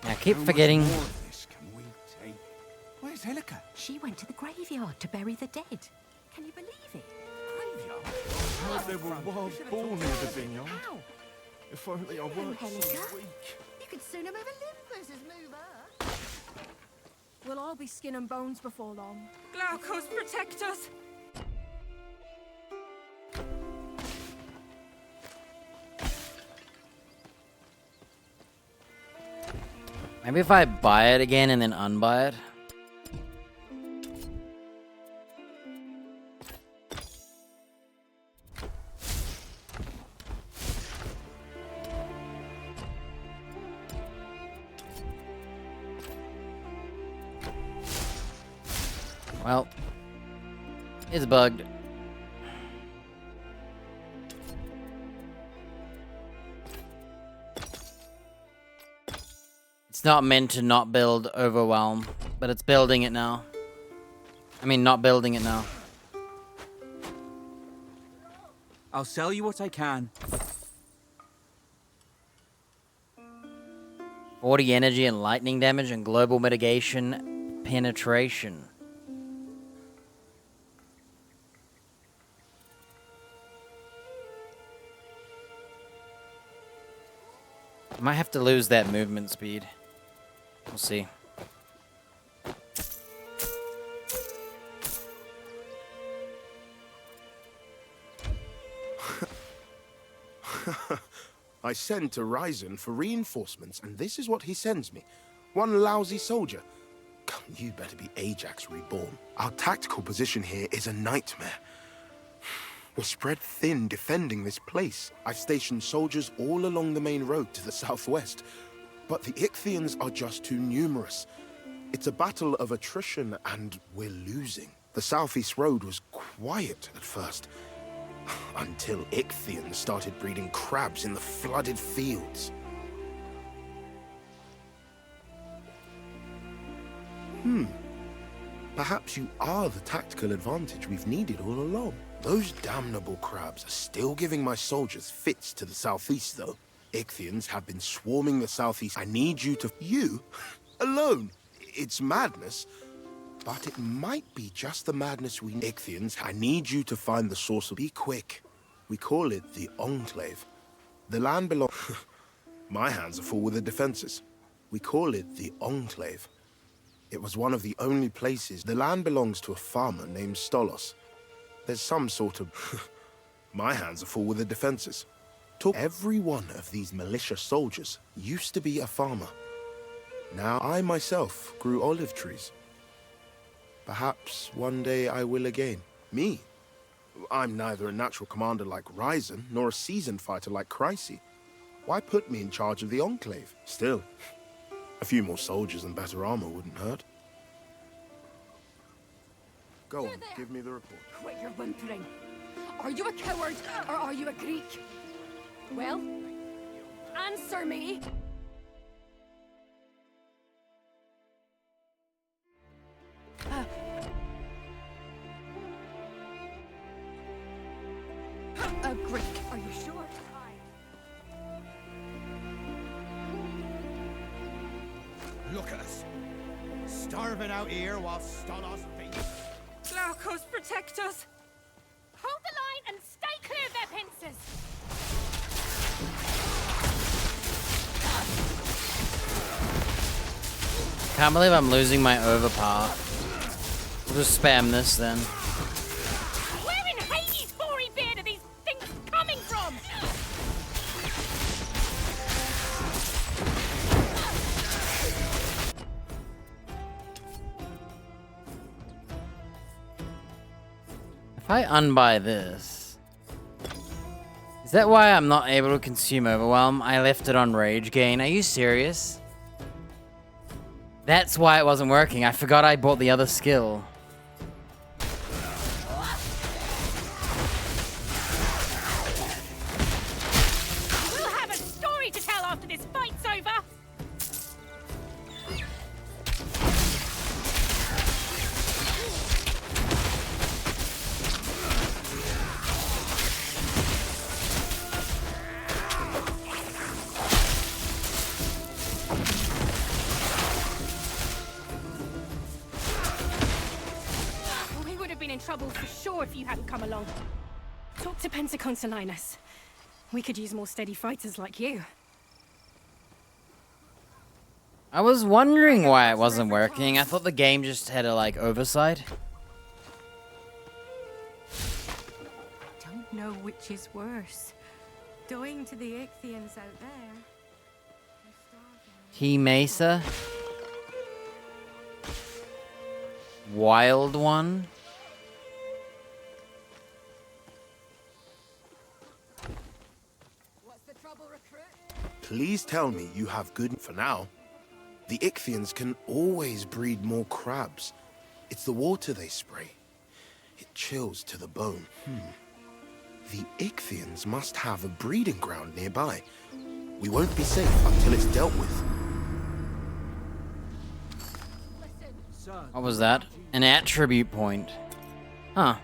I keep forgetting. Where's Helica? She went to the graveyard to bury the dead. Can you believe it? I heard there were wild boar near the vineyard. How? If only I weren't so Helica. weak. You could sooner move a limb versus move her. We'll all be skin and bones before long. Glaucus, protect us! Maybe if I buy it again and then unbuy it. Well, it's bugged. It's not meant to not build overwhelm, but it's building it now. I mean, not building it now. I'll sell you what I can. 40 energy and lightning damage and global mitigation penetration. I might have to lose that movement speed. We'll see. I send to Ryzen for reinforcements, and this is what he sends me. One lousy soldier. You better be Ajax reborn. Our tactical position here is a nightmare. We're spread thin defending this place. I've stationed soldiers all along the main road to the southwest. But the Ichthians are just too numerous. It's a battle of attrition, and we're losing. The Southeast Road was quiet at first, until Ichthians started breeding crabs in the flooded fields. Perhaps you are the tactical advantage we've needed all along. Those damnable crabs are still giving my soldiers fits to the southeast, though. Ichthians have been swarming the southeast. I need you to... You? Alone? It's madness. But it might be just the madness we... Ichthians, I need you to find the source of... Be quick. We call it the Enclave. The land belongs... My hands are full with the defenses. We call it the Enclave. It was one of the only places. The land belongs to a farmer named Stolos. There's some sort of... My hands are full with the defenses. Every one of these militia soldiers used to be a farmer. Now I myself grew olive trees. Perhaps one day I will again. Me? I'm neither a natural commander like Ryzen, nor a seasoned fighter like Chryse. Why put me in charge of the Enclave? Still, a few more soldiers and better armor wouldn't hurt. Go on, give me the report. Quit your whimpering. Are you a coward or are you a Greek? Well, answer me. A Greek, are you sure? Look at us. Starving out here while Stolos beats. Glaucos, protect us. Hold the line and stay clear of their pincers. Can't believe I'm losing my overpower. We'll just spam this then. Where in Hades' gory beard are these things coming from? If I unbuy this... Is that why I'm not able to consume Overwhelm? I left it on Rage Gain. Are you serious? That's why it wasn't working. I forgot I bought the other skill. We'll have a story to tell after this fight's over. We would have been in trouble for sure if you hadn't come along. Talk to Penteconte Linus. We could use more steady fighters like you. I was wondering why it wasn't working. I thought the game just had a, like, oversight. Don't know which is worse. Dying to the Ichthians out there. T Mesa. Wild one. Please tell me you have good for now. The Ichthians can always breed more crabs. It's the water they spray. It chills to the bone. The Ichthians must have a breeding ground nearby. We won't be safe until it's dealt with. What was that? An attribute point. Huh.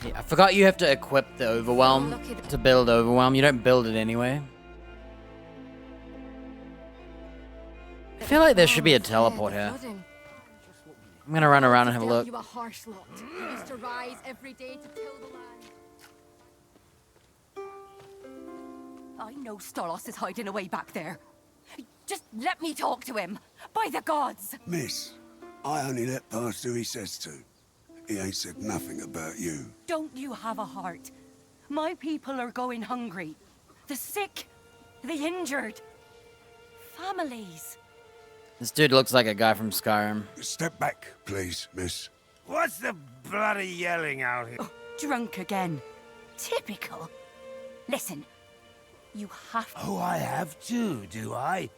Yeah, I forgot you have to equip the Overwhelm to build Overwhelm. You don't build it anyway. I feel like there should be a teleport here. I'm gonna run around and have a look. You a harsh lot. You used to rise every day to till the land. I know Stolos is hiding away back there. Just let me talk to him. By the gods! Miss, I only let pass who he says to. He ain't said nothing about you. Don't you have a heart? My people are going hungry. The sick, the injured. Families. This dude looks like a guy from Skyrim. Step back, please, miss. What's the bloody yelling out here? Oh, drunk again. Typical. Listen, you have to... Oh, I have too, do I?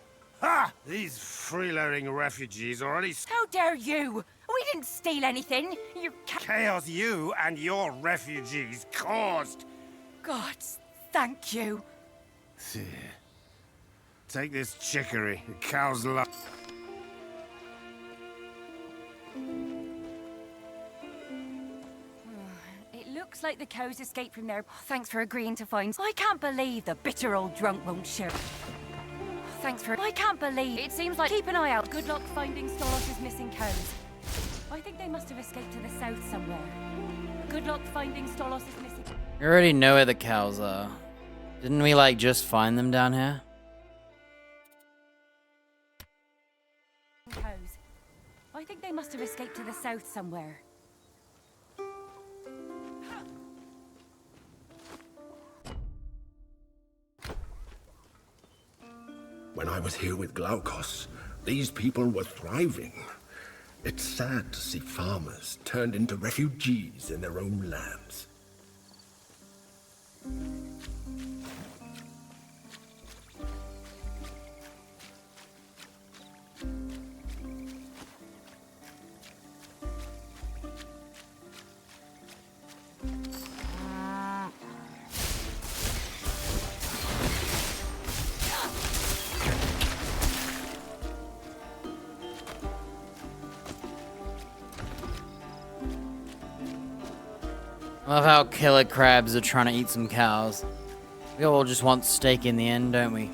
Ha! These freeloading refugees already... How dare you? We didn't steal anything. You Chaos you and your refugees caused. God, thank you. Take this chicory. The cows love... It looks like the cows escaped from there. Thanks for agreeing to find... I can't believe the bitter old drunk won't share. Thanks for... I can't believe... It seems like... Keep an eye out. Good luck finding Stolos' missing cows. I think they must have escaped to the south somewhere. Good luck finding Stolos' missing... We already know where the cows are. Didn't we, like, just find them down here? cows. I think they must have escaped to the south somewhere. When I was here with Glaukos, these people were thriving. It's sad to see farmers turned into refugees in their own lands. I love how killer crabs are trying to eat some cows. We all just want steak in the end, don't we?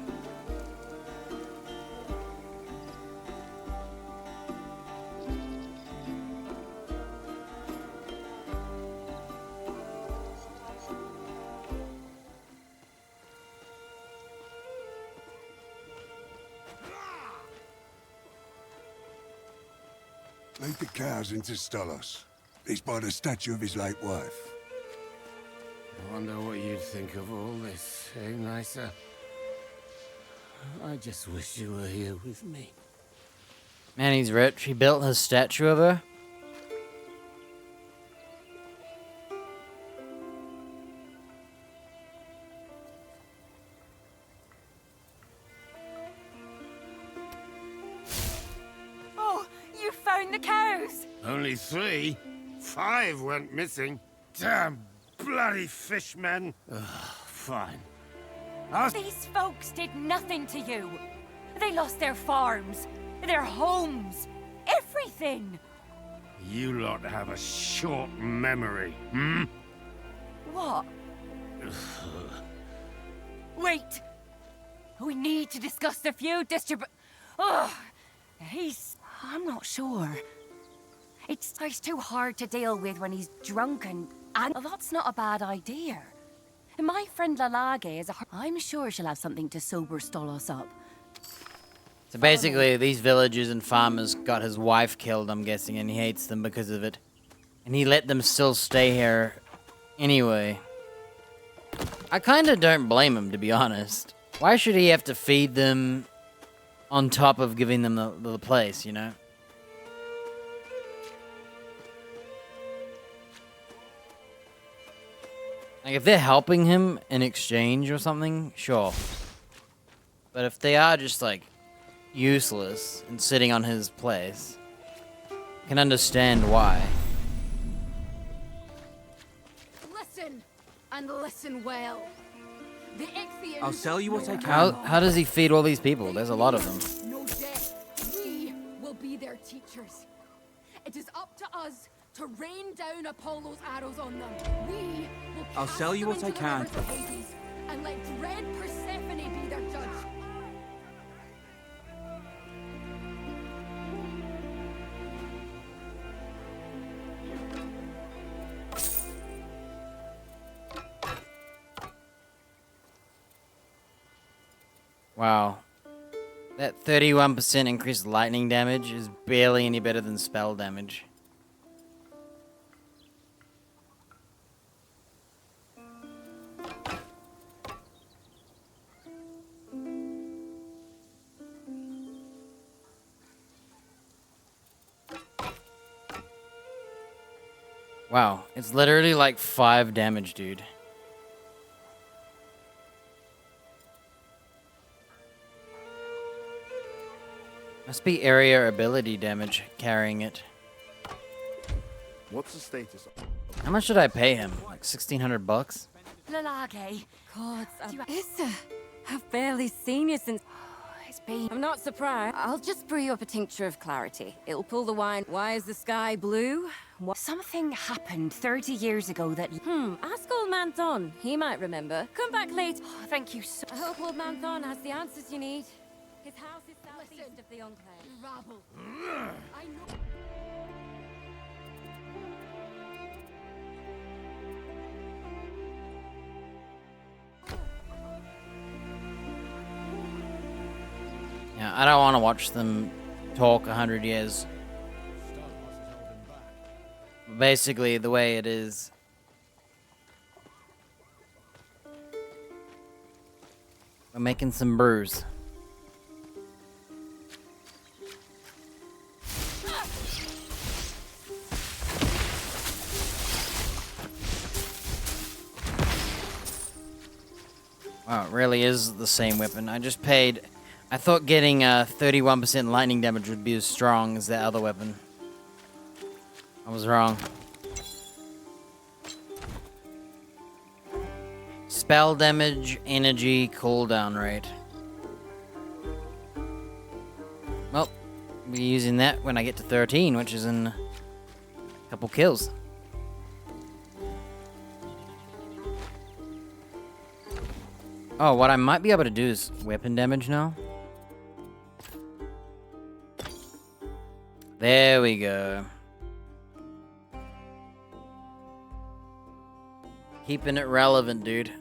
Lead the cows into Stolos. He's by the statue of his late wife. I wonder what you'd think of all this, eh, Nysa? I just wish you were here with me. Man, he's rich. He built his statue of her. Oh, you found the cows! Only 3? 5 went missing. Damn bloody fishmen. Fine. These folks did nothing to you. They lost their farms, their homes, everything. You lot have a short memory, hmm? What? Wait! We need to discuss the feud I'm not sure. He's too hard to deal with when he's drunk and well, that's not a bad idea. My friend Lalage is I'm sure she'll have something to sober Stolos up. So basically, these villagers and farmers got his wife killed, I'm guessing, and he hates them because of it. And he let them still stay here anyway. I kind of don't blame him, to be honest. Why should he have to feed them on top of giving them the place, you know? Like, if they're helping him in exchange or something, sure. But if they are just, like, useless and sitting on his place, I can understand why. Listen, and listen well. The Ichthyans... I'll sell you what I can. How does he feed all these people? There's a lot of them. No death. We will be their teachers. It is up to us to rain down Apollo's arrows on them. We will I'll sell you what I can. Hades, and let dread Persephone be their judge. Wow. That 31% increased lightning damage is barely any better than spell damage. Wow, it's literally like 5 damage, dude. Must be area ability damage carrying it. What's the status? How much did I pay him? Like 1,600 bucks? Lalage. God, Issa, I've barely seen you since... It's been... I'm not surprised. I'll just brew you up a tincture of clarity. It'll pull the wine. Why is the sky blue? What? Something happened 30 years ago that... Ask old man Thon. He might remember. Come back late. Oh, thank you so... I hope old man Thon has the answers you need. His house is southeast of the Enclave. Rabble. I know... Yeah, I don't want to watch them talk 100 years. Basically, the way it is. We're making some brews. Wow, it really is the same weapon. I just paid... I thought getting 31% lightning damage would be as strong as that other weapon. I was wrong. Spell damage, energy, cooldown rate. Well, we'll be using that when I get to 13, which is in a couple kills. Oh, what I might be able to do is weapon damage now. There we go. Keeping it relevant, dude.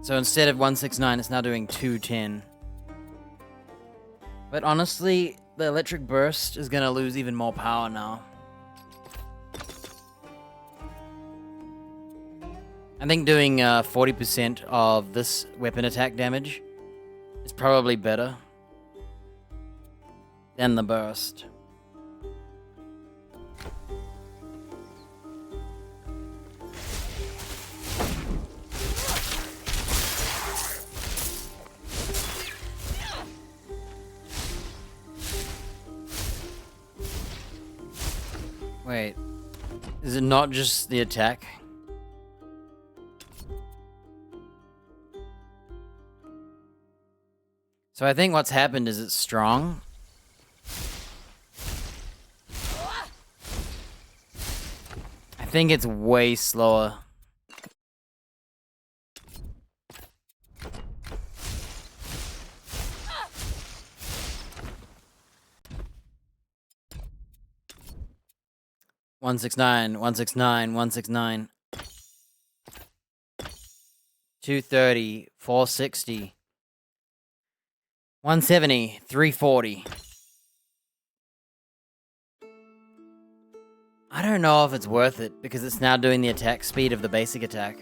So instead of 169, it's now doing 210. But honestly, the electric burst is gonna lose even more power now. I think doing 40% of this weapon attack damage is probably better than the burst. Wait, is it not just the attack? So I think what's happened is it's strong. I think it's way slower. One 169, 169, 169. 230, 460. 170, 340. I don't know if it's worth it because it's now doing the attack speed of the basic attack.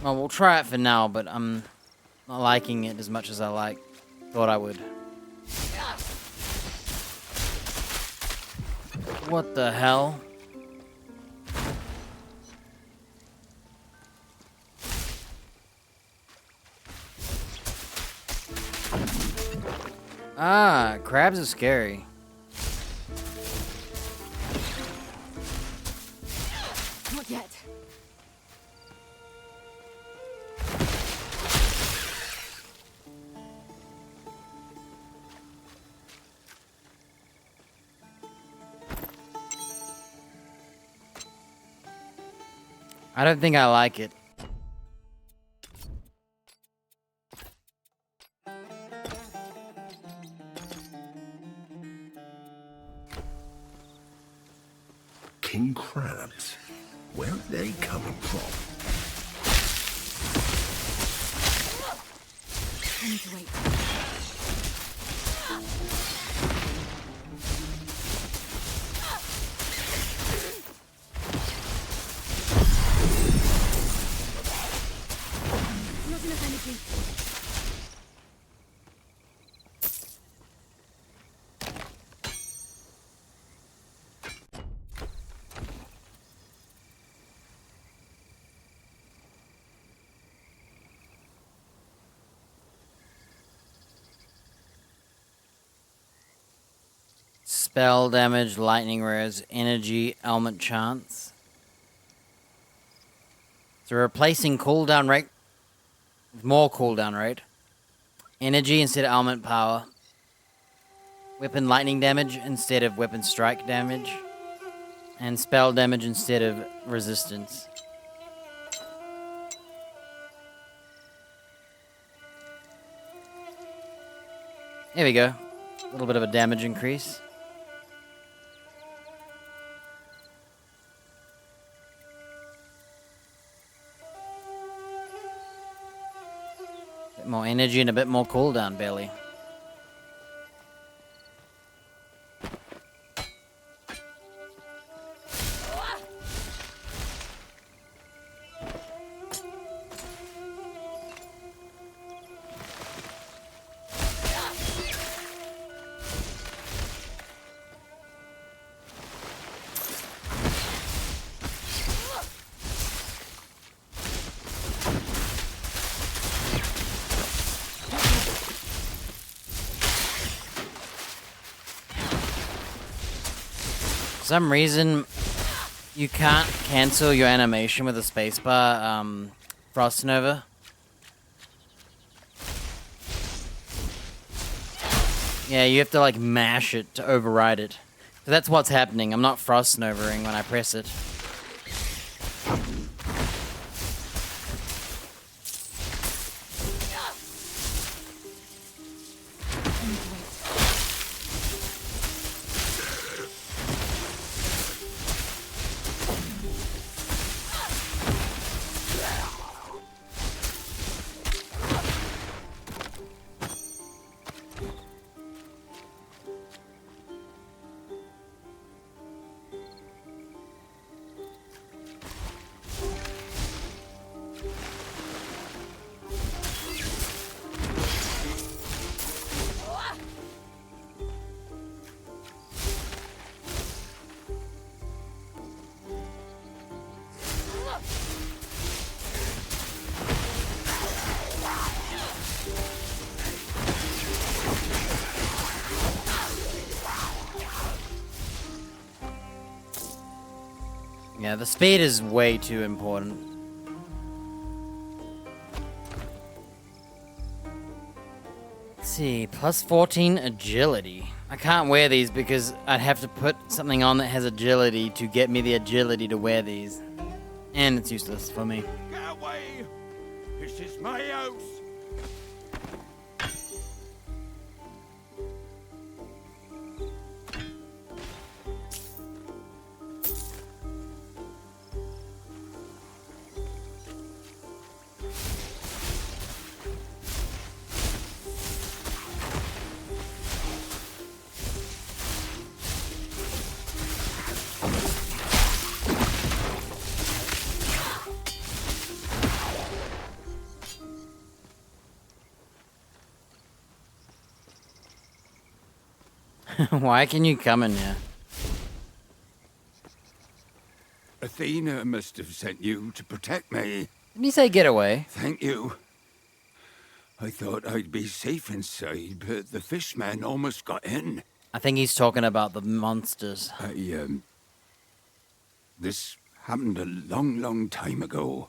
Well, we'll try it for now, but I'm not liking it as much as I thought I would. What the hell? Ah, crabs are scary. Not yet. I don't think I like it. King crabs? Where are they coming from? I need to wait. Not enough energy. Spell damage, lightning rares, energy, element chance. So replacing cooldown rate with more cooldown rate. Energy instead of element power. Weapon lightning damage instead of weapon strike damage. And spell damage instead of resistance. There we go. A little bit of a damage increase. Bit more energy and a bit more cooldown, barely. For some reason, you can't cancel your animation with a spacebar, Frost Nova. Yeah, you have to like mash it to override it. So that's what's happening. I'm not Frost Novaing when I press it. Yeah, the speed is way too important. Let's see, plus 14 agility. I can't wear these because I'd have to put something on that has agility to get me the agility to wear these. And it's useless for me. Get away! This is my house! Why can you come in here? Athena must have sent you to protect me. Didn't you say get away? Thank you. I thought I'd be safe inside, but the fishman almost got in. I think he's talking about the monsters. This happened a long time ago.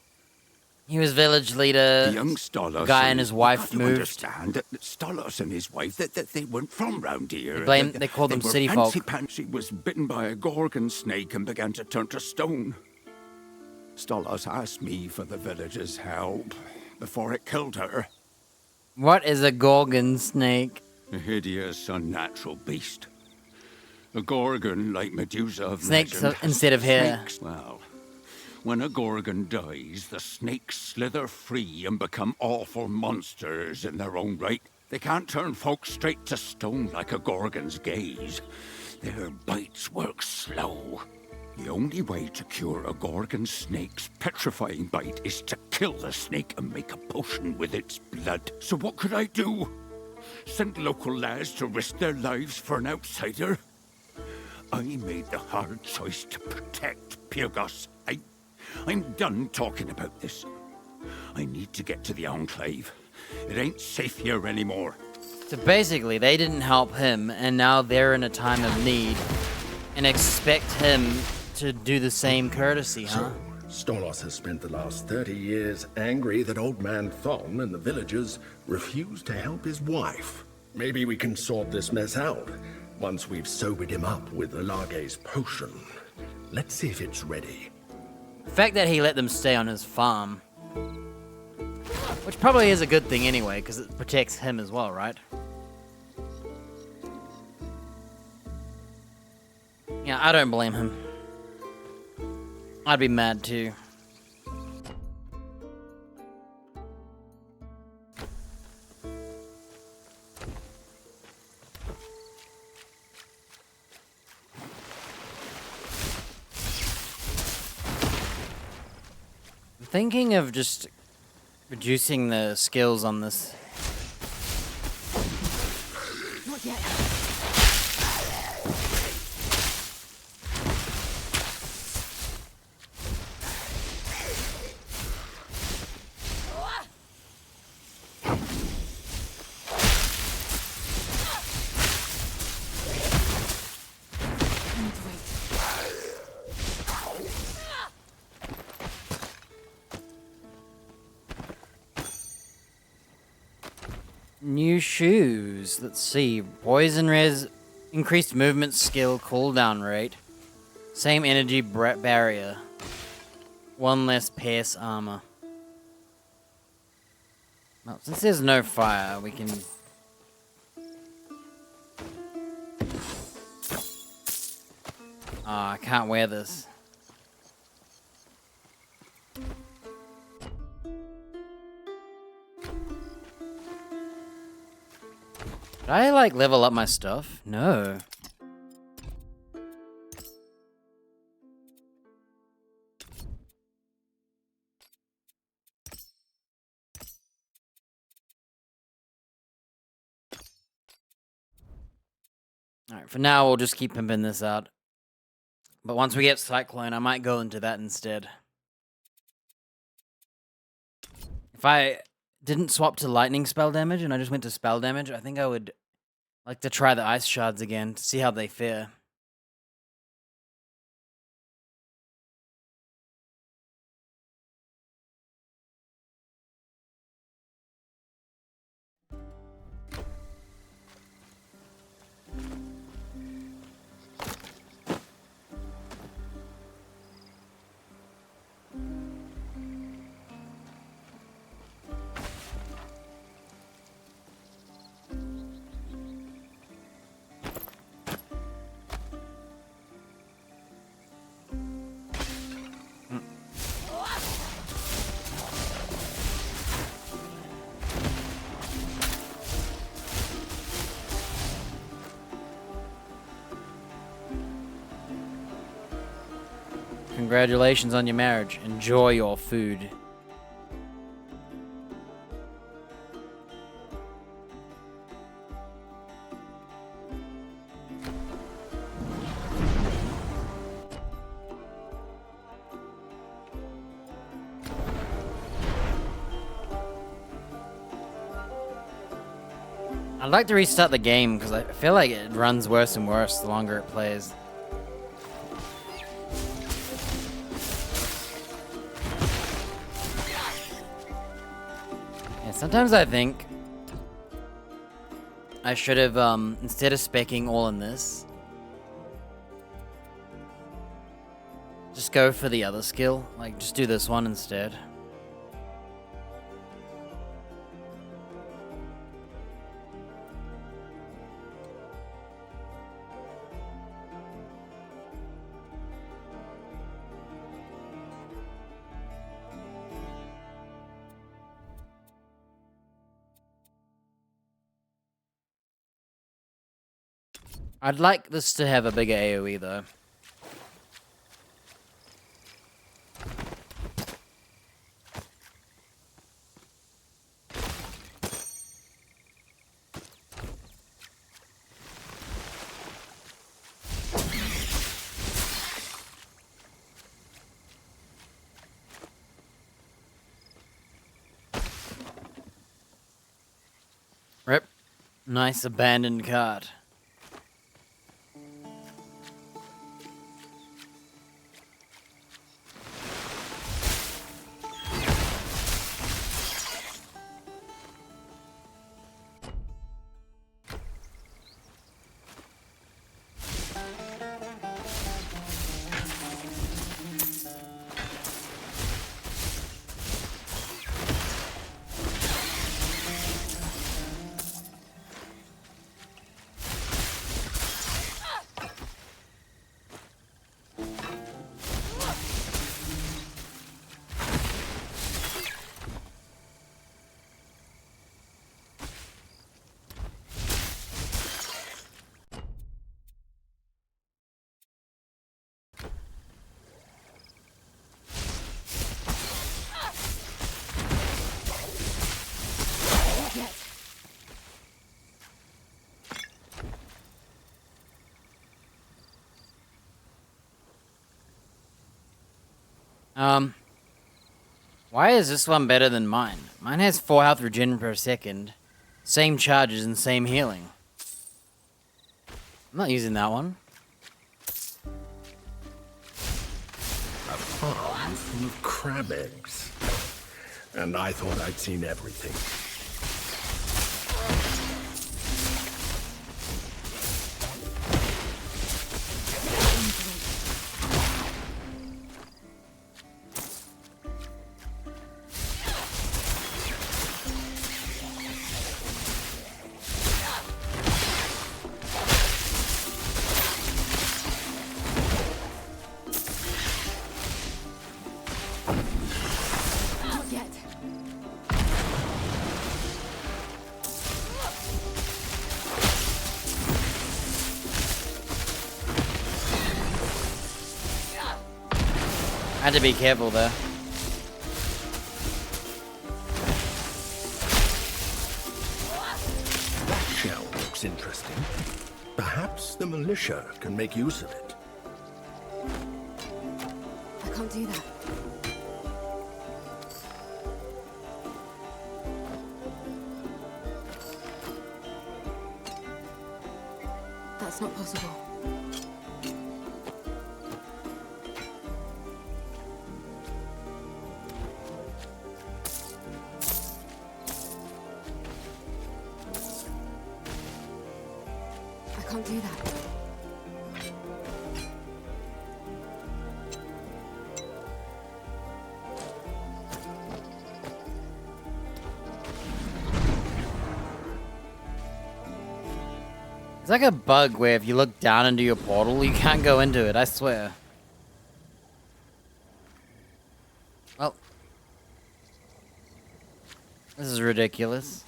He was village leader. The young Stolos. Guy and his wife you moved. Understand that Stolos and his wife that they weren't from round here. They called them city folk. Fancy was bitten by a gorgon snake and began to turn to stone. Stolos asked me for the villagers' help before it killed her. What is a gorgon snake? A hideous, unnatural beast. A gorgon like Medusa of Snakes legend. instead of hair. Snakes, well, when a gorgon dies, the snakes slither free and become awful monsters in their own right. They can't turn folks straight to stone like a gorgon's gaze. Their bites work slow. The only way to cure a gorgon snake's petrifying bite is to kill the snake and make a potion with its blood. So what could I do? Send local lads to risk their lives for an outsider? I made the hard choice to protect Pyrgos. I'm done talking about this. I need to get to the Enclave. It ain't safe here anymore. So basically, they didn't help him, and now they're in a time of need, and expect him to do the same courtesy, huh? So, Stolos has spent the last 30 years angry that Old Man Thon and the villagers refused to help his wife. Maybe we can sort this mess out once we've sobered him up with Alage's potion. Let's see if it's ready. The fact that he let them stay on his farm, which probably is a good thing anyway, because it protects him as well, right? Yeah, I don't blame him. I'd be mad too. I'm thinking of just reducing the skills on this. Not yet. New shoes. Let's see. Poison res, increased movement skill, cooldown rate. Same energy barrier. One less pierce armor. Well, since there's no fire, we can... I can't wear this. Did I, like, level up my stuff? No. Alright, for now, we'll just keep pimping this out. But once we get Cyclone, I might go into that instead. If I didn't swap to lightning spell damage and I just went to spell damage, I think I would like to try the ice shards again to see how they fare. Congratulations on your marriage. Enjoy your food. I'd like to restart the game because I feel like it runs worse and worse the longer it plays. Sometimes I think I should have, instead of speccing all in this, just go for the other skill. Like, just do this one instead. I'd like this to have a bigger AoE though. Rip. Nice abandoned cart. Why is this one better than mine? Mine has 4 health regen per second. Same charges and same healing. I'm not using that one. A farm full of crab eggs. And I thought I'd seen everything. Had to be careful there. That shell looks interesting. Perhaps the militia can make use of it. I can't do that. That's not possible. I can't do that. It's like a bug where if you look down into your portal, you can't go into it, I swear. Well. This is ridiculous.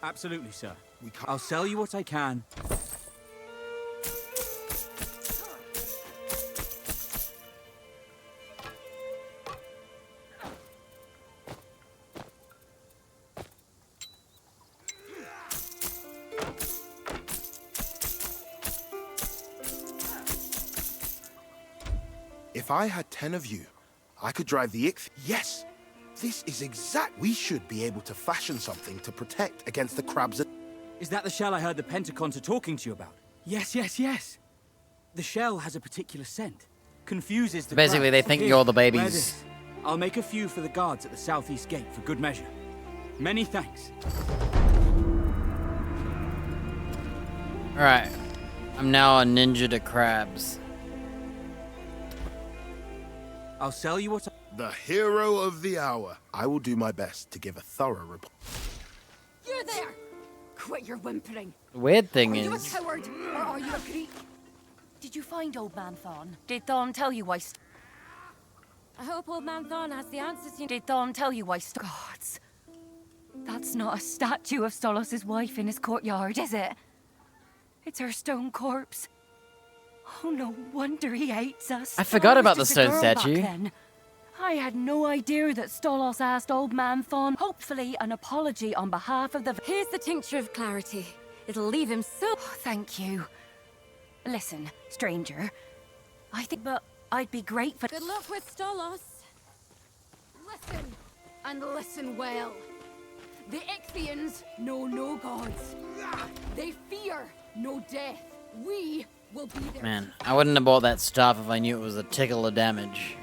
Absolutely, sir. I'll sell you what I can. If I had 10 of you, I could drive the Yes! This is exact. We should be able to fashion something to protect against the crabs. Is that the shell I heard the Pentacons are talking to you about? Yes, yes, yes. The shell has a particular scent. Confuses the Basically, crabs. they think Here, you're the wear babies. this. I'll make a few for the guards at the southeast gate for good measure. Many thanks. Alright. I'm now a ninja to crabs. I'll sell you what I... The hero of the hour. I will do my best to give a thorough report. You're there! Quit your whimpering. The weird thing Are you a is... coward, or are you a Greek? Did you find Old Man Thorn? Did Thorn tell you why... I hope Old Man Thorn has the answers you... Did Thorn tell you why... Gods. That's not a statue of Stolos' wife in his courtyard, is it? It's her stone corpse. Oh, no wonder he hates us. I forgot I was about the just a stone girl back statue. then. I had no idea that Stolos asked Old Man Thon. Hopefully an apology on behalf of the... Here's the tincture of clarity. It'll leave him so... Thank you. Listen, stranger. I think, but I'd be grateful... Good luck with Stolos. Listen, and listen well. The Ichthians know no gods. They fear no death. We will be there. Man, I wouldn't have bought that stuff if I knew it was a tickle of damage.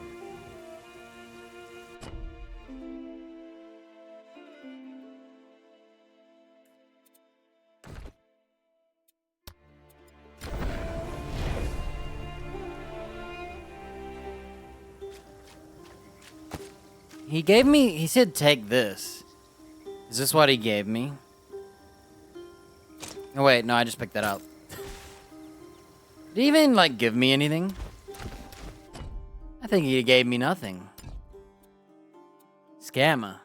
He said take this. Is this what he gave me? Oh wait, no, I just picked that up. Did he even, like, give me anything? I think he gave me nothing. Scammer.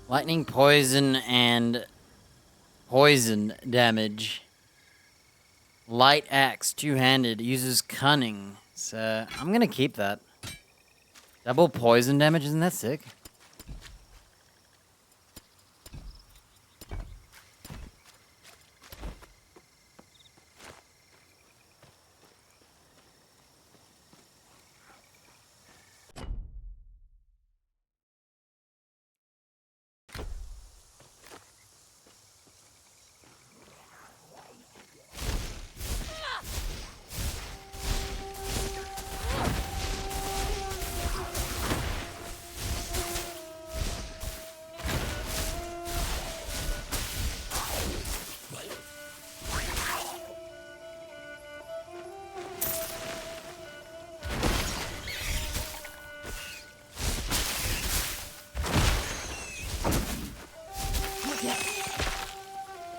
Lightning, poison, and poison damage. Light axe, two-handed, uses cunning. So, I'm gonna keep that. Double poison damage, isn't that sick?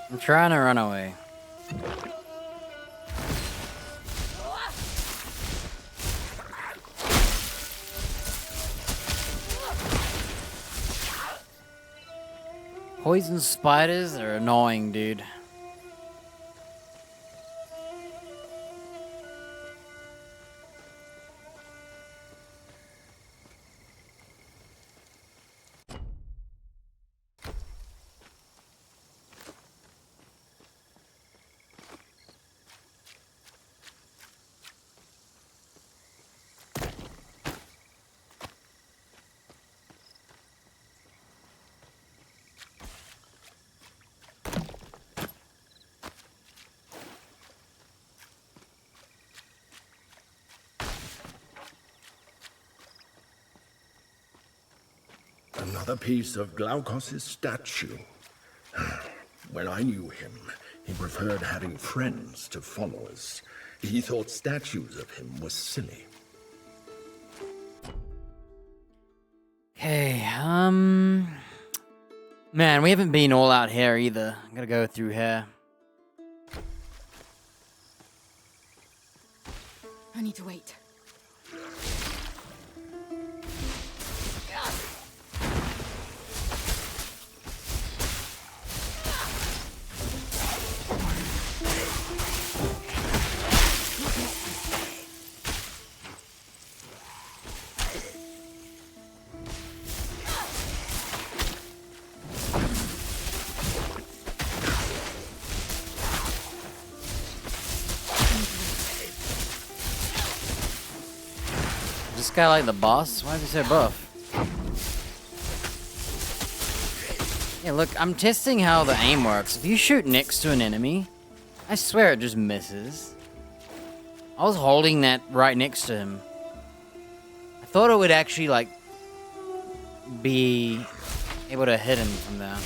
I'm trying to run away. Poison spiders are annoying, dude. Another piece of Glaukos' statue. When I knew him, he preferred having friends to followers. He thought statues of him were silly. Okay, man, we haven't been all out here either. I'm gonna go through here. I need to wait. guy like the boss? Why is he so buff? Yeah, look, I'm testing how the aim works. If you shoot next to an enemy, I swear it just misses. I was holding that right next to him. I thought it would actually, like, be able to hit him from there.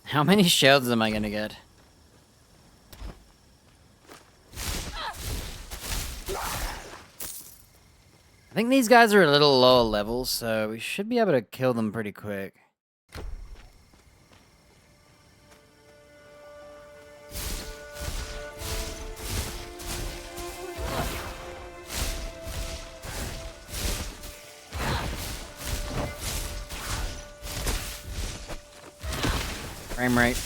How many shields am I gonna get? I think these guys are a little lower level, so we should be able to kill them pretty quick. Frame rate.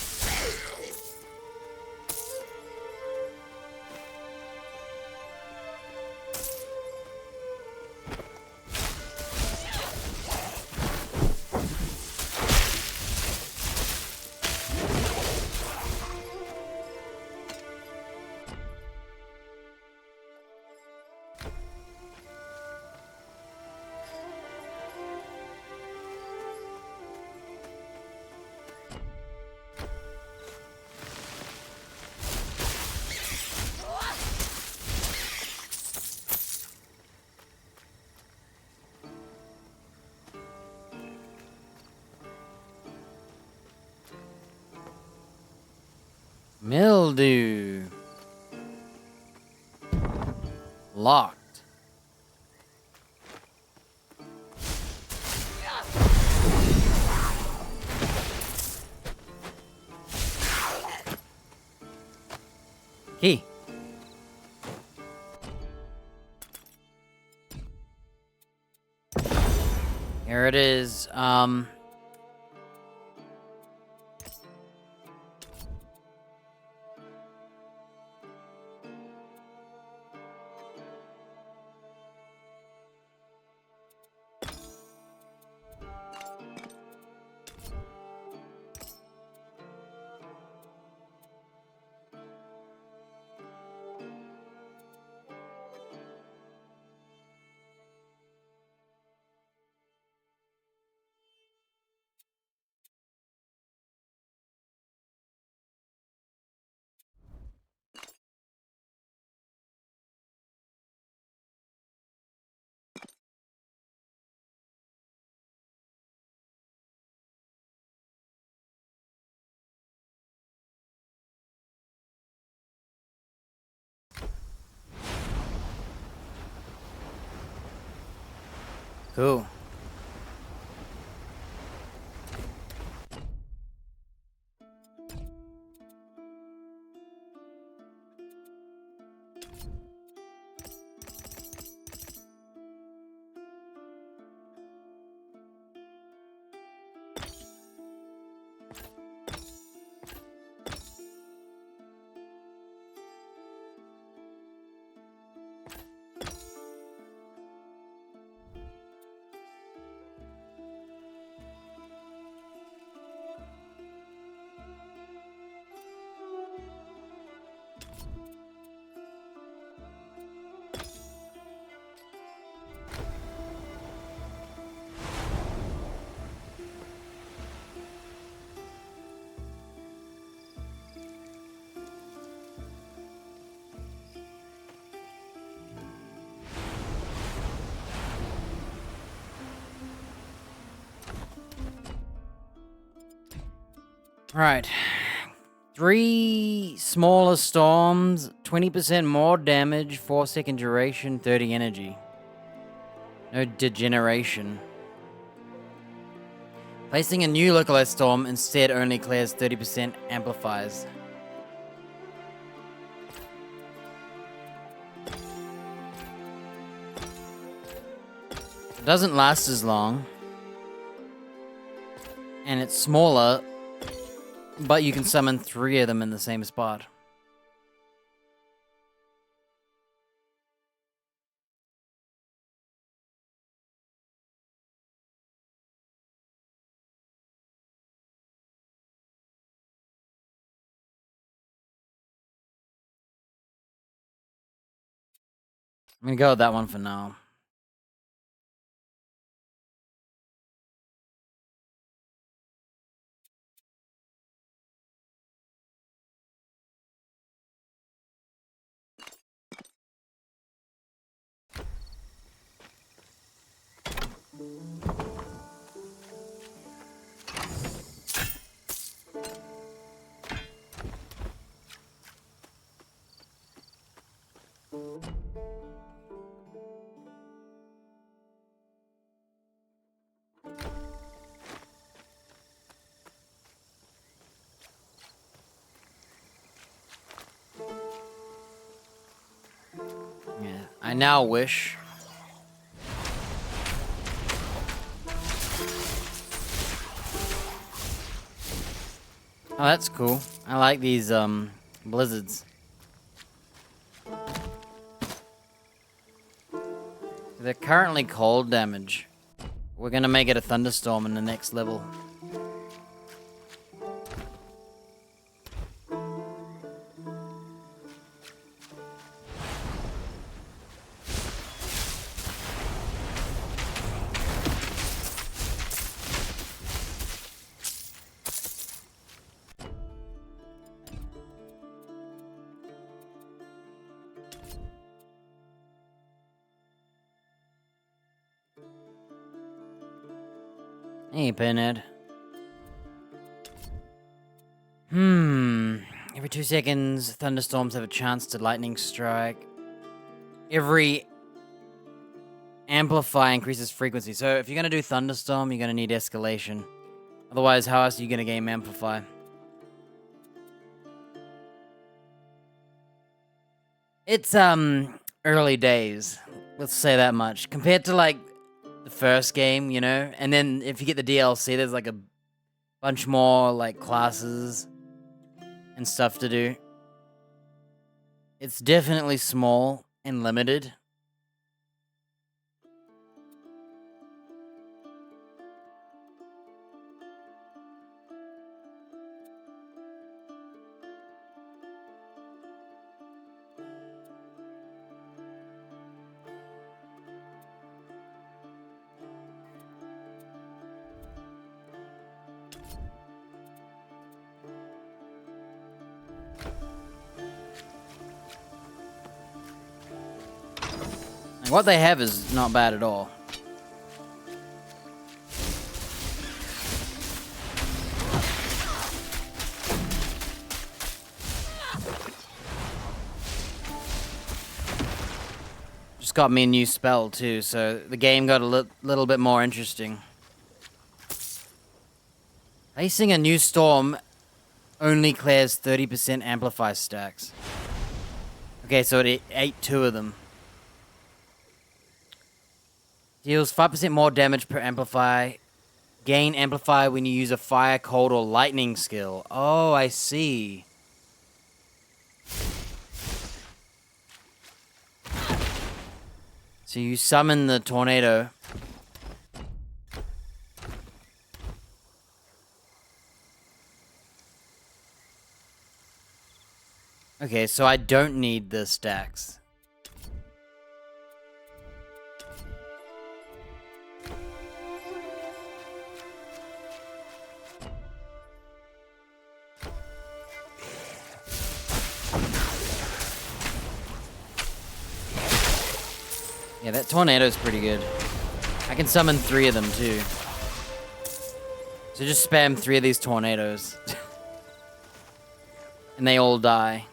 Mildew. Locked. Key. Here it is. Cool. Right. 3 smaller storms, 20% more damage, 4-second duration, 30 energy. No degeneration. Placing a new localized storm instead only clears 30% amplifies. It doesn't last as long. And it's smaller, but you can summon 3 of them in the same spot. I'm gonna go with that one for now. Yeah, I now wish. Oh, that's cool. I like these blizzards. They're currently cold damage. We're gonna make it a thunderstorm in the next level. Hey, Pinhead. Every 2 seconds, thunderstorms have a chance to lightning strike. Every amplify increases frequency. So if you're gonna do thunderstorm, you're gonna need escalation. Otherwise, how else are you gonna game amplify? It's early days. Let's say that much. Compared to like the first game, you know? And then if you get the DLC, there's like a bunch more like classes and stuff to do. It's definitely small and limited. And what they have is not bad at all. Just got me a new spell too, so the game got a little bit more interesting. Facing a new storm only clears 30% amplify stacks. Okay, so it ate 2 of them. Deals 5% more damage per amplify. Gain amplify when you use a fire, cold, or lightning skill. Oh, I see. So you summon the tornado. Okay, so I don't need the stacks. Yeah, that tornado's pretty good. I can summon 3 of them too. So just spam 3 of these tornadoes. And they all die.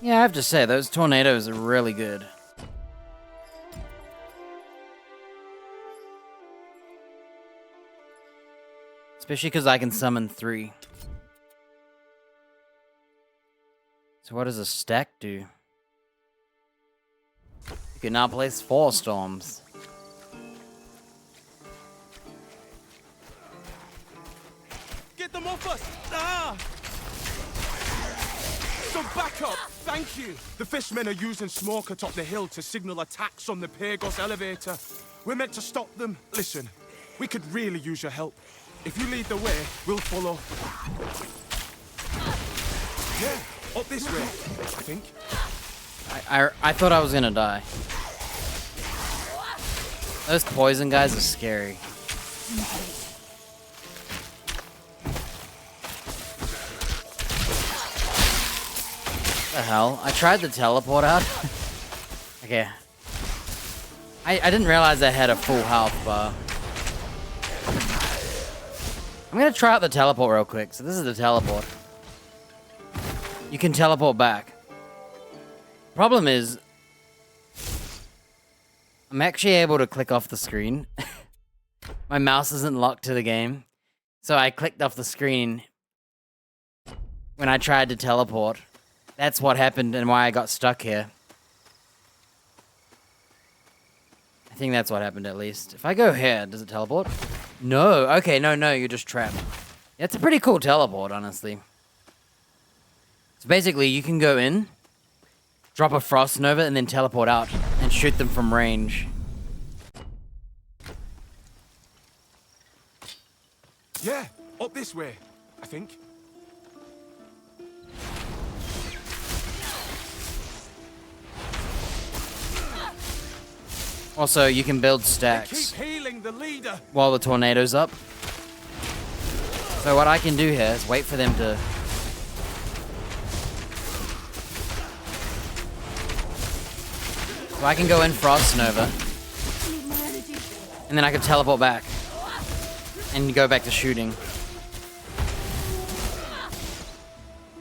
Yeah, I have to say, those tornadoes are really good. Especially because I can summon 3. So what does a stack do? You can now place 4 storms. Get them off us! Ah! So back up! Thank you! The fishmen are using smoke atop the hill to signal attacks on the Pyrgos elevator. We're meant to stop them. Listen, we could really use your help. If you lead the way, we'll follow. Yeah, up this way, I think. I thought I was gonna die. Those poison guys are scary. What the hell? I tried to teleport out. Okay. I didn't realize I had a full health bar. I'm gonna try out the teleport real quick. So this is the teleport. You can teleport back. Problem is, I'm actually able to click off the screen. My mouse isn't locked to the game. So I clicked off the screen when I tried to teleport. That's what happened and why I got stuck here. I think that's what happened at least. If I go here, does it teleport? No. Okay, no, you're just trapped. It's a pretty cool teleport, honestly. So basically, you can go in, drop a Frost Nova, and then teleport out and shoot them from range. Yeah, up this way, I think. Also, you can build stacks Keep healing the leader. while the tornado's up. So what I can do here is wait for them to... So I can go in Frost Nova. And then I can teleport back. And go back to shooting.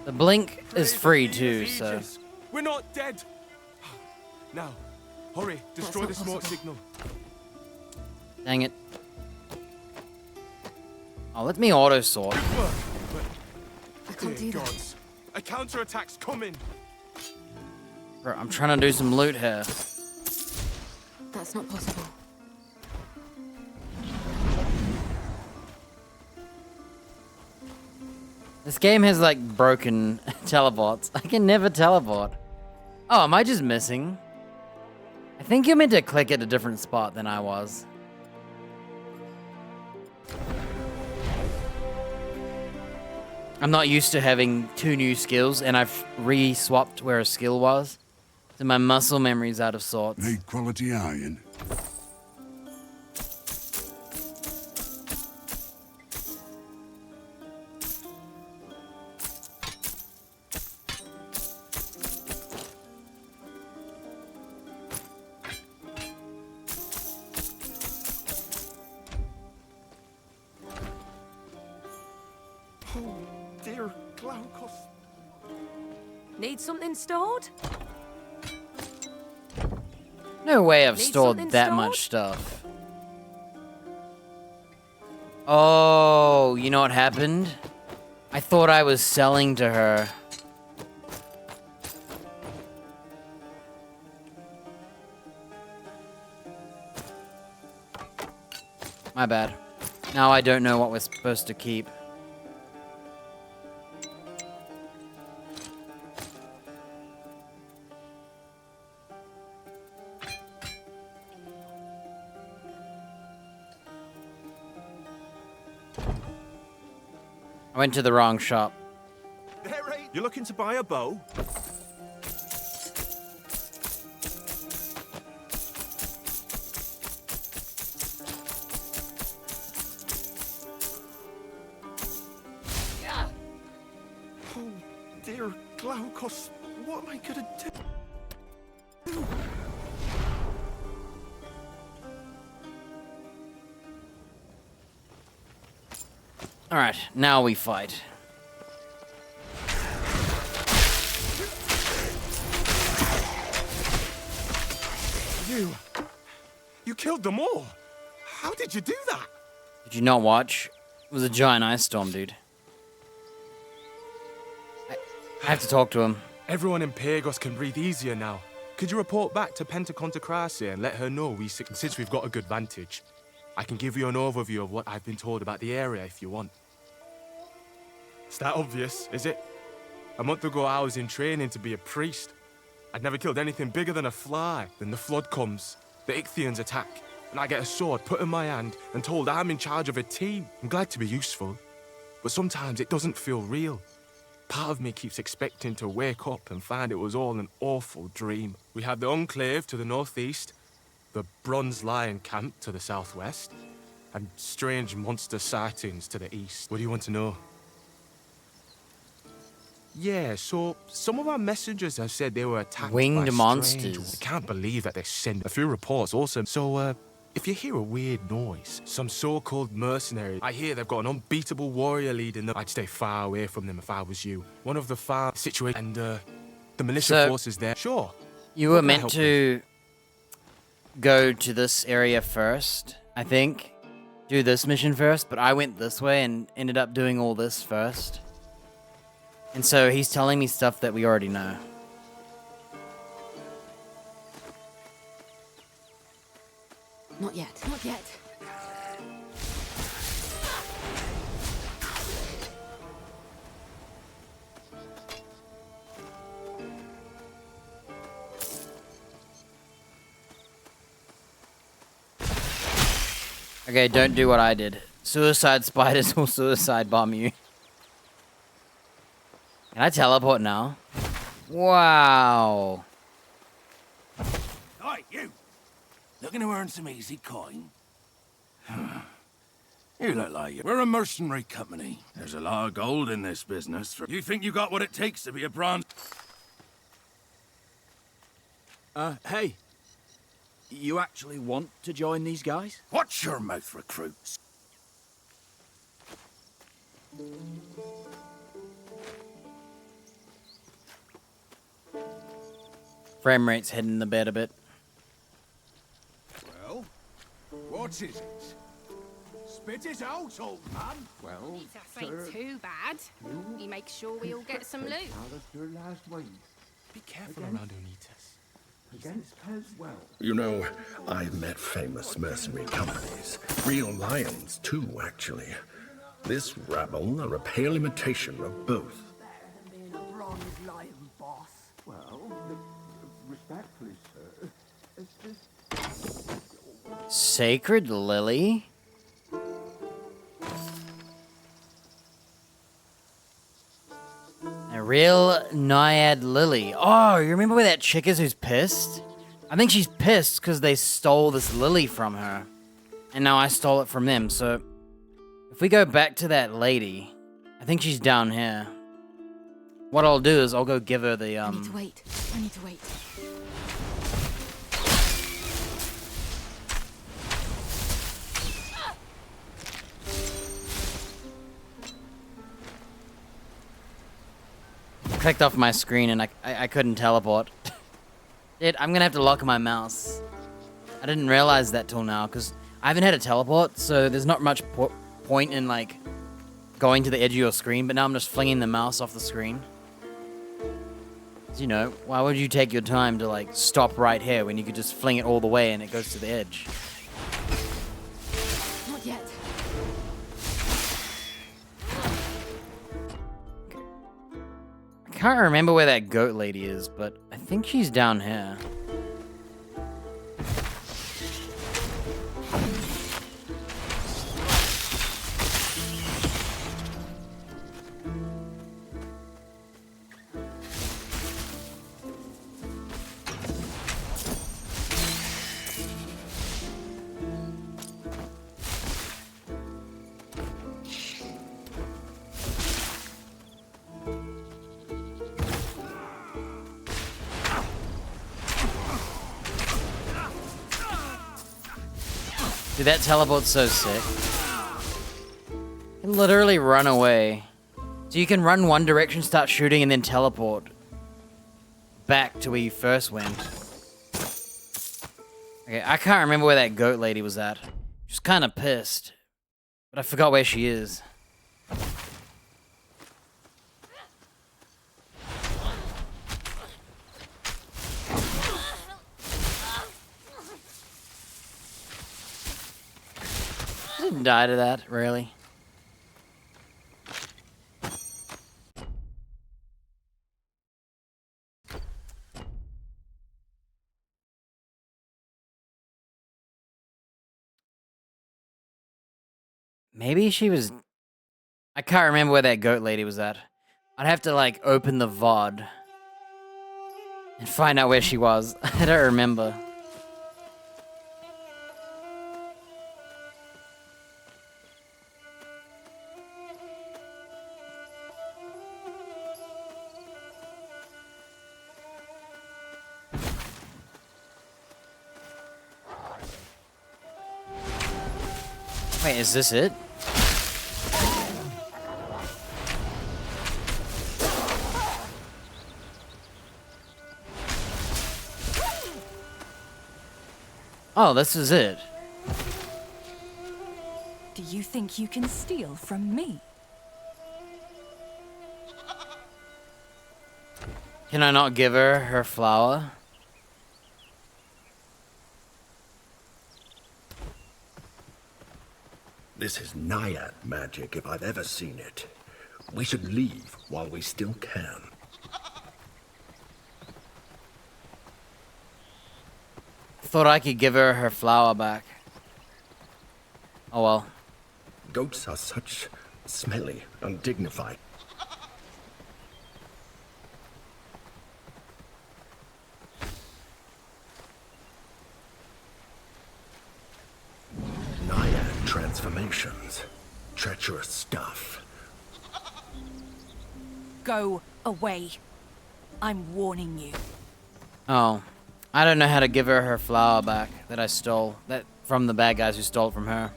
The blink is free too, so... We're not dead. Now, hurry, destroy the smoke signal. Dang it. Oh, let me auto sword. Good work, I can't do that. gods. A counterattack's coming. Bro, I'm trying to do some loot here. That's not possible. This game has like broken teleports. I can never teleport. Oh, am I just missing? I think you're meant to click at a different spot than I was. I'm not used to having 2 new skills, and I've re-swapped where a skill was. So my muscle memory's out of sorts. Need quality iron. Oh, dear Glaucus. Need something stored? No way I've Need stored something that stored? much stuff. Oh, you know what happened? I thought I was selling to her. My bad. Now I don't know what we're supposed to keep. I went to the wrong shop. You're looking to buy a bow? Oh, dear Glaucus, what am I gonna do? Alright, now we fight. You killed them all. How did you do that? Did you not watch? It was a giant ice storm, dude. I have to talk to him. Everyone in Pyrgos can breathe easier now. Could you report back to Pentacontracracia and let her know since we've got a good vantage? I can give you an overview of what I've been told about the area if you want. It's that obvious, is it? A month ago I was in training to be a priest. I'd never killed anything bigger than a fly. Then the flood comes, the Ichthyans attack, and I get a sword put in my hand and told I'm in charge of a team. I'm glad to be useful, but sometimes it doesn't feel real. Part of me keeps expecting to wake up and find it was all an awful dream. We have the Enclave to the northeast, the Bronze Lion Camp to the southwest, and strange monster sightings to the east. What do you want to know? Yeah, so some of our messengers have said they were attacked Winged by monsters. strange. I can't believe that they sent a few reports also. So, if you hear a weird noise, some so-called mercenary, I hear they've got an unbeatable warrior leading them. I'd stay far away from them if I was you. One of the farms situated and the militia forces there. Sure. You were meant to go to this area first, I think. Do this mission first, but I went this way and ended up doing all this first. And so he's telling me stuff that we already know. Not yet, not yet. Okay, don't do what I did. Suicide spiders will suicide bomb you. Can I teleport now? Wow. Hey, you! Looking to earn some easy coin? You look like you. We're a mercenary company. There's a lot of gold in this business. You think you got what it takes to be a bronze... Hey. You actually want to join these guys? Watch your mouth, recruits. Frame rate's heading the bed a bit. Well, what is it? Spit it out, old man. Well, This ain't too bad. You make sure we all get some loot. your last wave. Be careful around Onitas. Against Caswell. You know, I've met famous mercenary companies. Real lions, too, actually. This rabble are a pale imitation of both. Being a bronze lion boss. Well, respectfully, sir, it's just... Sacred Lily? A real Naiad Lily. Oh, you remember where that chick is who's pissed? I think she's pissed because they stole this lily from her. And now I stole it from them, so... If we go back to that lady, I think she's down here. What I'll do is I'll go give her the, I need to wait. I need to wait. clicked off my screen and I couldn't teleport. Dude, I'm gonna have to lock my mouse. I didn't realize that till now, because I haven't had a teleport, so there's not much point in, like, going to the edge of your screen, but now I'm just flinging the mouse off the screen. You know, why would you take your time to, like, stop right here when you could just fling it all the way and it goes to the edge? Not yet. I can't remember where that goat lady is, but I think she's down here. Dude, that teleport's so sick. can literally run away. So you can run one direction, start shooting, and then teleport back to where you first went. Okay, I can't remember where that goat lady was at. She's kind of pissed. But I forgot where she is. I didn't die to that, really. Maybe she was... I can't remember where that goat lady was at. I'd have to, like, open the VOD and find out where she was. I don't remember. Wait, is this it? Oh, this is it. Do you think you can steal from me? Can I not give her her flower? This is Naiad magic if I've ever seen it. We should leave while we still can. Thought I could give her her flower back. Oh well. Goats are such smelly, undignified. Naiad transformations. Treacherous stuff. Go away. I'm warning you. Oh. I don't know how to give her her flower back that I stole. That from the bad guys who stole it from her.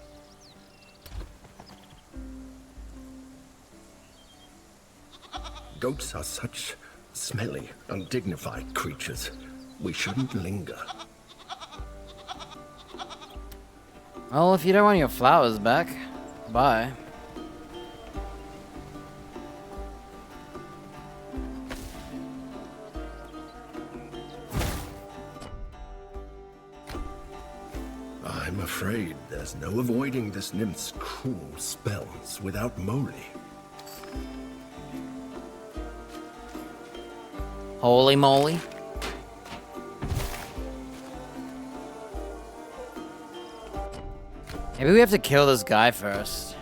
Goats are such smelly, undignified creatures. We shouldn't linger. Well, if you don't want your flowers back, bye. I'm afraid there's no avoiding this nymph's cruel spells without moly. Holy moly. Maybe we have to kill this guy first.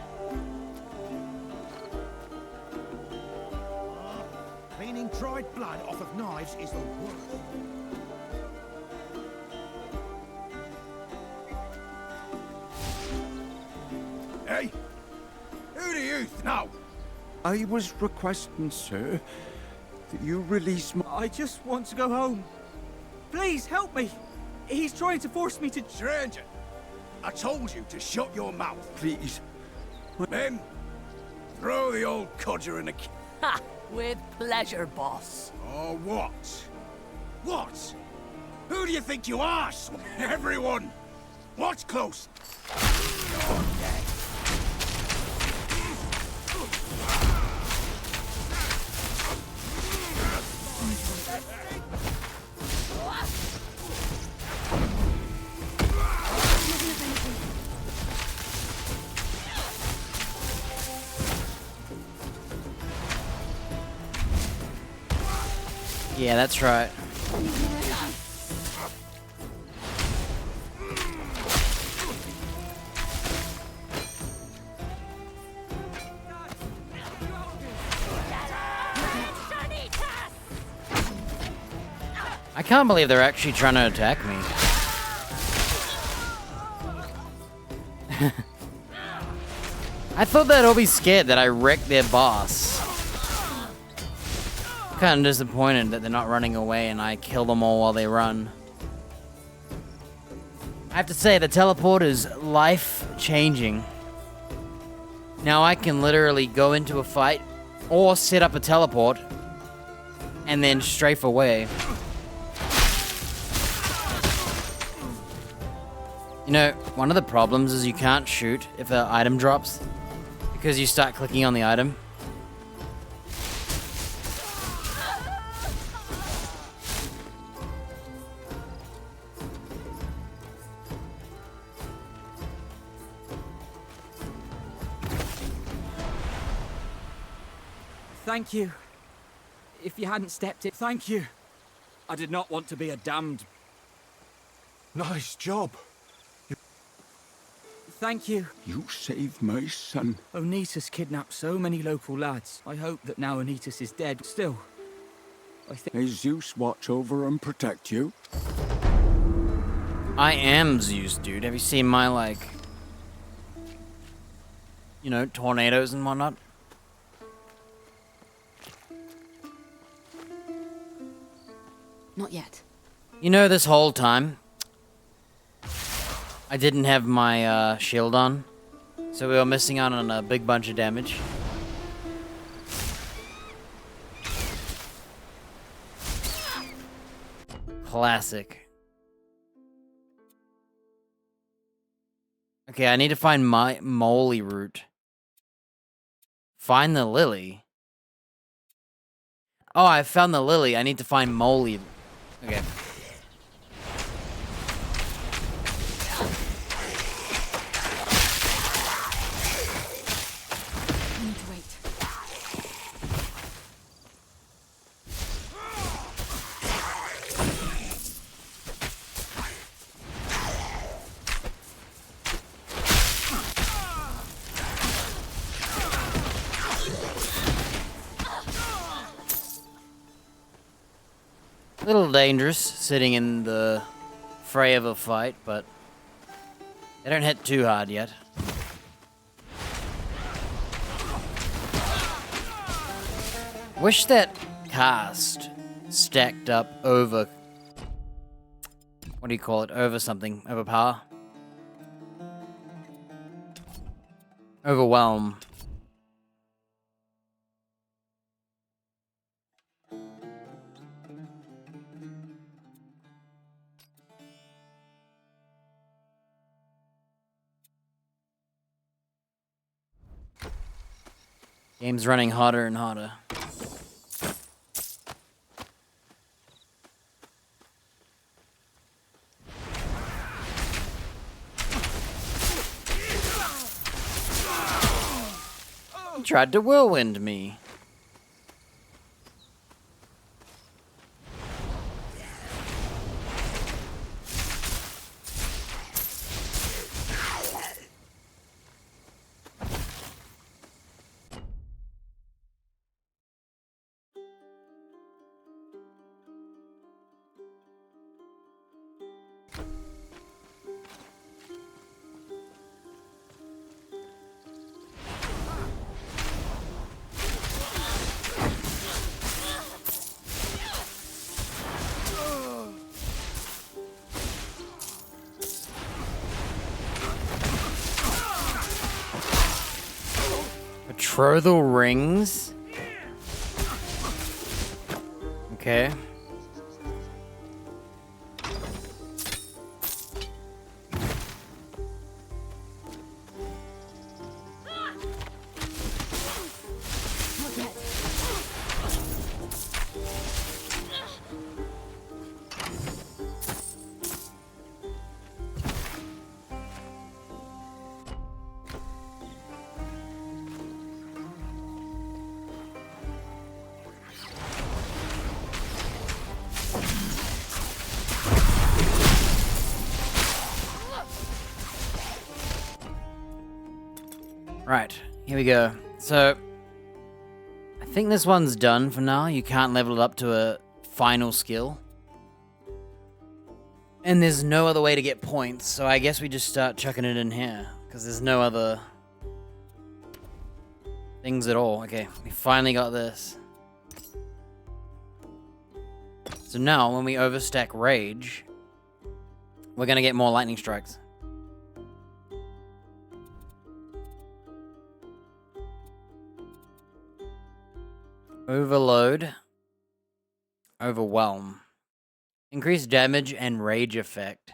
Cleaning dried blood off of knives is the worst. Hey, who do you know? I was requesting, sir, that you release my... I just want to go home. Please, help me. He's trying to force me to... Stranger, I told you to shut your mouth. Please. Men, throw the old codger in a... Ha! With pleasure, boss. Oh, what? What? Who do you think you are? Everyone, watch close. Yeah, that's right. I can't believe they're actually trying to attack me. I thought they'd all be scared that I wrecked their boss. Kind of disappointed that they're not running away and I kill them all while they run. I have to say, the teleport is life-changing. Now I can literally go into a fight or set up a teleport and then strafe away. You know, one of the problems is you can't shoot if an item drops because you start clicking on the item. Thank you. If you hadn't stepped it, thank you. I did not want to be a damned... Nice job. Thank you. You saved my son. Onitas kidnapped so many local lads. I hope that now Onitas is dead. Still, I think... May Zeus watch over and protect you. I am Zeus, dude. Have you seen my, like... You know, tornadoes and whatnot? Not yet. You know, this whole time, I didn't have my shield on, so we were missing out on a big bunch of damage. Classic. Okay, I need to find my moly root. Find the lily. Oh, I found the lily. I need to find moly. Okay. A little dangerous sitting in the fray of a fight, but they don't hit too hard yet. Wish that cast stacked up over... What do you call it? Over something. Overpower? Overwhelm. Game's running hotter and hotter. He tried to whirlwind me. Betrothal rings? Okay. Right, here we go. So, I think this one's done for now. You can't level it up to a final skill. And there's no other way to get points, so I guess we just start chucking it in here. Because there's no other things at all. Okay, we finally got this. So now, when we overstack Rage, we're gonna get more lightning strikes. Overload. Overwhelm. Increased damage and rage effect.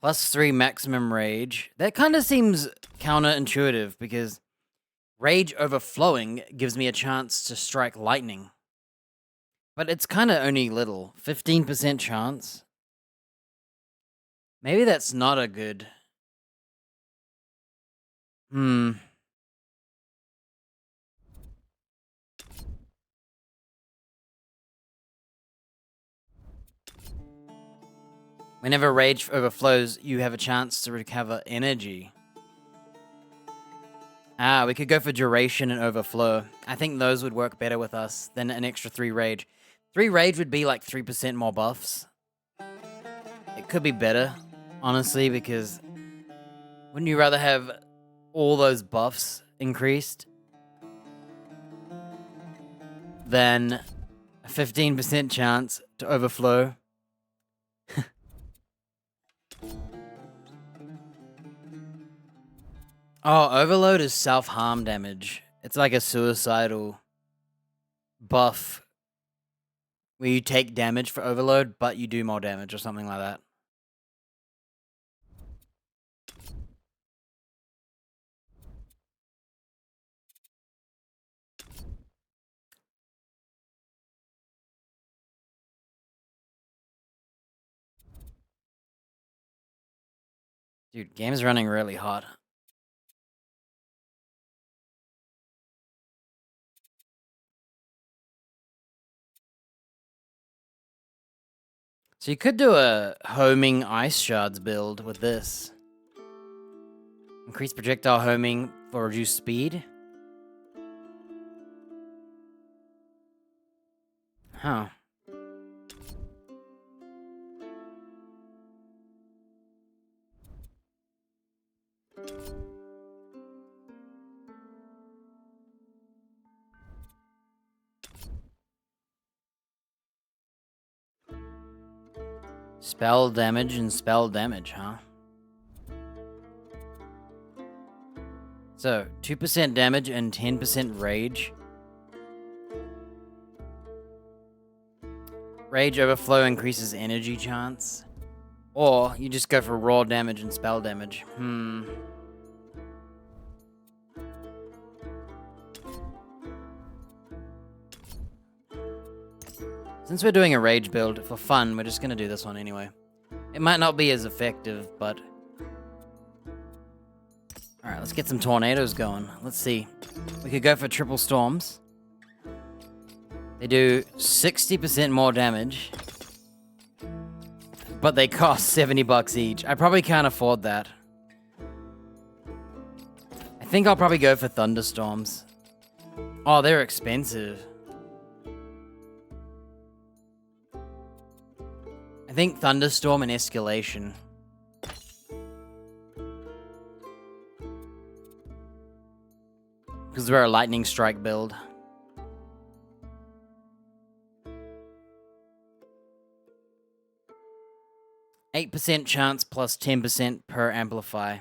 +3 maximum rage. That kind of seems counterintuitive because rage overflowing gives me a chance to strike lightning. But it's kind of only little. 15% chance. Maybe that's not a good... Whenever rage overflows, you have a chance to recover energy. We could go for duration and overflow. I think those would work better with us than an extra 3 rage. 3 rage would be like 3% more buffs. It could be better, honestly, because wouldn't you rather have all those buffs increased than a 15% chance to overflow? Oh, overload is self-harm damage. It's like a suicidal buff where you take damage for overload, but you do more damage or something like that. Dude, game's running really hot. So you could do a homing ice shards build with this. Increase projectile homing for reduced speed. Huh. Spell damage and spell damage, huh? So, 2% damage and 10% rage. Rage overflow increases energy chance. Or, you just go for raw damage and spell damage. Since we're doing a rage build for fun, we're just gonna do this one anyway. It might not be as effective, but... Alright, let's get some tornadoes going. Let's see. We could go for triple storms. They do 60% more damage. But they cost 70 bucks each. I probably can't afford that. I think I'll probably go for thunderstorms. Oh, they're expensive. I think thunderstorm and escalation. Because we're a lightning strike build. %8 chance plus 10% per amplify.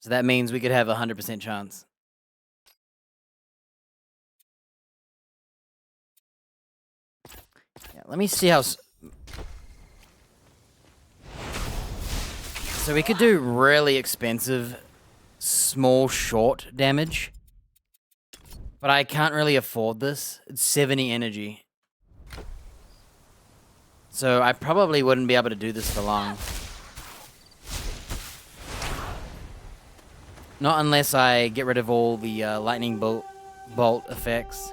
So that means we could have a 100% chance. Yeah, let me see how... So we could do really expensive, small, short damage. But I can't really afford this. It's 70 energy. So I probably wouldn't be able to do this for long. Not unless I get rid of all the lightning bolt effects.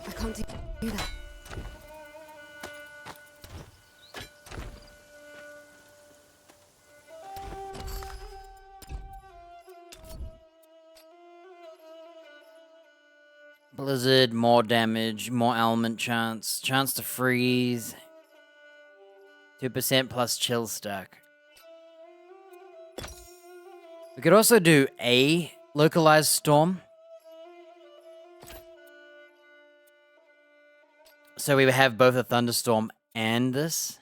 I can't do that. Blizzard, more damage, more element chance, chance to freeze. 2% plus chill stack. We could also do a localized storm. So we have both a thunderstorm and this.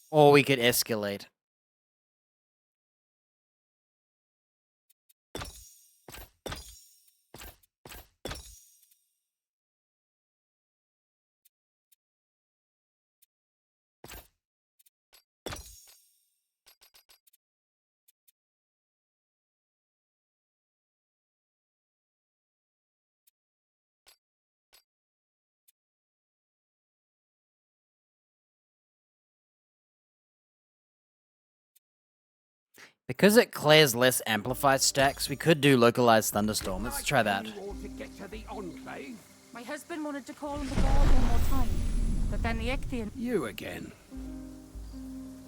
Or we could escalate. Because it clears less amplified stacks, we could do localized thunderstorm. Let's try that. My husband wanted to call on the guard one more time, but then the Ichthian... You again.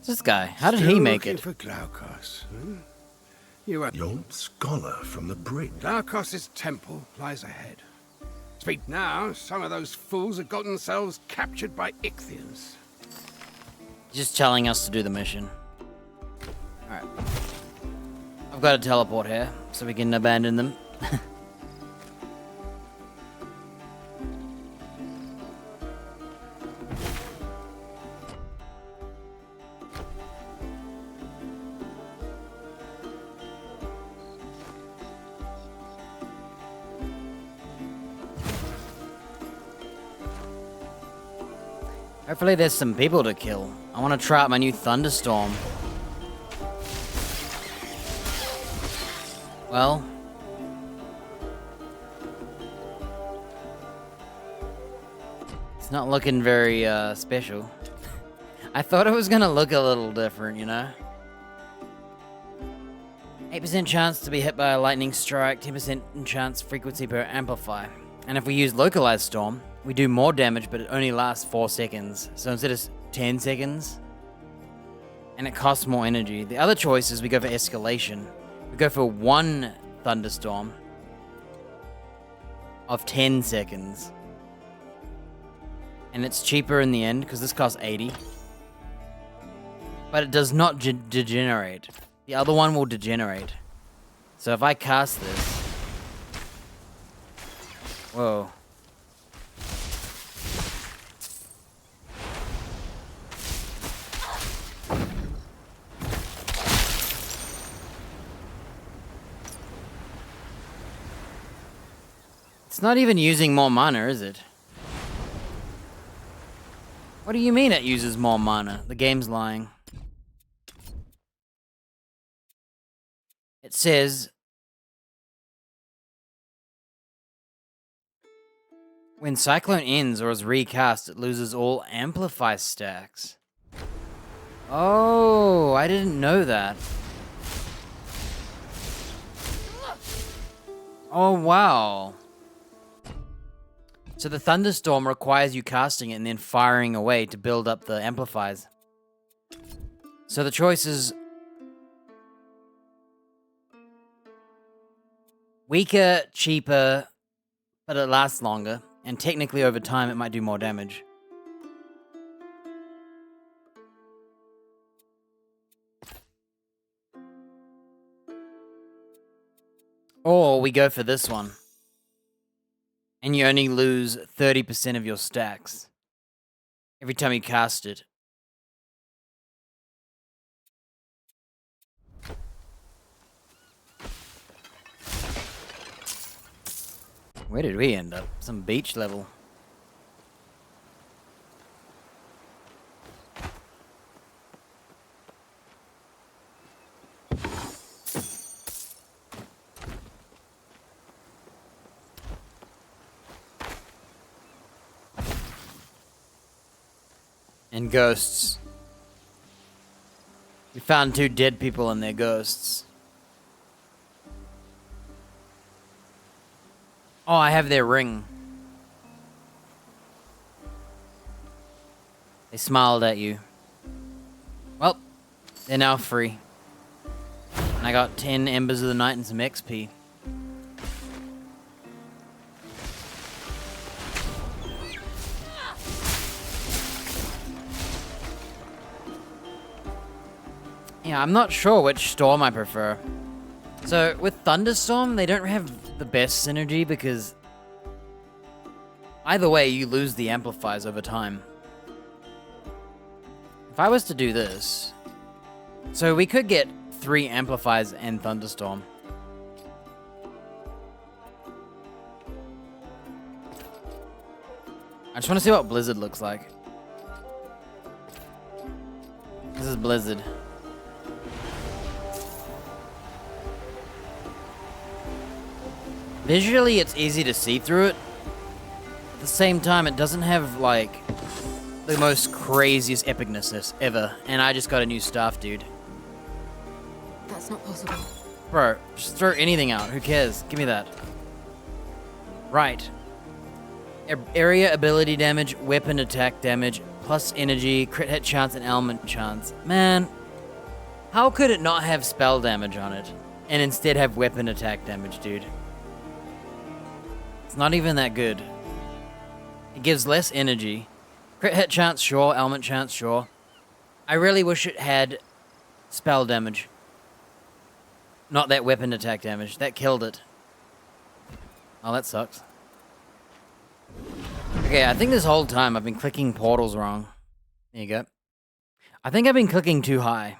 This guy, how did he make it? For Glaukos, hmm? You are... Your scholar from the brig. Glaukos' temple lies ahead. Speak now, some of those fools have got themselves captured by Ichthians. Just telling us to do the mission. Alright. I've got to teleport here, so we can abandon them. Hopefully there's some people to kill. I want to try out my new thunderstorm. Well. It's not looking very, special. I thought it was gonna look a little different, you know? 8% chance to be hit by a lightning strike, 10% chance frequency per amplify. And if we use localized storm, we do more damage, but it only lasts 4 seconds. So instead of 10 seconds, and it costs more energy. The other choice is we go for escalation. We go for 1 thunderstorm of 10 seconds. And it's cheaper in the end, because this costs 80. But it does not degenerate. The other one will degenerate. So if I cast this... Whoa. It's not even using more mana, is it? What do you mean it uses more mana? The game's lying. It says... When Cyclone ends or is recast, it loses all Amplify stacks. Oh, I didn't know that. Oh, wow. So the Thunderstorm requires you casting it and then firing away to build up the amplifiers. So the choice is... weaker, cheaper, but it lasts longer. And technically over time it might do more damage. Or we go for this one. And you only lose 30% of your stacks every time you cast it. Where did we end up? Some beach level. And ghosts. We found 2 dead people and their ghosts. Oh, I have their ring. They smiled at you. Well, they're now free. And I got 10 Embers of the Night and some XP. Yeah, I'm not sure which storm I prefer. So, with Thunderstorm, they don't have the best synergy because Either way, you lose the amplifiers over time. If I was to do this... So we could get 3 amplifiers and Thunderstorm. I just want to see what Blizzard looks like. This is Blizzard. Visually, it's easy to see through it. At the same time, it doesn't have, like, the most craziest epicness ever. And I just got a new staff, dude. That's not possible. Bro, just throw anything out. Who cares? Give me that. Right. Area ability damage, weapon attack damage, plus energy, crit hit chance, and element chance. Man, how could it not have spell damage on it, and instead have weapon attack damage, dude? It's not even that good. It gives less energy. Crit hit chance, sure. Element chance, sure. I really wish it had spell damage. Not that weapon attack damage. That killed it. Oh, that sucks. Okay, I think this whole time I've been clicking portals wrong. There you go. I think I've been clicking too high.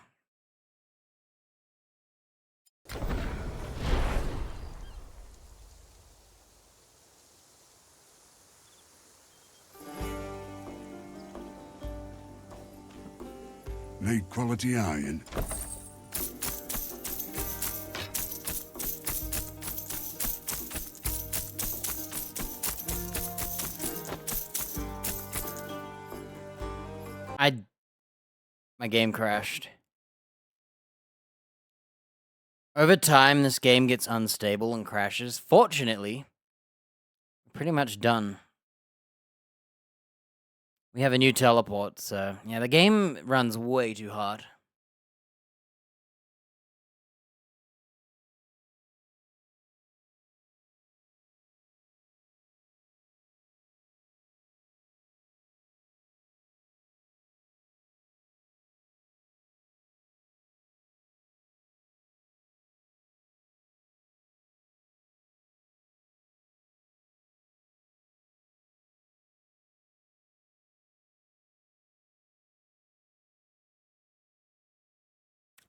Need quality iron. My game crashed. Over time, this game gets unstable and crashes. Fortunately, pretty much done. We have a new teleport, so yeah, the game runs way too hard.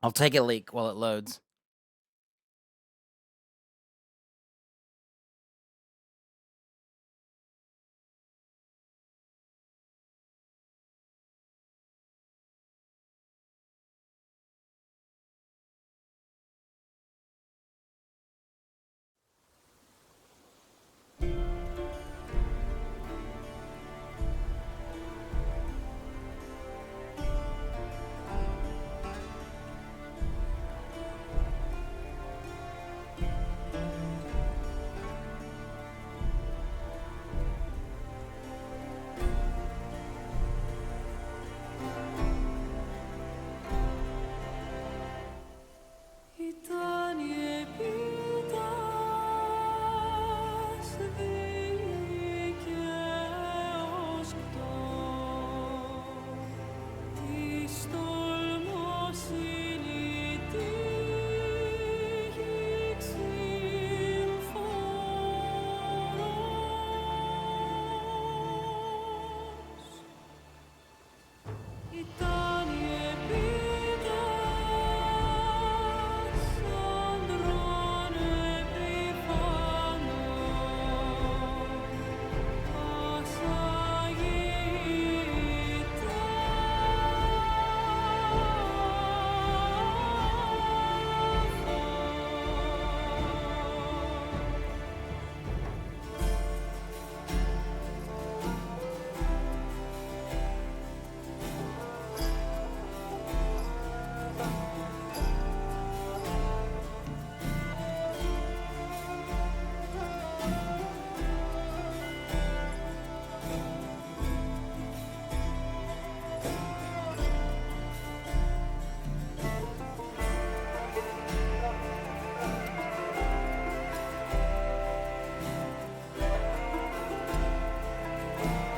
I'll take a leak while it loads.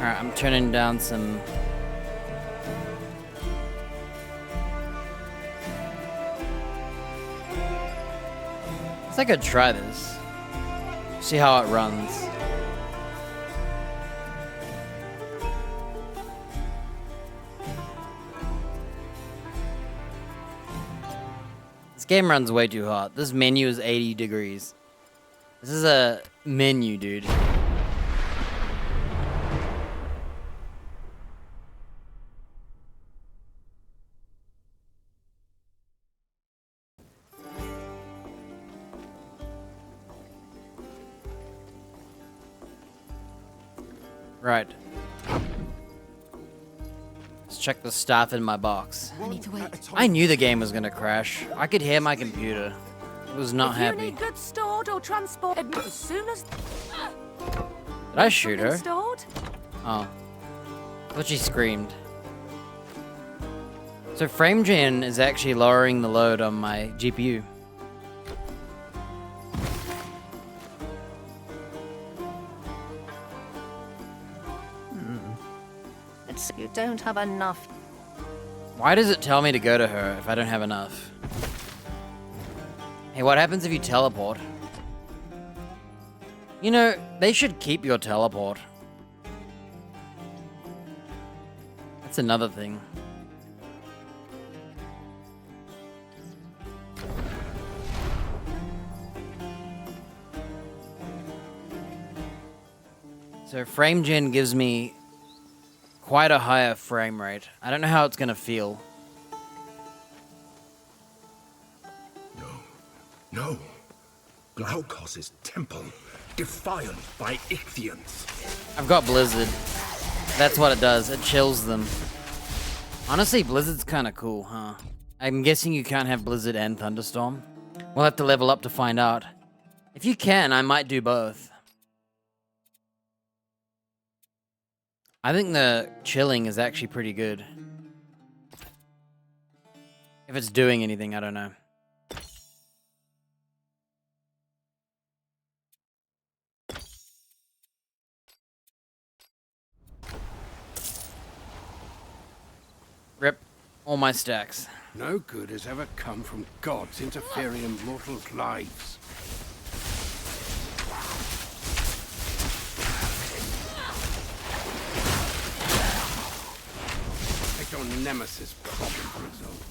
Alright, I'm turning down some... I could try this. See how it runs. game runs way too hot. This menu is 80 degrees. This is a menu, dude. Right. Let's check the stuff in my box. I need to wait. I knew the game was gonna crash. I could hear my computer. It was not If you happy. need goods stored or transported, as soon as Did I shoot her? stored. Oh. I thought she screamed. So frame gen is actually lowering the load on my GPU. You don't have enough. Why does it tell me to go to her if I don't have enough? Hey, what happens if you teleport? You know, they should keep your teleport. That's another thing. So frame gen gives me quite a higher frame rate. I don't know how it's gonna feel. No. Glaukos' temple, defiled by Ichthians. I've got Blizzard. That's what it does. It chills them. Honestly, Blizzard's kind of cool, huh? I'm guessing you can't have Blizzard and Thunderstorm. We'll have to level up to find out. If you can, I might do both. I think the chilling is actually pretty good. If it's doing anything, I don't know. Rip all my stacks. No good has ever come from gods interfering in mortals' lives. Take your nemesis problem, for example.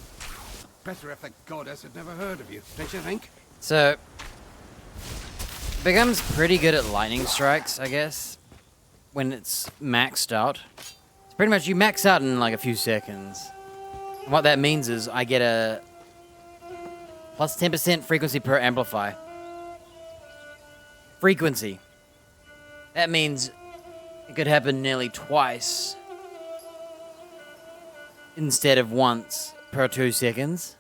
Better if the goddess had never heard of you, don't you think? So, becomes pretty good at lightning strikes, I guess, when it's maxed out. It's pretty much you max out in like a few seconds. And what that means is I get a plus 10% frequency per amplify. Frequency. That means it could happen nearly twice instead of once per 2 seconds.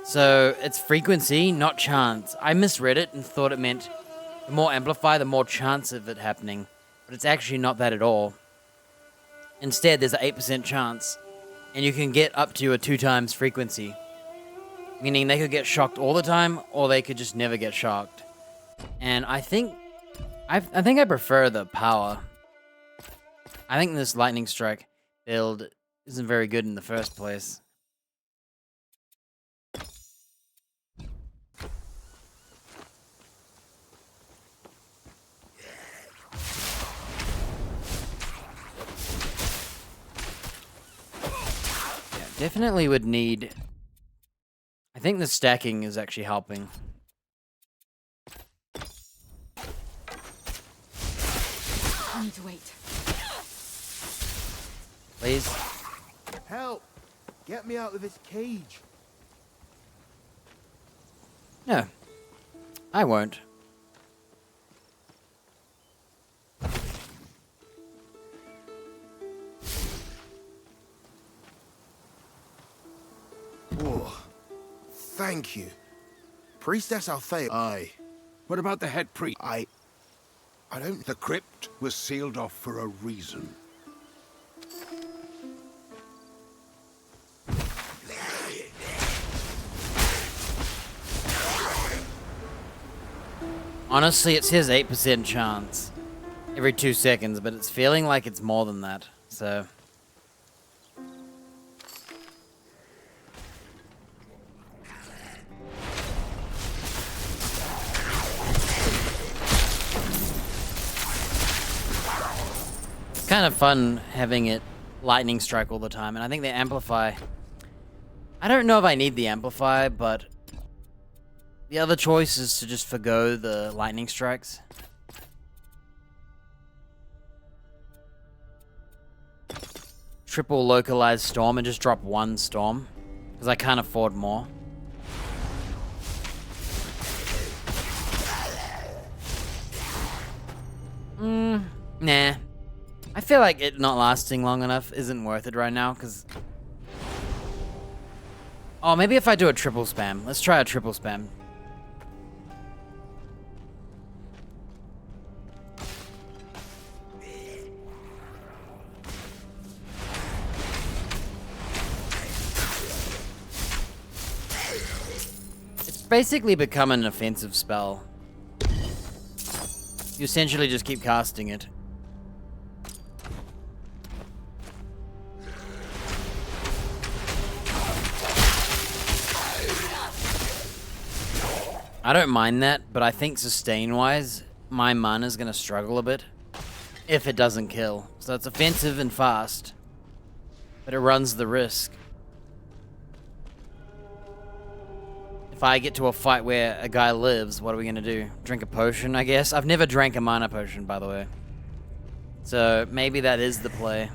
So it's frequency, not chance. I misread it and thought it meant the more amplify, the more chance of it happening. But it's actually not that at all. Instead, there's an 8% chance. And you can get up to a 2 times frequency. Meaning they could get shocked all the time, or they could just never get shocked. And I think I prefer the power. I think this lightning strike build isn't very good in the first place. Definitely would need... I think the stacking is actually helping. I need to wait. Please? Help! Get me out of this cage. No. I won't. Oh, thank you. Priestess Althea. Aye. What about the head priest? I don't... The crypt was sealed off for a reason. Honestly, it says 8% chance every 2 seconds, but it's feeling like it's more than that, so... It's kind of fun having it lightning strike all the time, and I think the amplify I don't know if I need the amplify, but the other choice is to just forgo the lightning strikes. Triple localized storm and just drop one storm, because I can't afford more. Nah. I feel like it not lasting long enough isn't worth it right now, because... Oh, maybe if I do a triple spam. Let's try a triple spam. It's basically become an offensive spell. You essentially just keep casting it. I don't mind that, but I think sustain-wise, my mana's gonna struggle a bit if it doesn't kill. So it's offensive and fast, but it runs the risk. If I get to a fight where a guy lives, what are we gonna do? Drink a potion, I guess? I've never drank a mana potion, by the way. So maybe that is the play.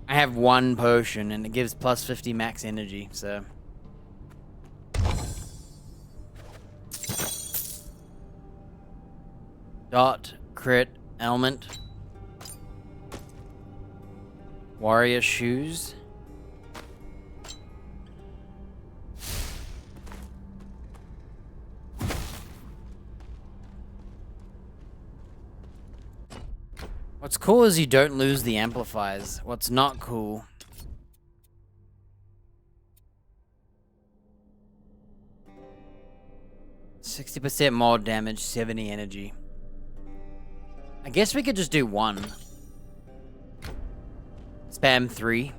I have one potion and it gives plus 50 max energy, so... Dot, crit, element. Warrior shoes. What's cool is you don't lose the amplifiers. What's not cool... 60% more damage, 70 energy. I guess we could just do one. Spam 3.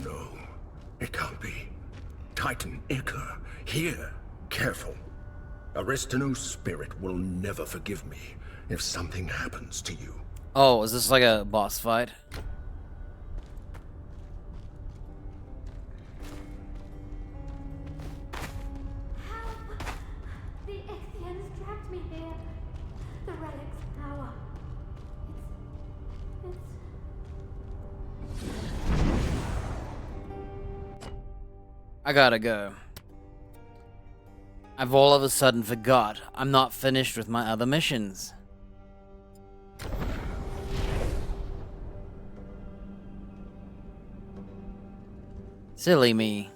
No, it can't be. Titan Iker, here. Careful. Aristino's spirit will never forgive me if something happens to you. Oh, is this like a boss fight? The Ichthyans dragged me here. The relic's power. I gotta go. I've all of a sudden forgot I'm not finished with my other missions. Silly me.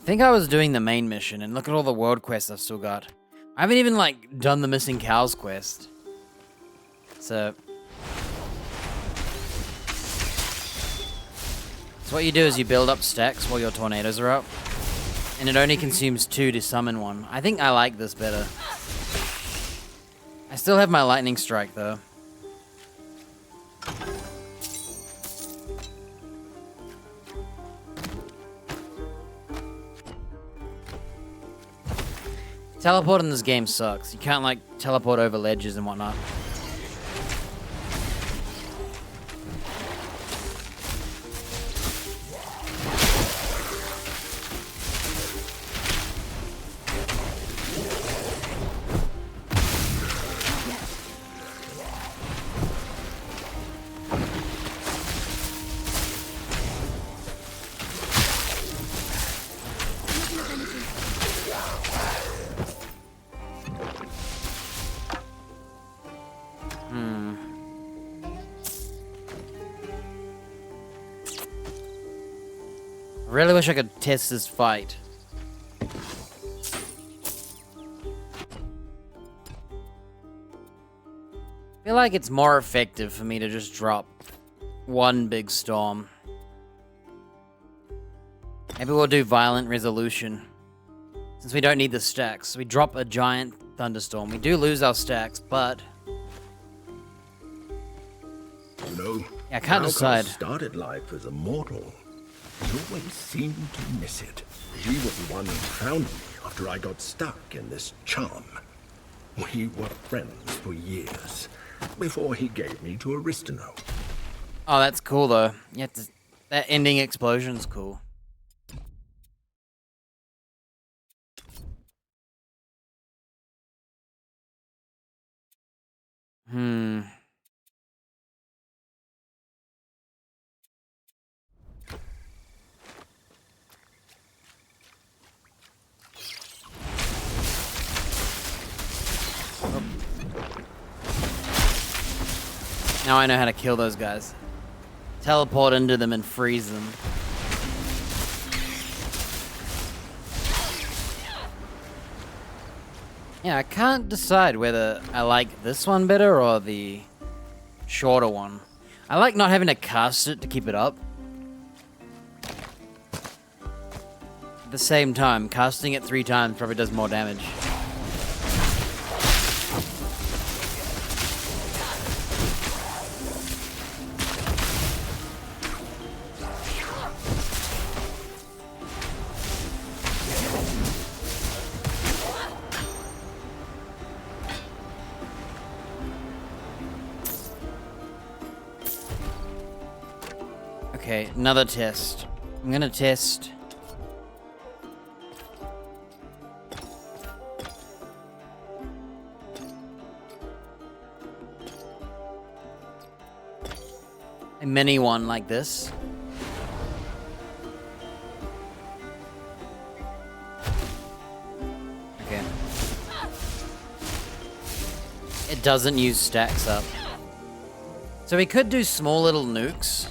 I think I was doing the main mission, and look at all the world quests I've still got. I haven't even, like, done the missing cows quest. So... So what you do is you build up stacks while your tornadoes are up. And it only consumes 2 to summon one. I think I like this better. I still have my lightning strike, though. Teleport in this game sucks. You can't, like, teleport over ledges and whatnot. I really wish I could test this fight. I feel like it's more effective for me to just drop one big storm. Maybe we'll do Violent Resolution. Since we don't need the stacks, we drop a giant thunderstorm. We do lose our stacks, but... You know, yeah, I can't decide. Started life as a mortal. You always seem to miss it. He was the one who found me after I got stuck in this charm. We were friends for years, before he gave me to Aristino. Oh, that's cool though. You have to, that ending explosion's cool. Now I know how to kill those guys. Teleport into them and freeze them. Yeah, I can't decide whether I like this one better or the shorter one. I like not having to cast it to keep it up. At the same time, casting it 3 times probably does more damage. Okay, another test. I'm gonna test. A mini one like this. Okay. It doesn't use stacks up. So we could do small little nukes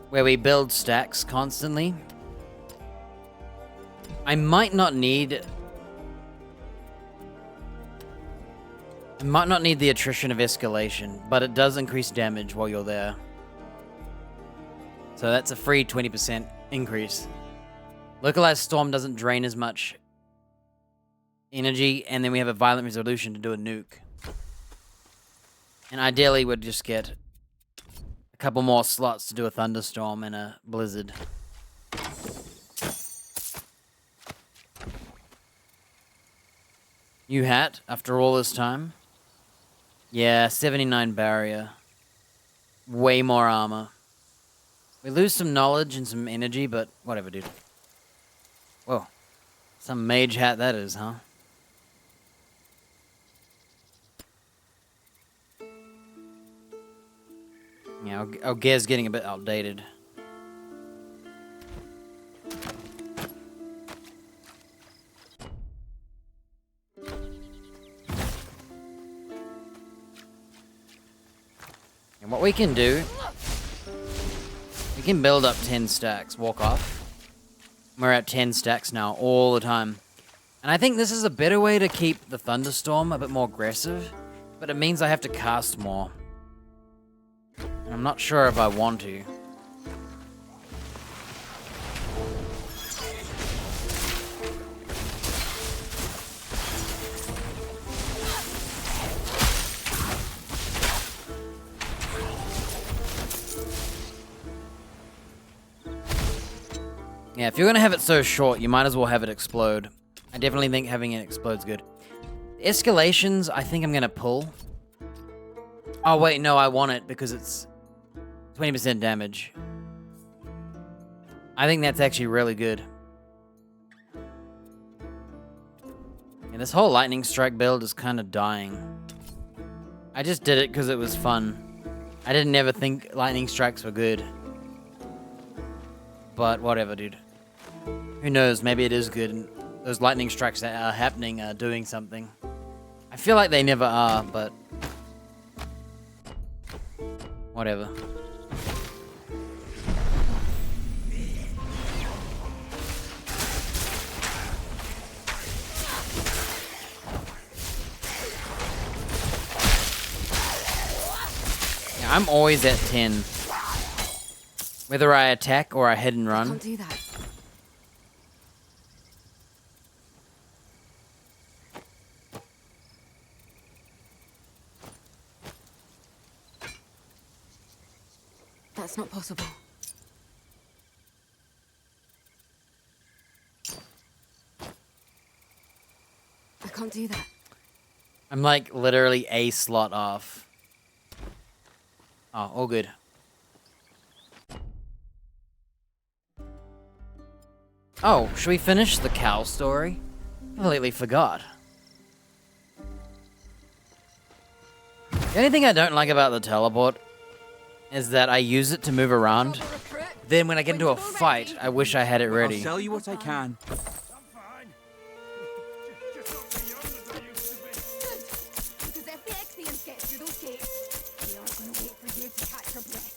where we build stacks constantly. I might not need the attrition of escalation, but it does increase damage while you're there. So that's a free 20% increase. Localized storm doesn't drain as much energy, and then we have a violent resolution to do a nuke. And ideally we'd just get a couple more slots to do a thunderstorm and a blizzard. New hat after all this time. Yeah, 79 barrier. Way more armor. We lose some knowledge and some energy, but whatever, dude. Whoa. Some mage hat that is, huh? Yeah, our gear's getting a bit outdated. And what we can do, we can build up 10 stacks, walk off. We're at 10 stacks now, all the time. And I think this is a better way to keep the thunderstorm a bit more aggressive, but it means I have to cast more. And I'm not sure if I want to. Yeah, if you're gonna have it so short, you might as well have it explode. I definitely think having it explode's good. Escalations, I think I'm gonna pull. Oh wait, no, I want it because it's 20% damage. I think that's actually really good. Yeah, this whole lightning strike build is kind of dying. I just did it because it was fun. I didn't ever think lightning strikes were good. But whatever, dude. Who knows, maybe it is good and those lightning strikes that are happening are doing something. I feel like they never are, but whatever. Yeah, I'm always at 10. Whether I attack or I hit and run. Can't do that. That's not possible. can't do that. I'm like literally a slot off. Oh, all good. Oh, should we finish the cow story? Completely forgot. The only thing I don't like about the teleport is that I use it to move around. Then when I get into a fight, I wish I had it ready. I'll sell you what I can. Because if the Ixians get through those gates, they aren't going to wait for you to catch your breath.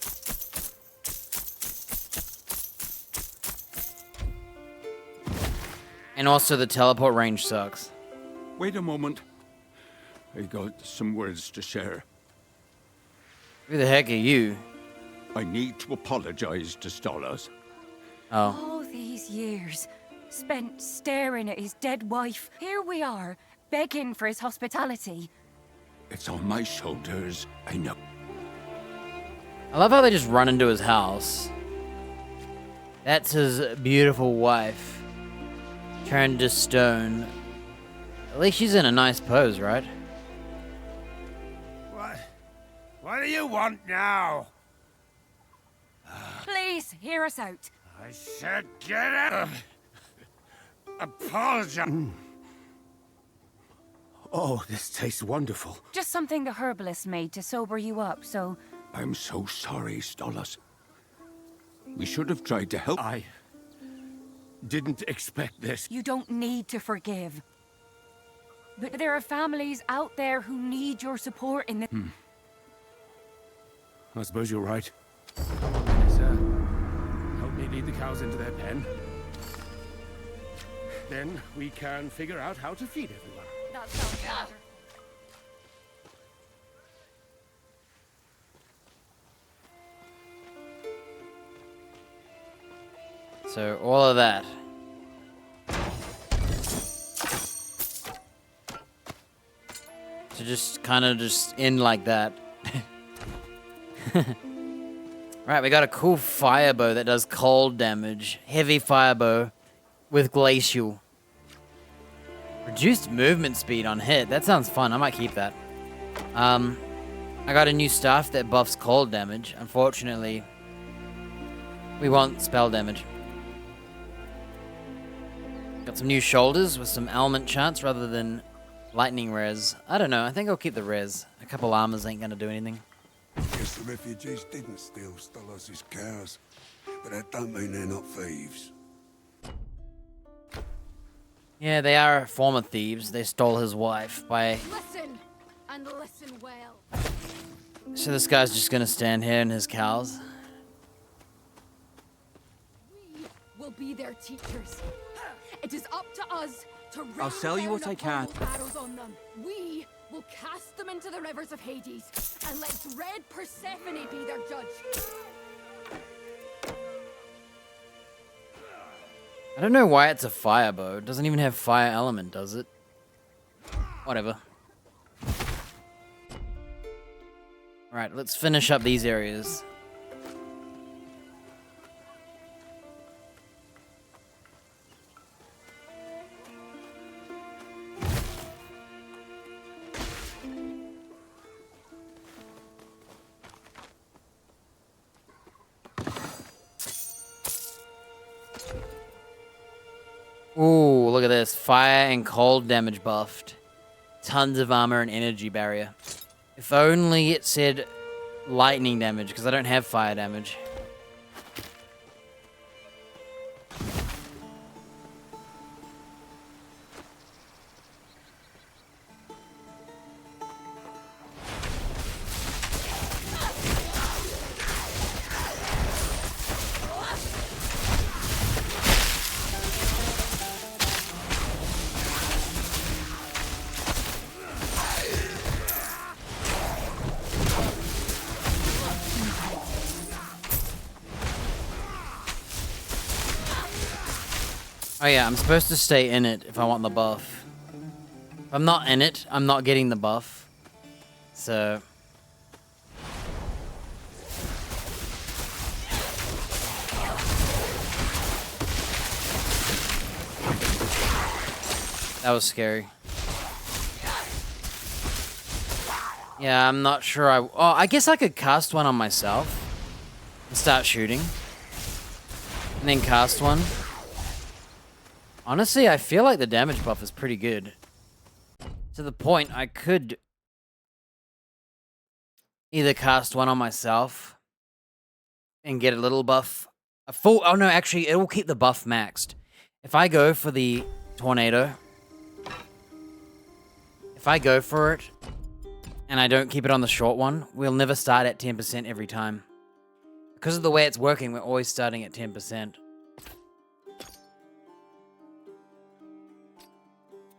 And also the teleport range sucks. Wait a moment. I got some words to share. Who the heck are you? I need to apologize to Stolas. Oh. All these years spent staring at his dead wife. Here we are, begging for his hospitality. It's on my shoulders, I know. I love how they just run into his house. That's his beautiful wife. Turned to stone. At least she's in a nice pose, right? What do you want now? Please, hear us out. I said get out. Apologize. Oh, this tastes wonderful. Just something the herbalist made to sober you up, so... I'm so sorry, Stolas. We should have tried to help. I didn't expect this. You don't need to forgive. But there are families out there who need your support in the... I suppose you're right. Sir, help me lead the cows into their pen. Then we can figure out how to feed everyone. That sounds better. So, all of that. To just kind of just end like that. Right, we got a cool fire bow that does cold damage. Heavy fire bow with glacial. Reduced movement speed on hit. That sounds fun. I might keep that. I got a new staff that buffs cold damage. Unfortunately, we want spell damage. Got some new shoulders with some element chance rather than lightning res. I don't know. I think I'll keep the res. A couple armors ain't gonna do anything. Guess the refugees didn't steal Stolas' cows, but that don't mean they're not thieves. Yeah, they are former thieves. They stole his wife by... Listen, and listen well. So this guy's just gonna stand here in his cows? We will be their teachers. It is up to us to I'll sell you what I can. arrows on them. We will cast them into the rivers of Hades and let dread Persephone be their judge. I don't know why it's a fire bow. It doesn't even have fire element, does it? Whatever. Alright, let's finish up these areas. Ooh, look at this. Fire and cold damage buffed. Tons of armor and energy barrier. If only it said lightning damage, because I don't have fire damage. Oh yeah, I'm supposed to stay in it if I want the buff. If I'm not in it, I'm not getting the buff. So... that was scary. Yeah, I'm not sure I... Oh, I guess I could cast one on myself. And start shooting. And then cast one. Honestly, I feel like the damage buff is pretty good. To the point, I could... either cast one on myself. And get a little buff. A full... Oh no, actually, it will keep the buff maxed. If I go for the tornado... If I go for it... and I don't keep it on the short one, we'll never start at 10% every time. Because of the way it's working, we're always starting at 10%.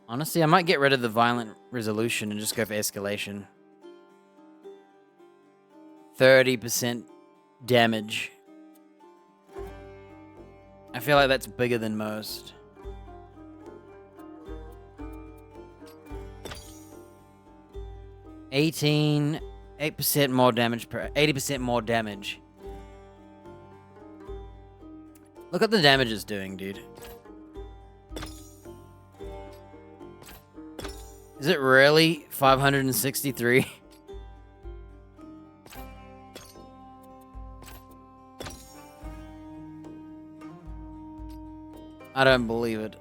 Honestly, I might get rid of the violent resolution and just go for escalation. 30% damage. I feel like that's bigger than most. $18, 8% more damage per 80% more damage. Look what the damage is doing, dude. Is it really 563? I don't believe it.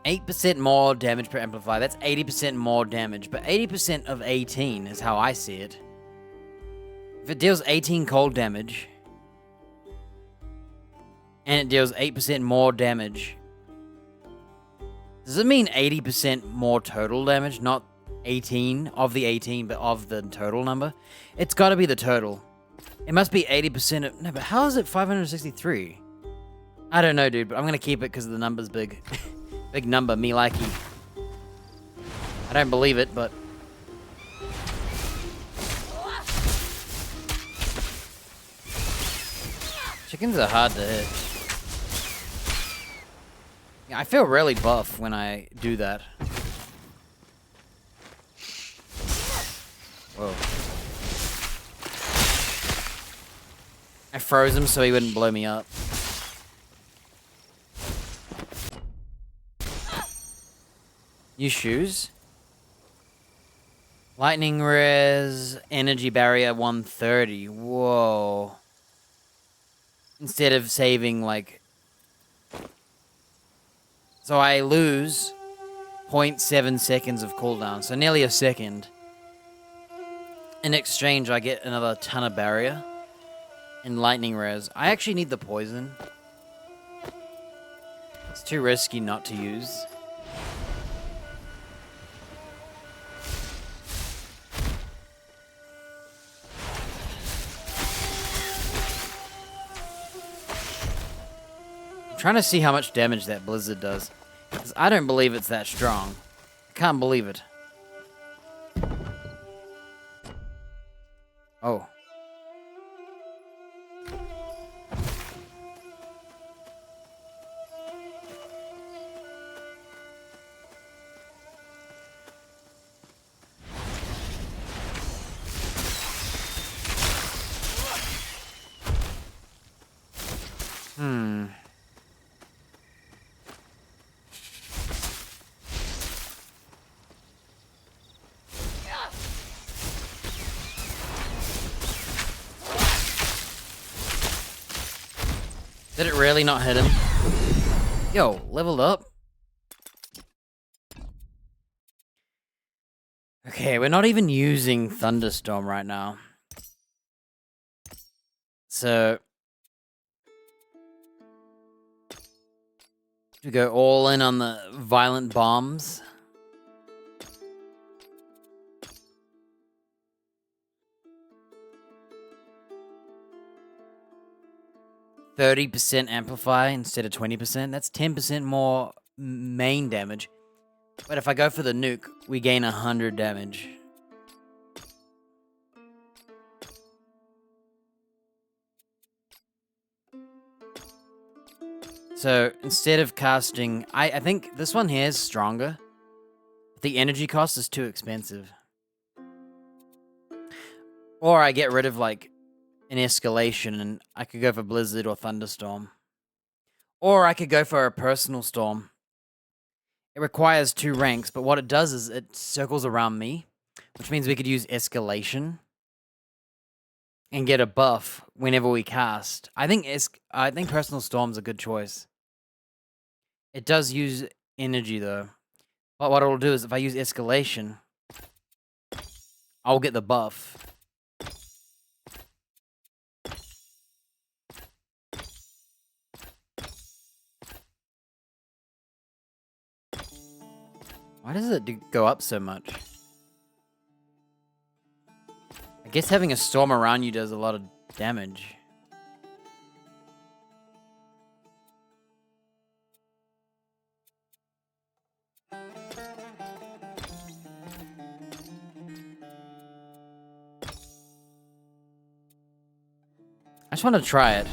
%8 more damage per amplifier. That's 80% more damage, but 80% of 18 is how I see it. If it deals 18 cold damage, and it deals 8% more damage, does it mean 80% more total damage? Not 18 of the 18, but of the total number? It's got to be the total. It must be 80% of... No, but how is it 563? I don't know, dude, but I'm going to keep it because the number's big. Big number, me likey. I don't believe it, but... Chickens are hard to hit. Yeah, I feel really buff when I do that. Whoa. I froze him so he wouldn't blow me up. New shoes? Lightning res, energy barrier 130. Whoa. Instead of saving, like... So I lose 0.7 seconds of cooldown, so nearly a second. In exchange, I get another ton of barrier and lightning res. I actually need the poison. It's too risky not to use. I'm trying to see how much damage that blizzard does. Because I don't believe it's that strong. I can't believe it. Oh. Did it really not hit him? Yo, leveled up. Okay, we're not even using Thunderstorm right now. So... we go all in on the violent bombs. %30 amplify instead of 20%. That's 10% more main damage. But if I go for the nuke, we gain 100 damage. So instead of casting... I think this one here is stronger. The energy cost is too expensive. Or I get rid of, like, an escalation and I could go for Blizzard or Thunderstorm. Or I could go for a personal storm. It requires 2 ranks, but what it does is it circles around me, which means we could use escalation and get a buff whenever we cast. I think personal storm's a good choice. It does use energy though. But what it'll do is if I use escalation, I'll get the buff. Why does it go up so much? I guess having a storm around you does a lot of damage. I just want to try it.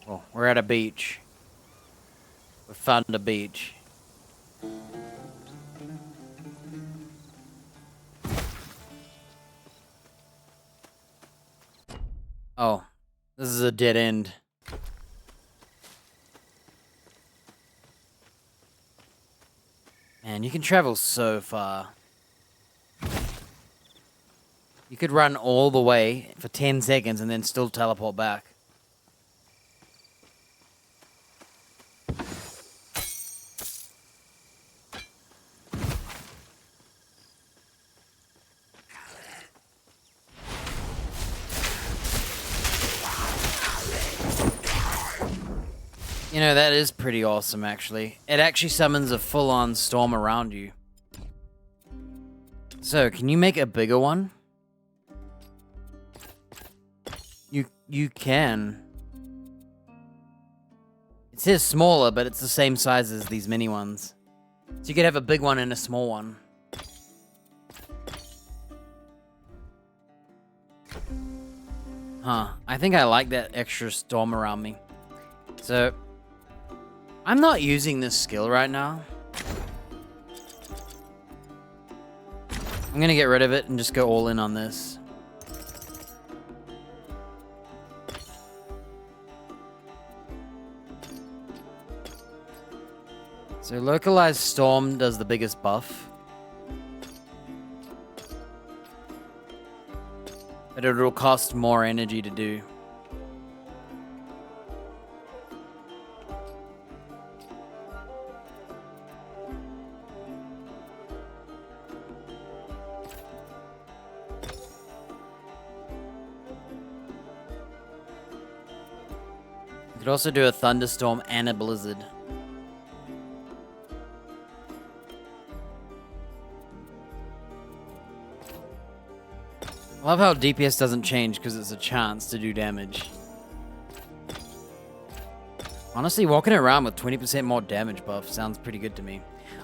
Oh, we're at a beach. We found a beach. Oh, this is a dead end. Man, you can travel so far. You could run all the way for 10 seconds and then still teleport back. You know, that is pretty awesome, actually. It actually summons a full-on storm around you. So, can you make a bigger one? You can. It says smaller, but it's the same size as these mini ones. So you could have a big one and a small one. Huh. I think I like that extra storm around me. So, I'm not using this skill right now. I'm gonna get rid of it and just go all in on this. So localized storm does the biggest buff. But it'll cost more energy to do. You could also do a thunderstorm and a blizzard. I love how DPS doesn't change because it's a chance to do damage. Honestly, walking around with 20% more damage buff sounds pretty good to me.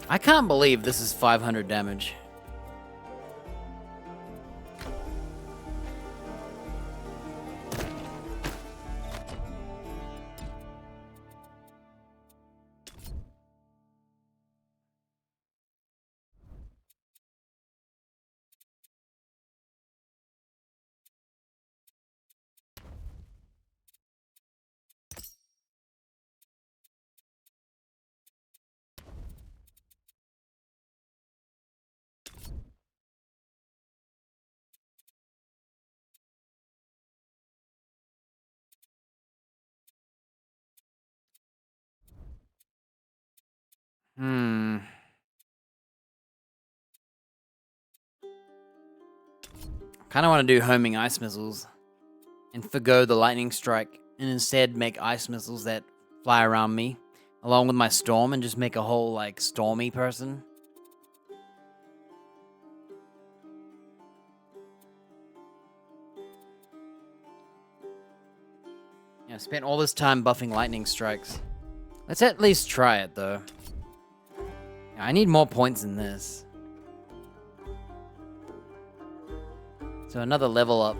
I can't believe this is 500 damage. Kind of want to do homing ice missiles and forgo the lightning strike and instead make ice missiles that fly around me along with my storm and just make a whole like stormy person. Yeah, I spent all this time buffing lightning strikes. Let's at least try it though. Yeah, I need more points than this. So another level up.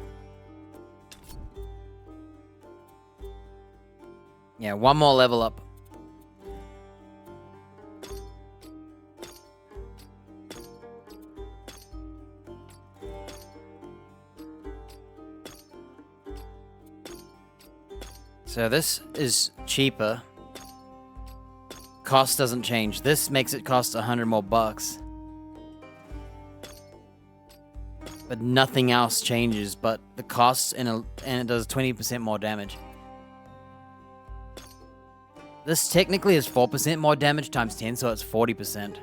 Yeah, one more level up. So this is cheaper. Cost doesn't change. This makes it cost 100 more bucks. But nothing else changes, but the cost and it does 20% more damage. This technically is 4% more damage times 10, so it's 40%.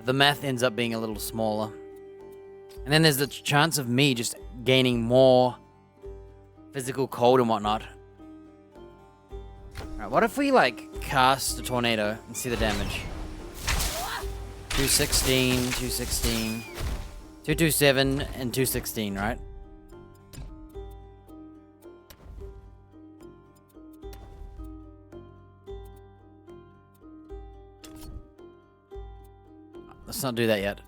The math ends up being a little smaller. And then there's the chance of me just gaining more physical cold and whatnot. Alright, what if we, like, cast a tornado and see the damage? 216, 216, 227, and 216, right? Let's not do that yet.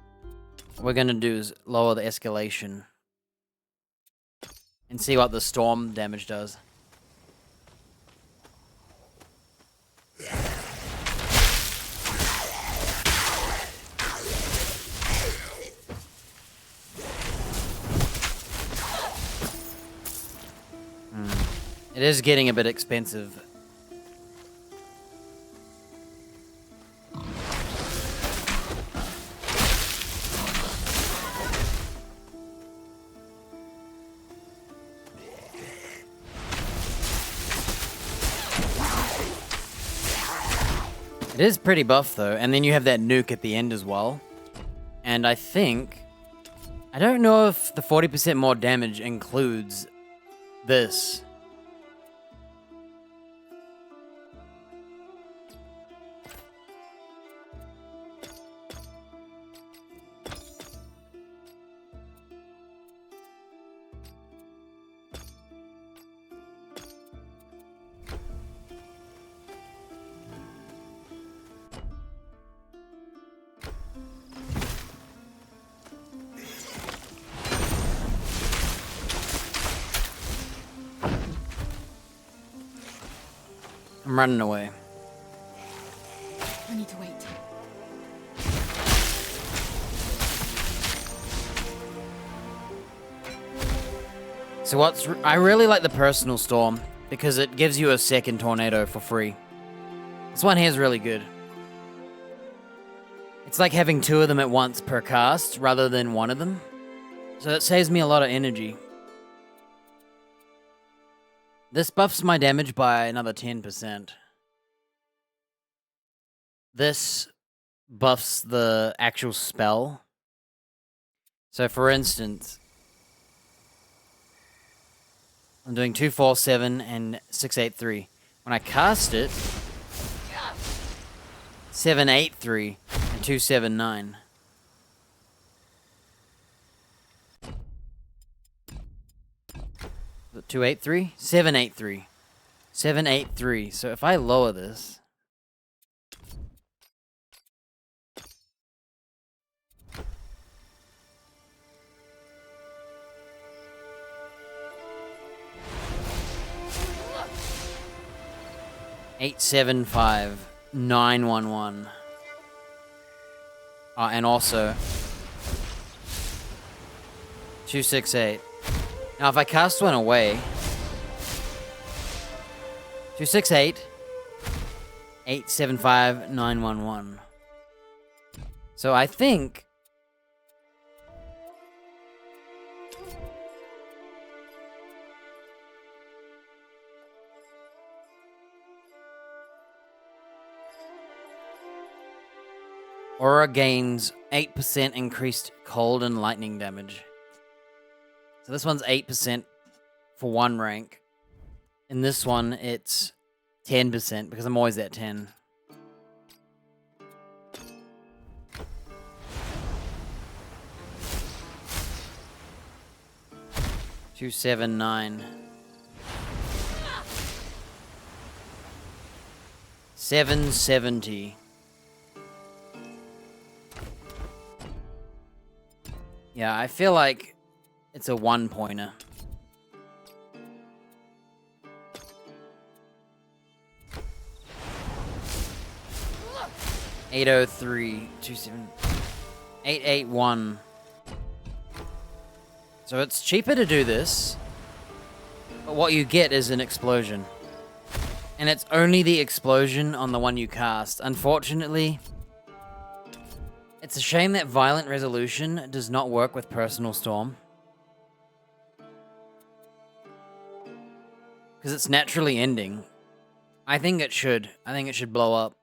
What we're gonna do is lower the escalation and see what the storm damage does. It is getting a bit expensive. It is pretty buff though, and then you have that nuke at the end as well. And I don't know if the 40% more damage includes this. I'm running away. I need to wait. So I really like the personal storm because it gives you a second tornado for free. This one here is really good. It's like having 2 of them at once per cast rather than 1 of them. So that saves me a lot of energy. This buffs my damage by another 10%. This buffs the actual spell. So for instance, I'm doing 247 and 683. When I cast it, 783 and 279. Is it 283? 783. 783. So if I lower this, Eight, 7, 5, 9, 1, 1. And also 268. Now if I cast one away, 268, 8, 7, 5, 9, 1, 1. So I think Aura gains 8% increased cold and lightning damage. So this one's 8% for 1 rank. In this one, it's 10% because I'm always at 10. Two, 7, 9. 770. Yeah, I feel like it's a 1-pointer. $803, 27, 881. So it's cheaper to do this, but what you get is an explosion. And it's only the explosion on the one you cast. Unfortunately, it's a shame that Violent Resolution does not work with Personal Storm. Because it's naturally ending. I think it should. I think it should blow up.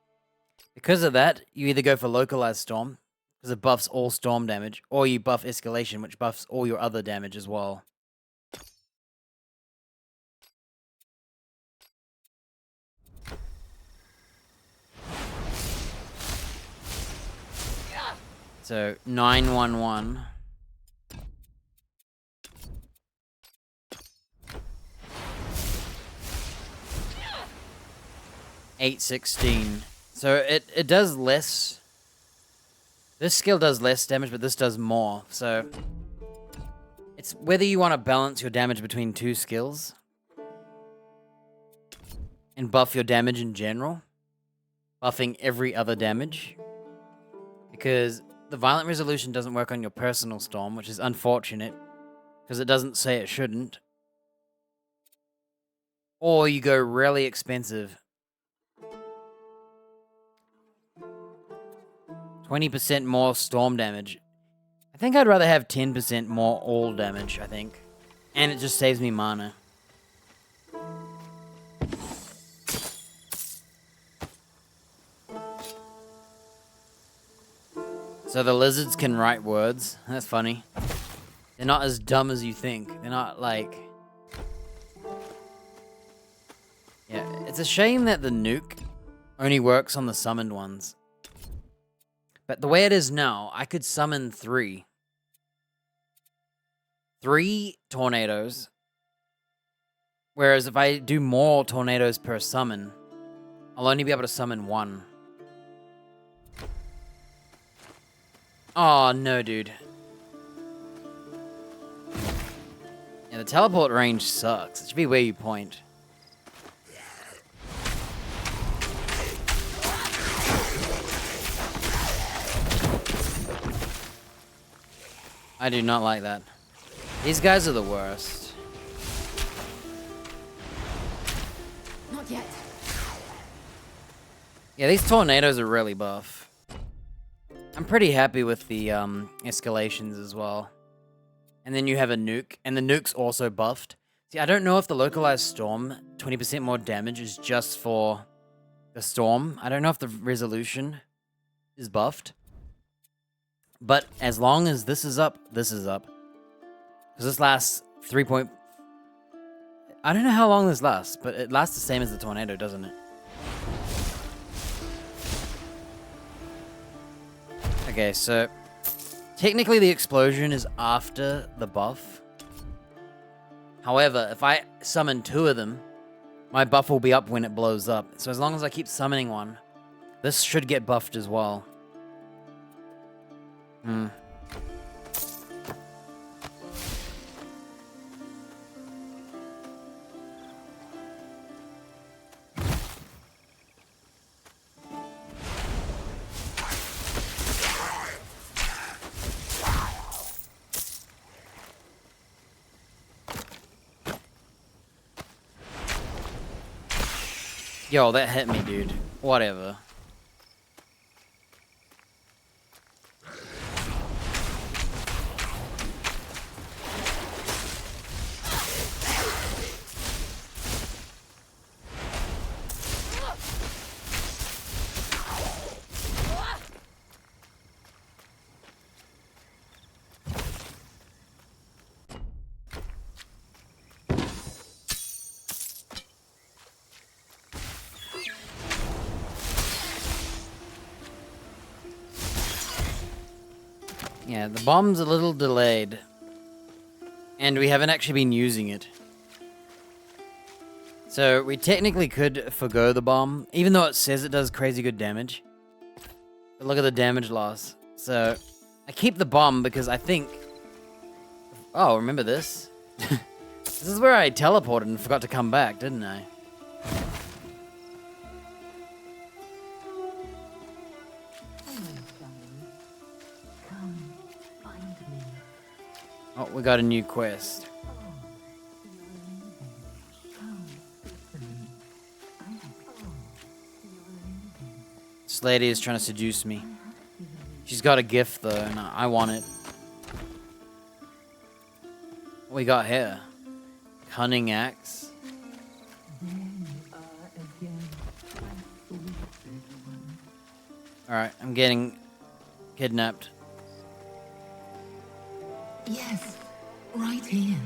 Because of that, you either go for Localized Storm, because it buffs all storm damage, or you buff Escalation, which buffs all your other damage as well. So, 911. $816. So it does less. This skill does less damage, but this does more. So it's whether you want to balance your damage between two skills and buff your damage in general, buffing every other damage, because the Violent Resolution doesn't work on your Personal Storm, which is unfortunate because it doesn't say it shouldn't. Or you go really expensive. 20% more storm damage. I think I'd rather have 10% more all damage, I think. And it just saves me mana. So the lizards can write words. That's funny. They're not as dumb as you think. They're not like... Yeah, it's a shame that the nuke only works on the summoned ones. But the way it is now, I could summon 3. 3 tornadoes. Whereas if I do more tornadoes per summon, I'll only be able to summon 1. Oh, no, dude. Yeah, the teleport range sucks. It should be where you point. I do not like that. These guys are the worst. Not yet. Yeah, these tornadoes are really buff. I'm pretty happy with the escalations as well. And then you have a nuke, and the nuke's also buffed. See, I don't know if the localized storm, 20% more damage, is just for the storm. I don't know if the resolution is buffed. But as long as this is up, this is up. Because this lasts 3 point... I don't know how long this lasts, but it lasts the same as the tornado, doesn't it? Okay, so... technically the explosion is after the buff. However, if I summon 2 of them, my buff will be up when it blows up. So as long as I keep summoning one, this should get buffed as well. Hmm. Yo, that hit me, dude. Whatever. Yeah, the bomb's a little delayed. And we haven't actually been using it. So we technically could forgo the bomb, even though it says it does crazy good damage. But look at the damage loss. So I keep the bomb because I think... Oh, remember this? This is where I teleported and forgot to come back, didn't I? Oh, we got a new quest. This lady is trying to seduce me. She's got a gift though, and I want it. What we got here? Cunning axe. Alright, I'm getting kidnapped. Yes, right here.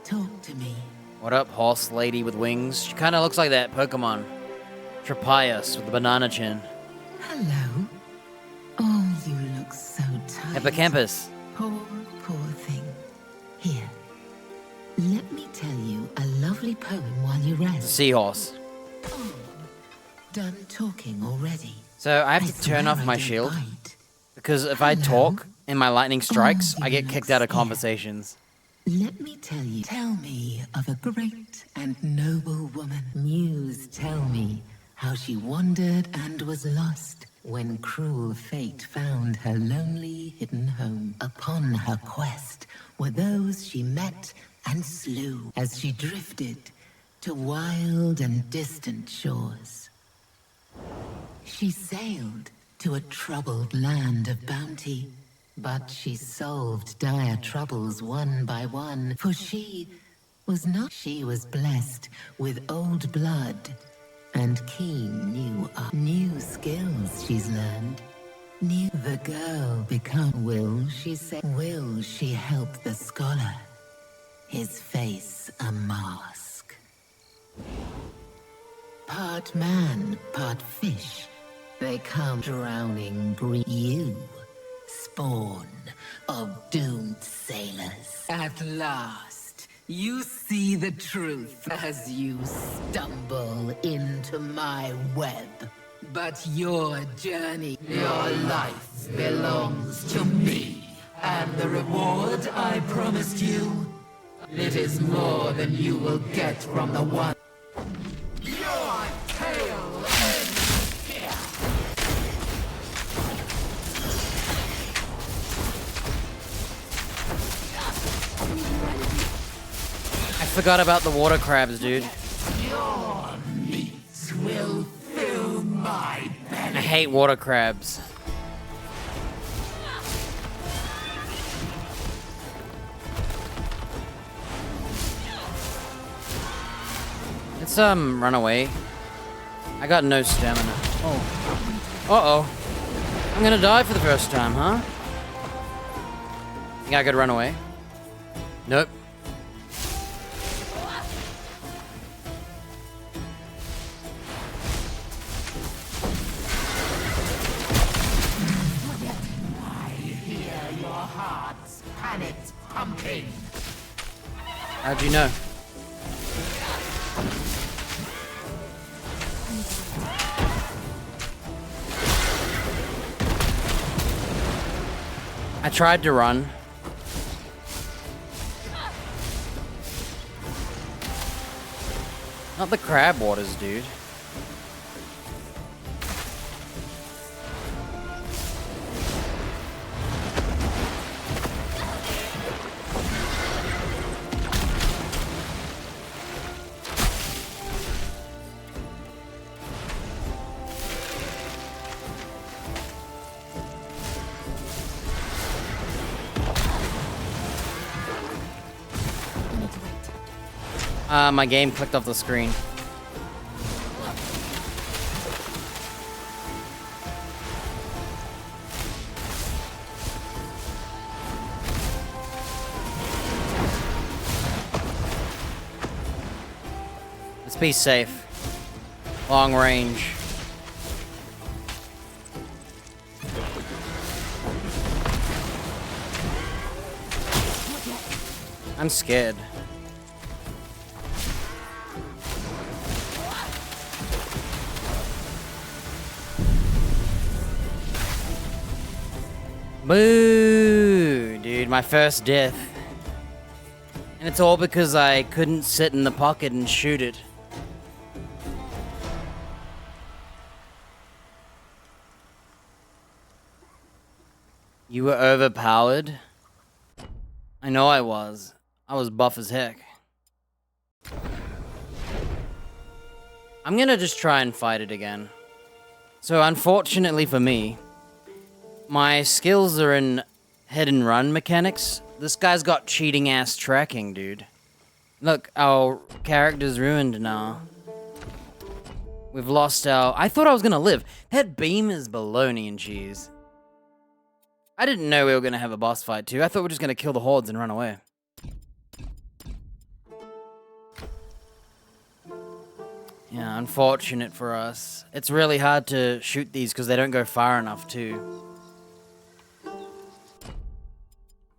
Talk to me. What up, horse lady with wings? She kind of looks like that Pokemon. Trapias with the banana chin. Hello. Oh, you look so tired. Hippocampus. Poor thing. Here, let me tell you a lovely poem while you rest. Seahorse. Oh, done talking already. So I have to turn off my shield. Because if I talk and my lightning strikes, I get kicked out of conversations. Let me tell me of a great and noble woman. News tell me how she wandered and was lost when cruel fate found her lonely hidden home. Upon her quest were those she met and slew as she drifted to wild and distant shores. She sailed to a troubled land of bounty, but she solved dire troubles one by one, for she was blessed with old blood and keen new skills she's learned. The girl will she help the scholar? His face a mask. Part man, part fish, they come drowning green. You, spawn of doomed sailors. At last, you see the truth as you stumble into my web. But your journey, your life belongs to me. And the reward I promised you, it is more than you will get from the one. Your tale ends here. I forgot about the water crabs, dude. Your meat will fill my belly. I hate water crabs. Let's run away. I got no stamina. Oh. Uh-oh. I'm gonna die for the first time, huh? Think I could run away? Nope. Panicked pumping. How'd you know? I tried to run. Not the crab waters, dude. My game clicked off the screen. Let's be safe. Long range. I'm scared. Boo! Dude, my first death. And it's all because I couldn't sit in the pocket and shoot it. You were overpowered? I know I was. I was buff as heck. I'm gonna just try and fight it again. So unfortunately for me, my skills are in hit and run mechanics. This guy's got cheating ass tracking, dude. Look, our character's ruined now. We've lost our... I thought I was gonna live. That beam is baloney and cheese. I didn't know we were gonna have a boss fight too. I thought we were just gonna kill the hordes and run away. Yeah, unfortunate for us. It's really hard to shoot these because they don't go far enough too.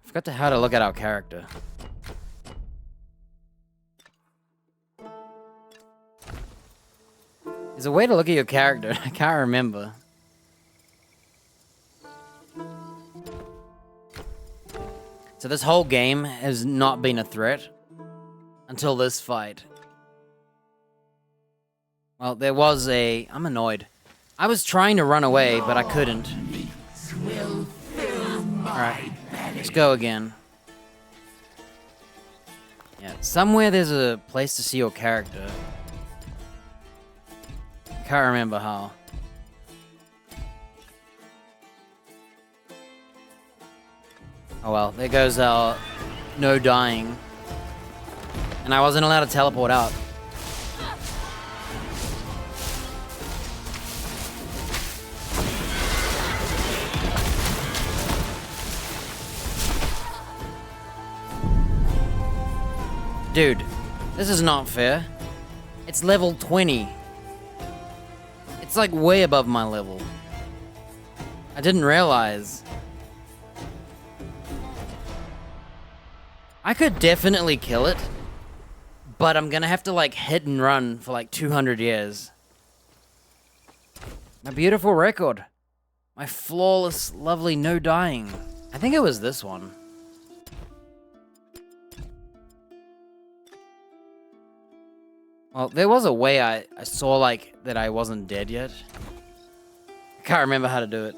Forgot how to look at our character. There's a way to look at your character. I can't remember. So this whole game has not been a threat until this fight. Well, there was a... I'm annoyed. I was trying to run away, but I couldn't. Alright, let's go again. Yeah, somewhere there's a place to see your character. Can't remember how. Oh well, there goes our no dying. And I wasn't allowed to teleport out. Dude, this is not fair. It's level 20. It's like way above my level. I didn't realize. I could definitely kill it, but I'm gonna have to like hit and run for like 200 years. My beautiful record. My flawless, lovely no dying. I think it was this one. Well, there was a way I saw, like, that I wasn't dead yet. I can't remember how to do it.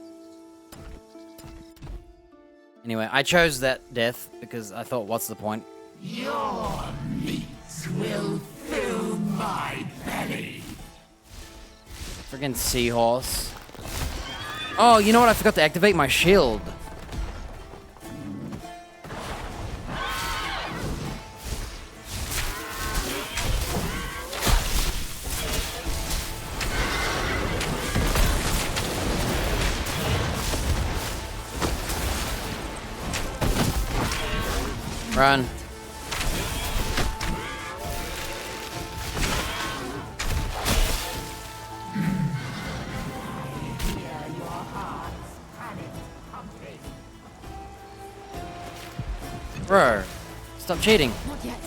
Anyway, I chose that death because I thought, what's the point? Your meat will fill my belly. Friggin' seahorse. Oh, you know what? I forgot to activate my shield. Run. Bro, stop cheating. Not yet.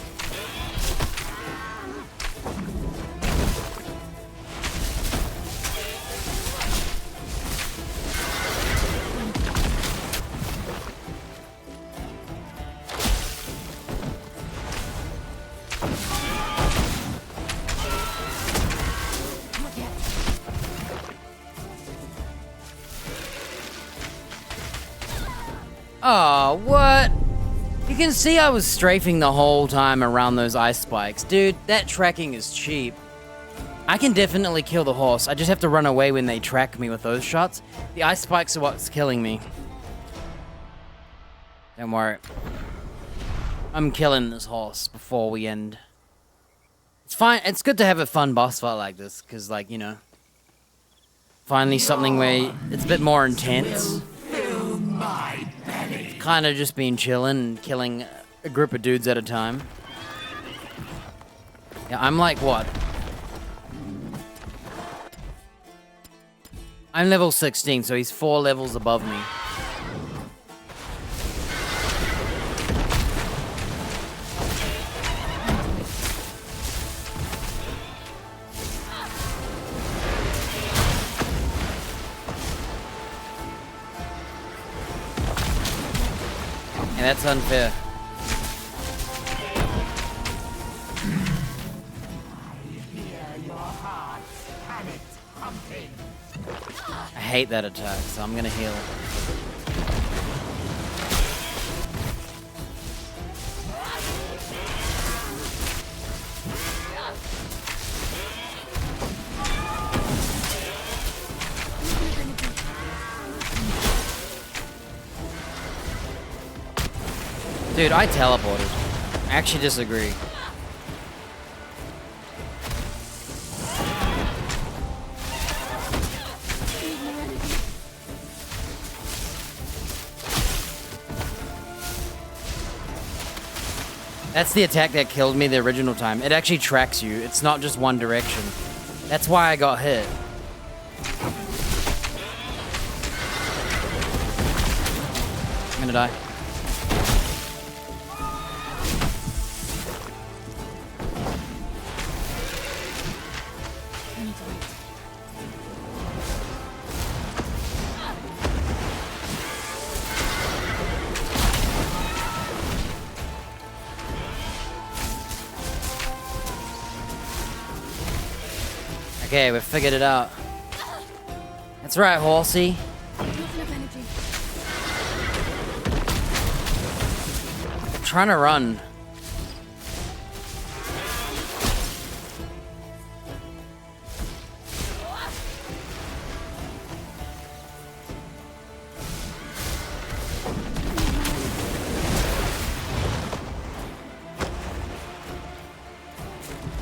Oh, what? You can see I was strafing the whole time around those ice spikes. Dude, that tracking is cheap. I can definitely kill the horse. I just have to run away when they track me with those shots. The ice spikes are what's killing me. Don't worry. I'm killing this horse before we end. It's fine. It's good to have a fun boss fight like this, because, like, you know, finally something where it's a bit more intense. Kind of just been chilling and killing a group of dudes at a time. Yeah, I'm like, what? I'm level 16, so he's 4 levels above me. Yeah, that's unfair. I hate that attack, so I'm gonna heal. Dude, I teleported. I actually disagree. That's the attack that killed me the original time. It actually tracks you. It's not just one direction. That's why I got hit. I'm gonna die. Okay, we figured it out. That's right, horsey. I'm trying to run.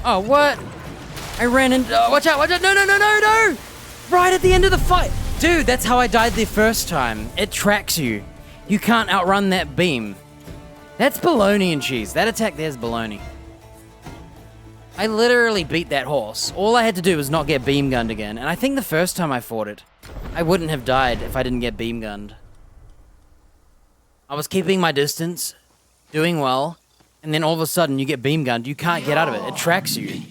Oh, what? I ran into. Oh, watch out, watch out. No, no, no, no, no! Right at the end of the fight. Dude, that's how I died the first time. It tracks you. You can't outrun that beam. That's bologna and cheese. That attack there's bologna. I literally beat that horse. All I had to do was not get beam gunned again. And I think the first time I fought it, I wouldn't have died if I didn't get beam gunned. I was keeping my distance, doing well, and then all of a sudden you get beam gunned. You can't get out of it. It tracks you.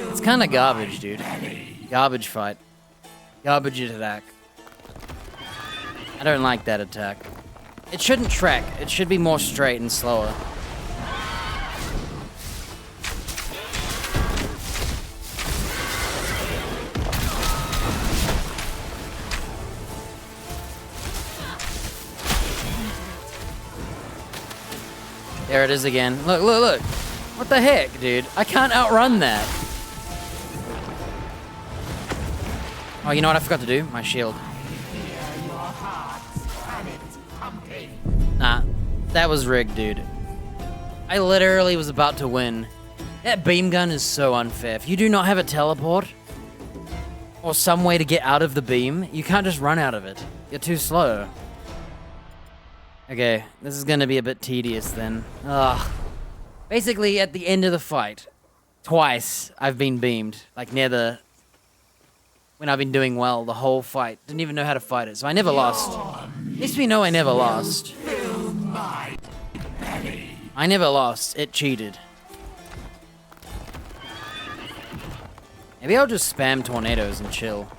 It's kind of garbage, dude. Garbage fight. Garbage attack. I don't like that attack. It shouldn't track. It should be more straight and slower. There it is again. Look, look, look. What the heck, dude? I can't outrun that. Oh, you know what I forgot to do? My shield. Nah, that was rigged, dude. I literally was about to win. That beam gun is so unfair. If you do not have a teleport, or some way to get out of the beam, you can't just run out of it. You're too slow. Okay, this is gonna be a bit tedious then. Ugh. Basically, at the end of the fight, twice I've been beamed. Like near the... when I've been doing well the whole fight. Didn't even know how to fight it, so I never lost. At least we know I never lost. I never lost. It cheated. Maybe I'll just spam tornadoes and chill.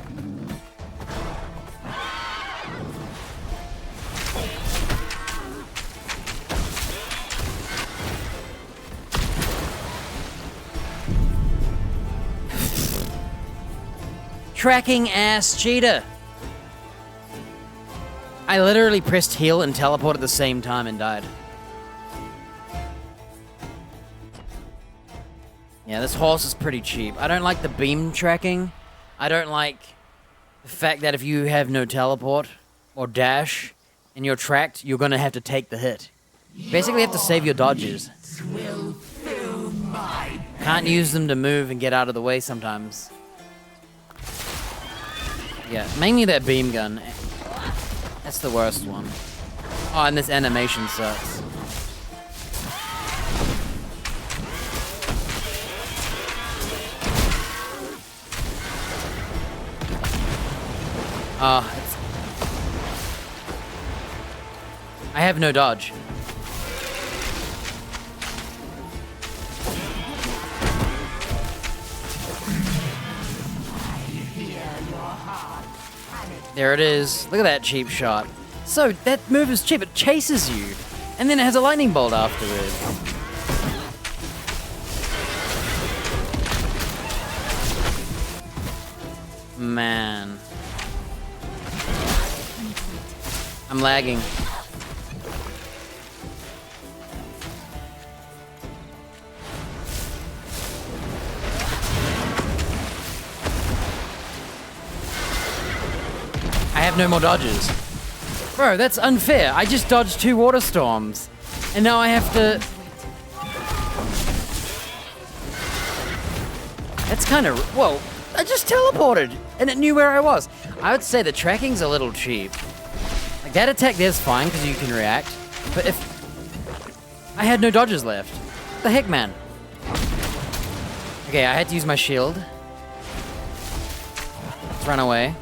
Tracking ass cheater. I literally pressed heal and teleport at the same time and died. Yeah, this horse is pretty cheap. I don't like the beam tracking. I don't like the fact that if you have no teleport or dash and you're tracked, you're gonna have to take the hit. Basically, you have to save your dodges. Can't use them to move and get out of the way sometimes. Yeah, mainly that beam gun. That's the worst one. Oh, and this animation sucks. I have no dodge. There it is. Look at that cheap shot. So, that move is cheap. It chases you. And then it has a lightning bolt afterward. Man. I'm lagging. I have no more dodges. Bro, that's unfair. I just dodged 2 water storms. And now I have to... That's kind of... Whoa, I just teleported, and it knew where I was. I would say the tracking's a little cheap. Like, that attack there's fine, because you can react. But if... I had no dodges left. What the heck, man? Okay, I had to use my shield. Let's run away.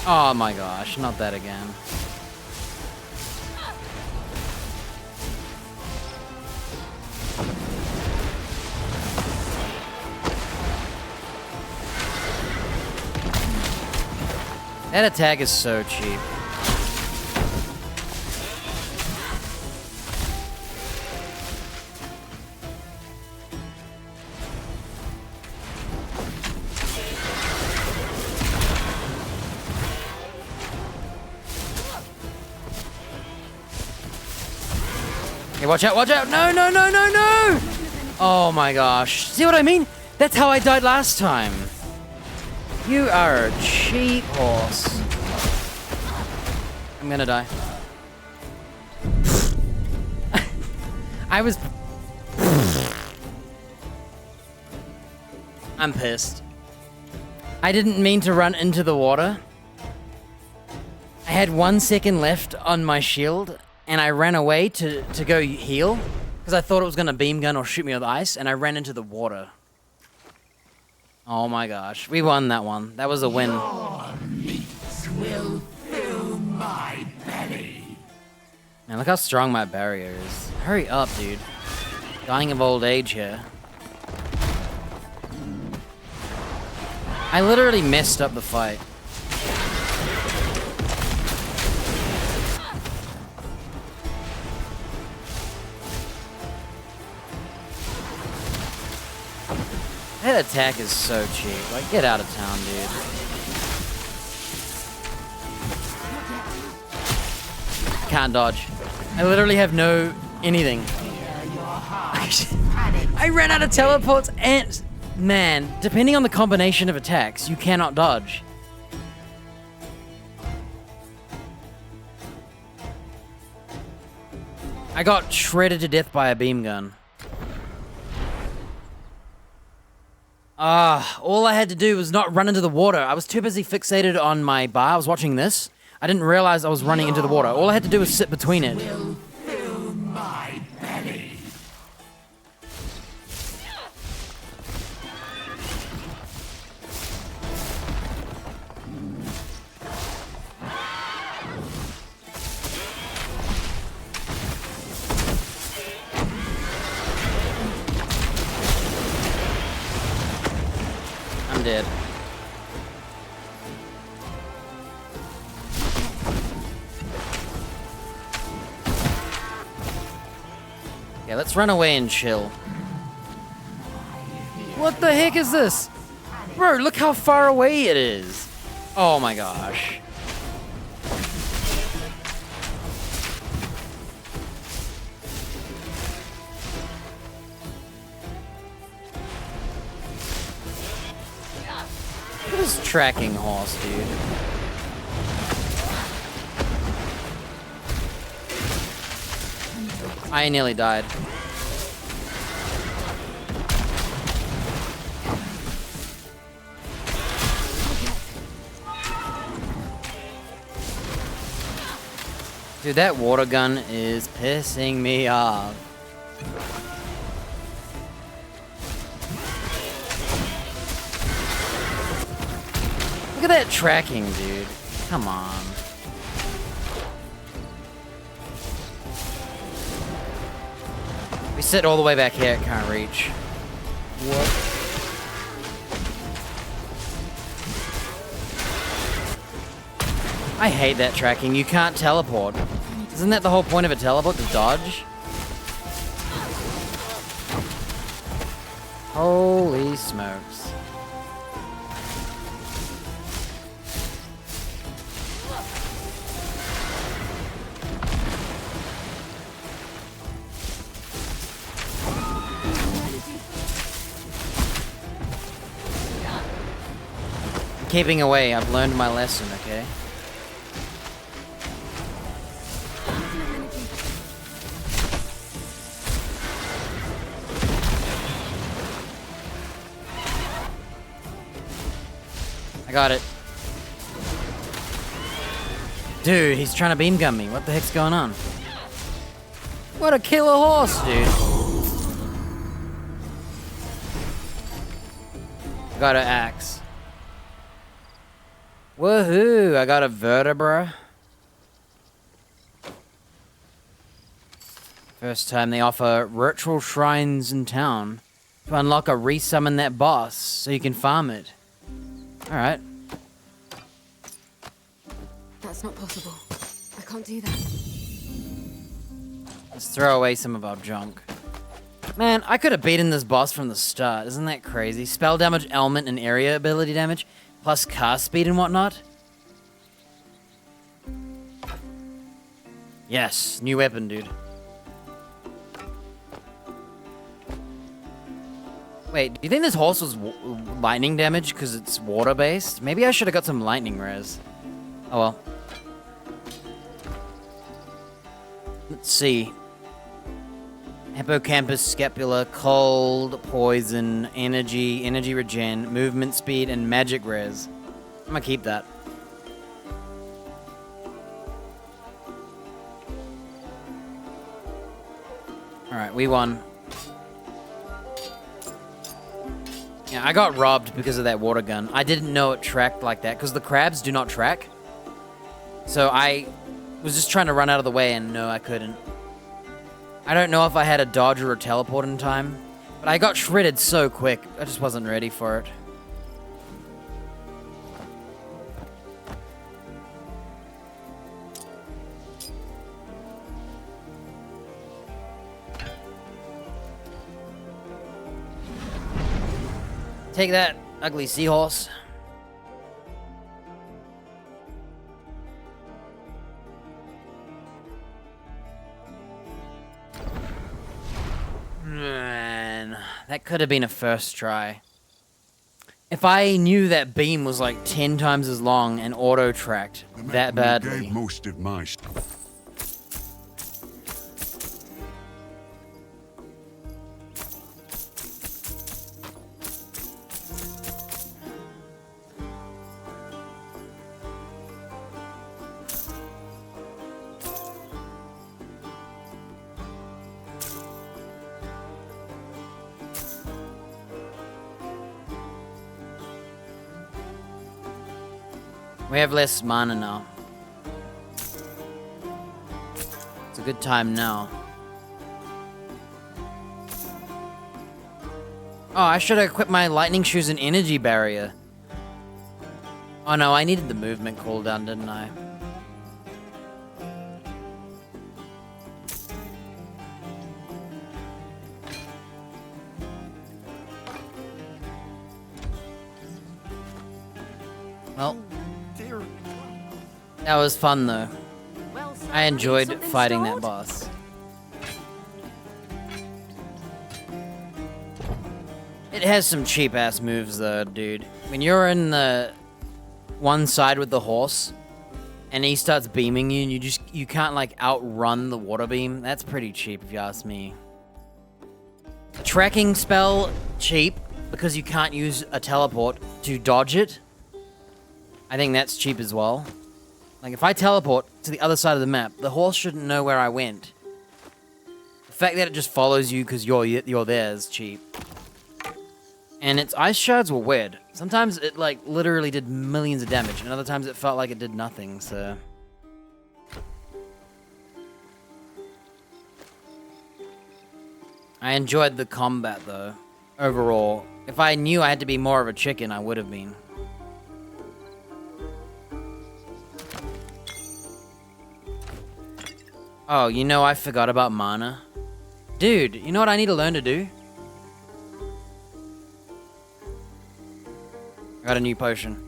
Oh my gosh, not that again. That attack is so cheap. Hey, watch out, watch out! No, no, no, no, no! Oh my gosh. See what I mean? That's how I died last time. You are a cheap horse. I'm gonna die. I was... I'm pissed. I didn't mean to run into the water. I had 1 second left on my shield, and I ran away to go heal, because I thought it was gonna beam gun or shoot me with ice, and I ran into the water. Oh my gosh, we won that one. That was a win. Your meat will fill my belly. Man, look how strong my barrier is. Hurry up, dude. Dying of old age here. I literally messed up the fight. That attack is so cheap. Like, get out of town, dude. Can't dodge. I literally have no anything. I ran out of teleports and... Man, depending on the combination of attacks, you cannot dodge. I got shredded to death by a beam gun. All I had to do was not run into the water. I was too busy fixated on my bar. I was watching this. I didn't realize I was running into the water. All I had to do was sit between it. Will fill my belly. I'm dead. Yeah, let's run away and chill. What the heck is this? Bro, look how far away it is. Oh my gosh. Look at this tracking horse, dude. I nearly died. Dude, that water gun is pissing me off. Look at that tracking, dude. Come on. We sit all the way back here, can't reach. What? I hate that tracking. You can't teleport. Isn't that the whole point of a teleport, to dodge? Holy smokes. Keeping away, I've learned my lesson, okay? I got it. Dude, he's trying to beam gun me. What the heck's going on? What a killer horse, dude. Got an axe. Woohoo, I got a vertebra. First time they offer ritual shrines in town to unlock a resummon that boss so you can farm it. Alright. That's not possible. I can't do that. Let's throw away some of our junk. Man, I could have beaten this boss from the start. Isn't that crazy? Spell damage, element, and area ability damage, plus cast speed and whatnot. Yes, new weapon, dude. Wait, do you think this horse was lightning damage because it's water-based? Maybe I should have got some lightning res. Oh well. Let's see. Hippocampus, scapula, cold, poison, energy regen, movement speed, and magic res. I'm gonna keep that. Alright, we won. Yeah, I got robbed because of that water gun. I didn't know it tracked like that, because the crabs do not track. So I was just trying to run out of the way, and no, I couldn't. I don't know if I had a dodge or a teleport in time, but I got shredded so quick, I just wasn't ready for it. Take that, ugly seahorse. Man, that could have been a first try. If I knew that beam was like 10 times as long and auto-tracked that badly. Gave most of my We have less mana now. It's a good time now. Oh, I should have equipped my lightning shoes and energy barrier. Oh no, I needed the movement cooldown, didn't I? Well, that was fun though. I enjoyed fighting that boss. It has some cheap ass moves though, dude. When you're in the one side with the horse and he starts beaming you and you can't like outrun the water beam, that's pretty cheap if you ask me. A tracking spell, cheap, because you can't use a teleport to dodge it. I think that's cheap as well. Like, if I teleport to the other side of the map, the horse shouldn't know where I went. The fact that it just follows you because you're there is cheap. And its ice shards were weird. Sometimes it, like, literally did millions of damage, and other times it felt like it did nothing, so... I enjoyed the combat, though, overall. If I knew I had to be more of a chicken, I would have been. Oh, you know I forgot about mana. Dude, you know what I need to learn to do? I got a new potion.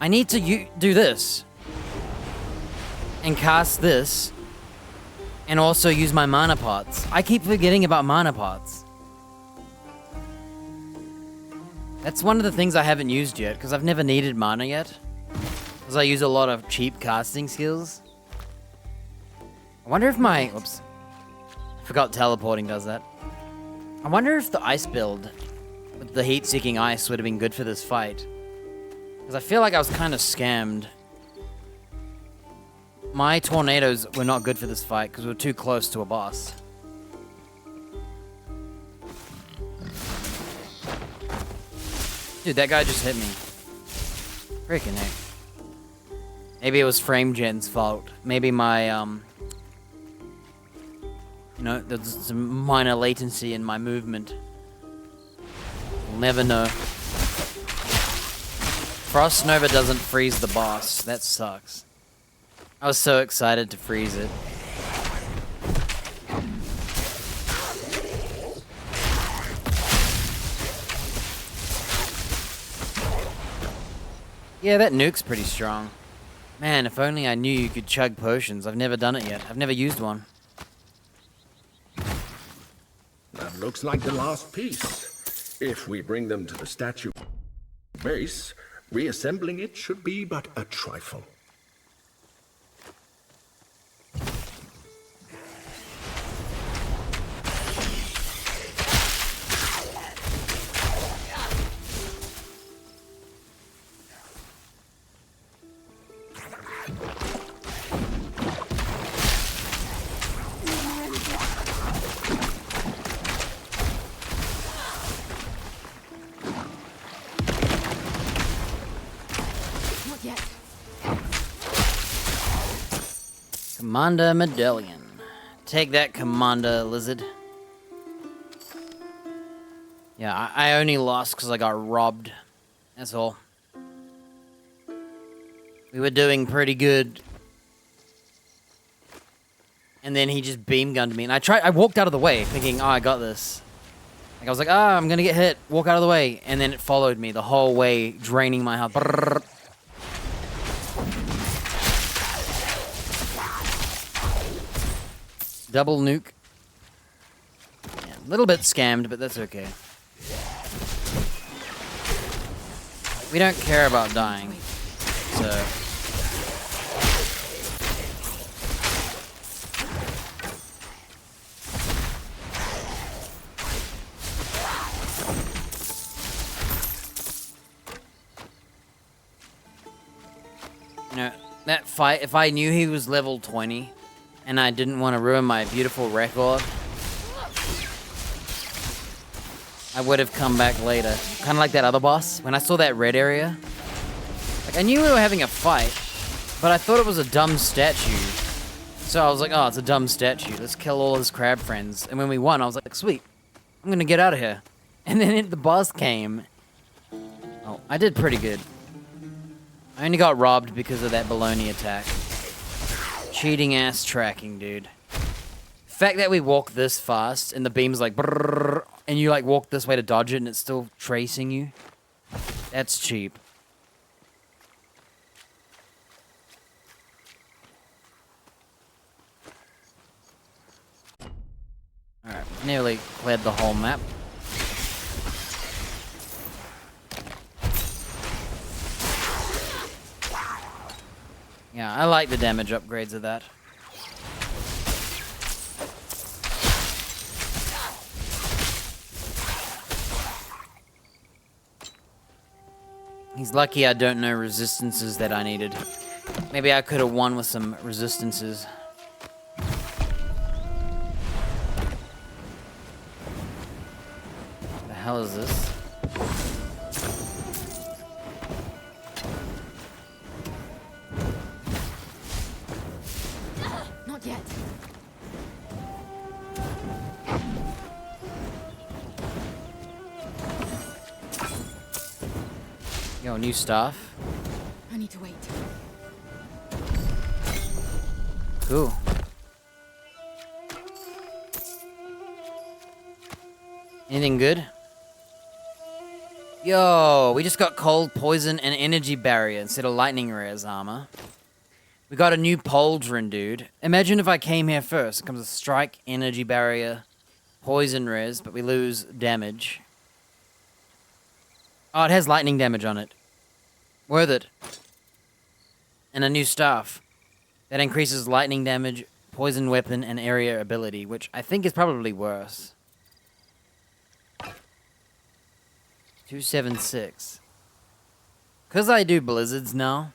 I need to do this. And cast this. And also use my mana pots. I keep forgetting about mana pots. That's one of the things I haven't used yet, because I've never needed mana yet. Because I use a lot of cheap casting skills. I wonder if my... Whoops. I forgot teleporting does that. I wonder if the ice build with the heat-seeking ice would have been good for this fight. Because I feel like I was kind of scammed. My tornadoes were not good for this fight because we were too close to a boss. Dude, that guy just hit me. Freaking heck. Maybe it was FrameGen's fault. Maybe my, you know, there's some minor latency in my movement. We'll never know. Frost Nova doesn't freeze the boss. That sucks. I was so excited to freeze it. Yeah, that nuke's pretty strong. Man, if only I knew you could chug potions. I've never done it yet. I've never used one. That looks like the last piece. If we bring them to the statue base, reassembling it should be but a trifle. Commander Medallion. Take that, Commander Lizard. Yeah, I only lost because I got robbed. That's all. We were doing pretty good. And then he just beam gunned me. And I walked out of the way thinking, oh, I got this. Like I was like, ah, I'm gonna get hit. Walk out of the way. And then it followed me the whole way, draining my health. Brrr. Double nuke. Yeah, a little bit scammed, but that's okay. We don't care about dying, so... You know, that fight, if I knew he was level 20, and I didn't want to ruin my beautiful record, I would have come back later. Kind of like that other boss. When I saw that red area, like I knew we were having a fight, but I thought it was a dumb statue. So I was like, oh, it's a dumb statue. Let's kill all his crab friends. And when we won, I was like, sweet, I'm gonna get out of here. And then the boss came. Oh, I did pretty good. I only got robbed because of that baloney attack. Cheating ass tracking, dude. The fact that we walk this fast and the beam's like brrrr, and you like walk this way to dodge it and it's still tracing you. That's cheap. Alright, nearly cleared the whole map. Yeah, I like the damage upgrades of that. He's lucky I don't know resistances that I needed. Maybe I could have won with some resistances. The hell is this? Not yet. Yo, new stuff. I need to wait. Cool. Anything good? Yo, we just got cold, poison, and energy barrier instead of lightning rares armor. We got a new pauldron, dude. Imagine if I came here first. It comes with strike, energy barrier, poison res, but we lose damage. Oh, it has lightning damage on it. Worth it. And a new staff that increases lightning damage, poison weapon, and area ability, which I think is probably worse. 276. Because I do blizzards now.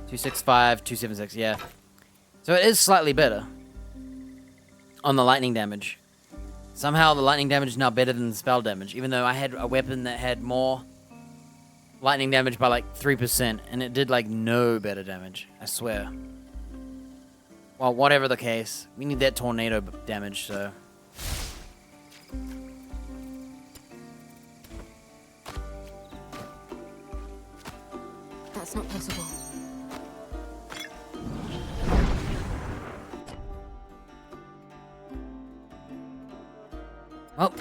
.265, 276, yeah. So it is slightly better on the lightning damage. Somehow the lightning damage is now better than the spell damage, even though I had a weapon that had more lightning damage by like 3%, and it did like no better damage, I swear. Well, whatever the case, we need that tornado damage, so... That's not possible. Well.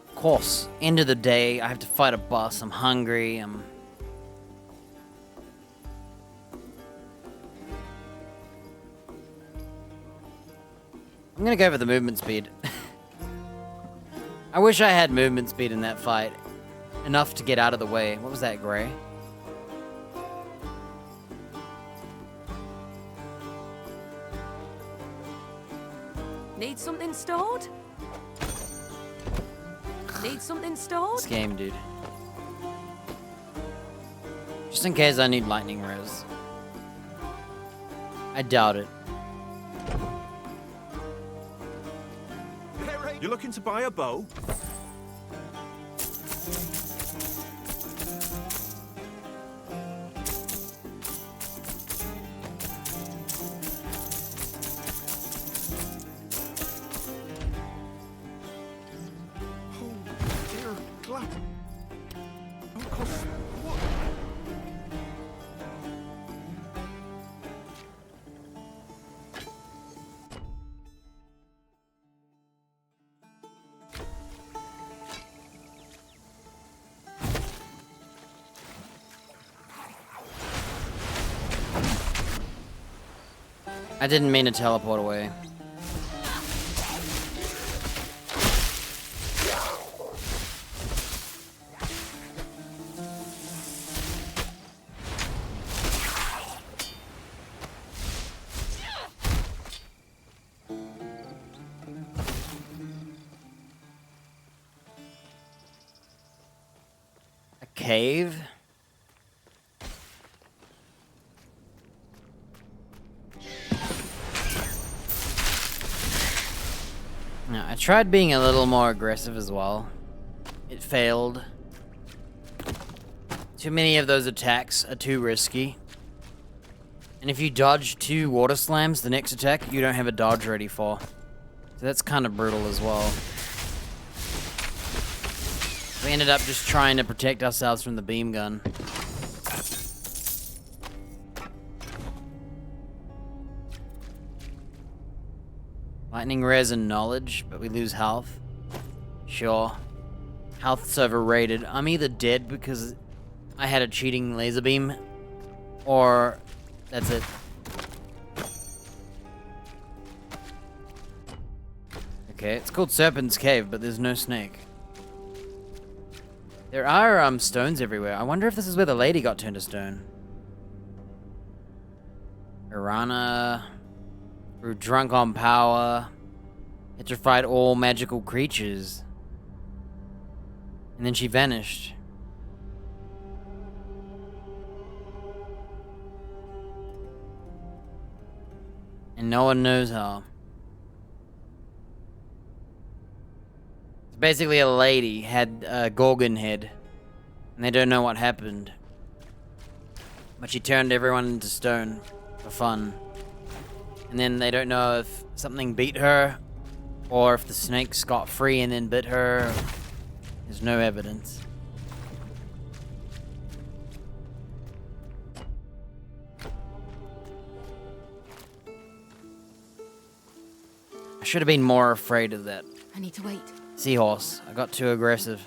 Of course, end of the day, I have to fight a boss. I'm hungry. I'm gonna go for the movement speed. I wish I had movement speed in that fight. Enough to get out of the way. What was that, Gray? Need something stored? Need something stored? This game, dude. Just in case I need lightning res. I doubt it. You looking to buy a bow? I didn't mean to teleport away. A cave? No, I tried being a little more aggressive as well. It failed. Too many of those attacks are too risky. And if you dodge 2 water slams, the next attack you don't have a dodge ready for. So that's kind of brutal as well. We ended up just trying to protect ourselves from the beam gun. Lightning res and knowledge, but we lose health. Sure. Health's overrated. I'm either dead because I had a cheating laser beam, or that's it. Okay, it's called Serpent's Cave, but there's no snake. There are stones everywhere. I wonder if this is where the lady got turned to stone. Piranha grew drunk on power, petrified all magical creatures, and then she vanished. And no one knows how. It's basically a lady had a Gorgon head, and they don't know what happened. But she turned everyone into stone for fun. And then they don't know if something beat her, or if the snakes got free and then bit her. There's no evidence. I should have been more afraid of that I need to wait. seahorse. I got too aggressive.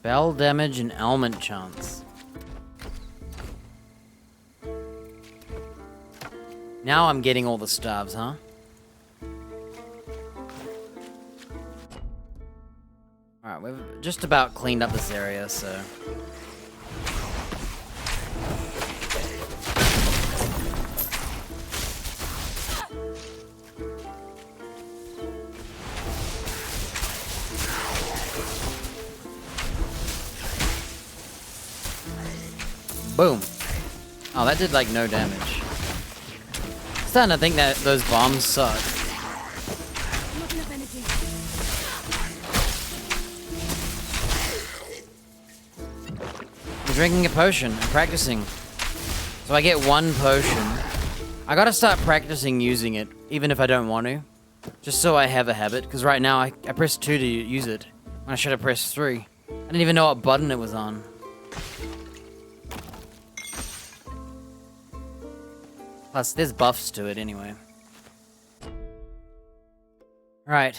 Spell damage and element chance. Now I'm getting all the stars, huh? Alright, we've just about cleaned up this area, so... Boom. Oh, that did like no damage. Starting to think that those bombs suck. I'm drinking a potion. I'm practicing. So I get one potion. I gotta start practicing using it, even if I don't want to. Just so I have a habit, because right now I pressed 2 to use it. When I should have pressed 3. I didn't even know what button it was on. Plus, there's buffs to it anyway. Right.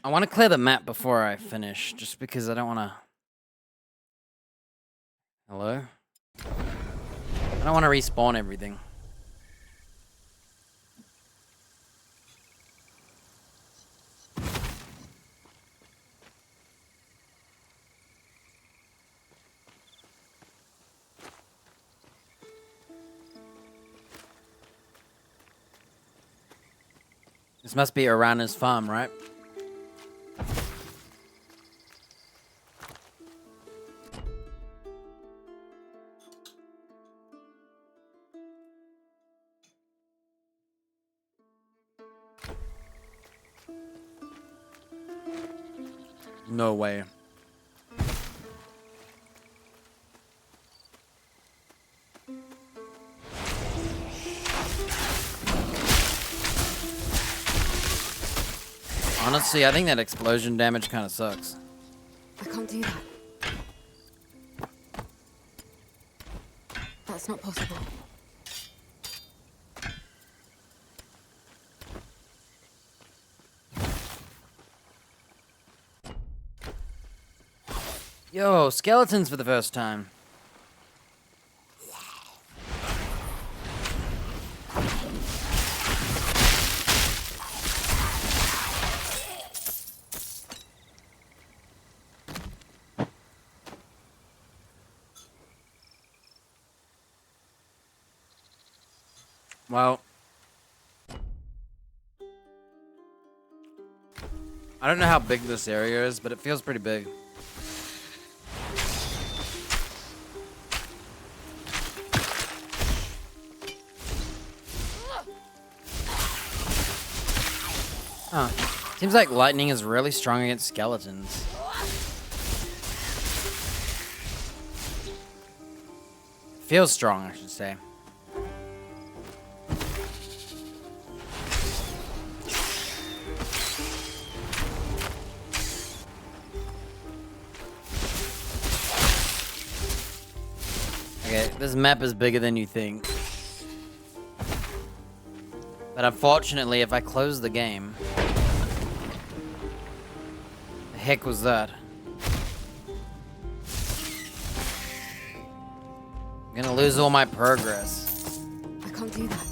I want to clear the map before I finish, just because I don't want to... Hello? I don't want to respawn everything. This must be Arana's farm, right? No way. Honestly, I think that explosion damage kind of sucks. I can't do that. That's not possible. Yo, skeletons for the first time. Well, I don't know how big this area is, but it feels pretty big. Huh. Seems like lightning is really strong against skeletons. Feels strong, I should say. Okay, this map is bigger than you think. But unfortunately, if I close the game... The heck was that? I'm gonna lose all my progress. I can't do that.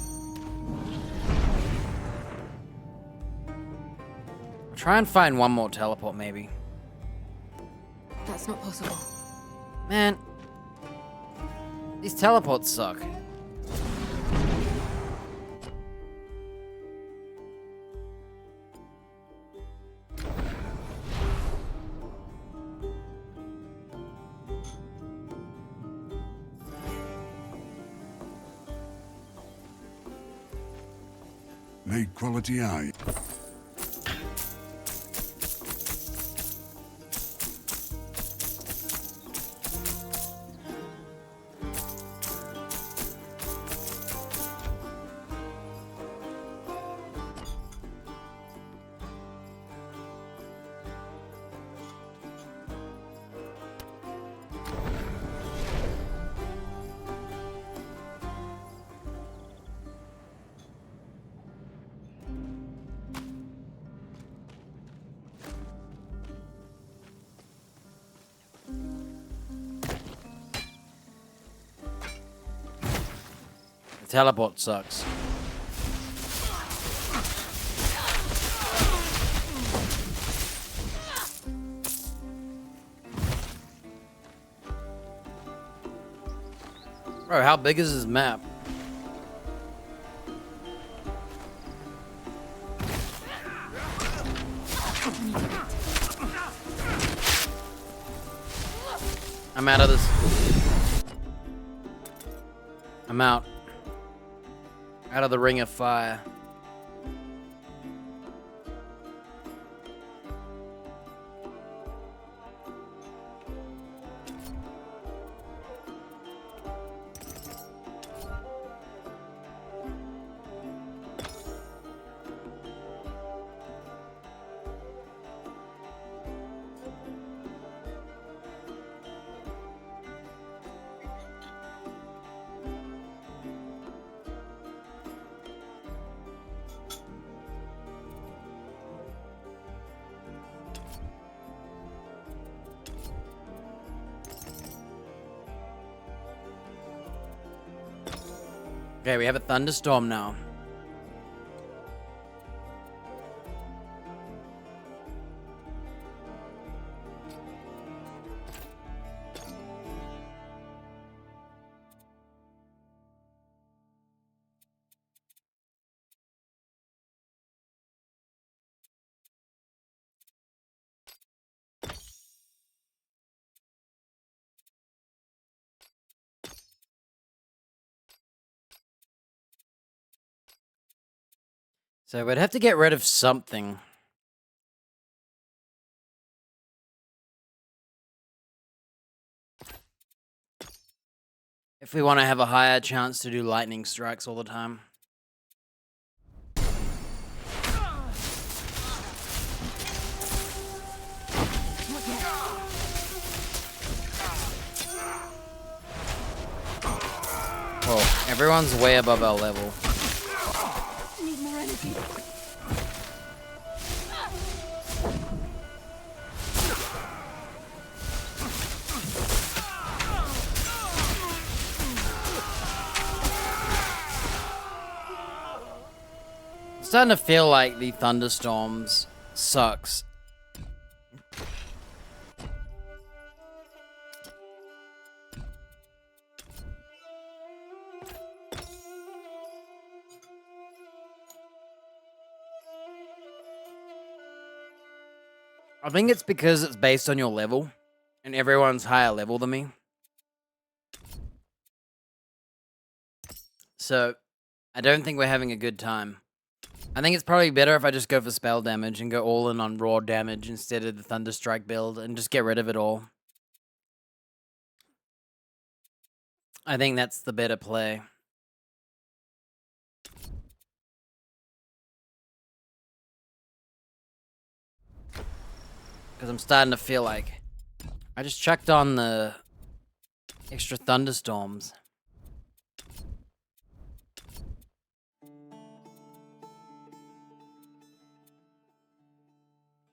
I'll try and find one more teleport, maybe. That's not possible. Man, these teleports suck. Need quality aid. Teleport sucks. Bro, how big is this map? I'm out of this. I'm out. Out of the ring of fire. Okay, we have a thunderstorm now. So we'd have to get rid of something. If we want to have a higher chance to do lightning strikes all the time. Whoa, everyone's way above our level. Need more energy. I'm starting to feel like the thunderstorms sucks. I think it's because it's based on your level, and everyone's higher level than me. So, I don't think we're having a good time. I think it's probably better if I just go for spell damage and go all in on raw damage instead of the Thunderstrike build and just get rid of it all. I think that's the better play. Because I'm starting to feel like I just chucked on the extra thunderstorms.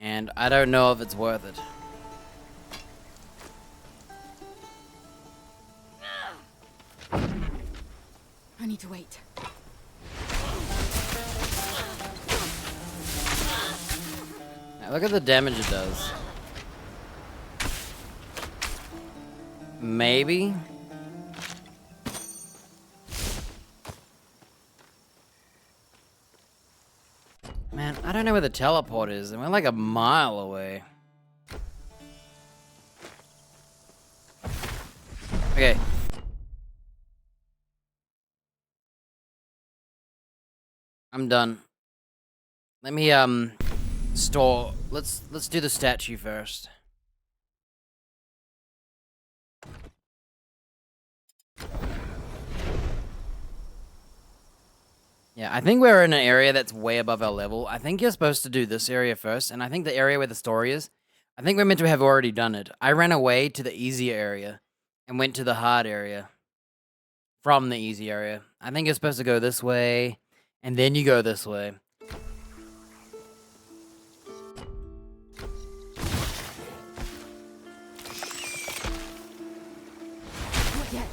And I don't know if it's worth it. I need to wait. Now, look at the damage it does. Maybe? Man, I don't know where the teleport is, and we're like a mile away. Okay. I'm done. Let me store. Let's do the statue first. Yeah, I think we're in an area that's way above our level. I think you're supposed to do this area first, and I think the area where the story is, I think we're meant to have already done it. I ran away to the easy area and went to the hard area from the easy area. I think you're supposed to go this way, and then you go this way. Not yet.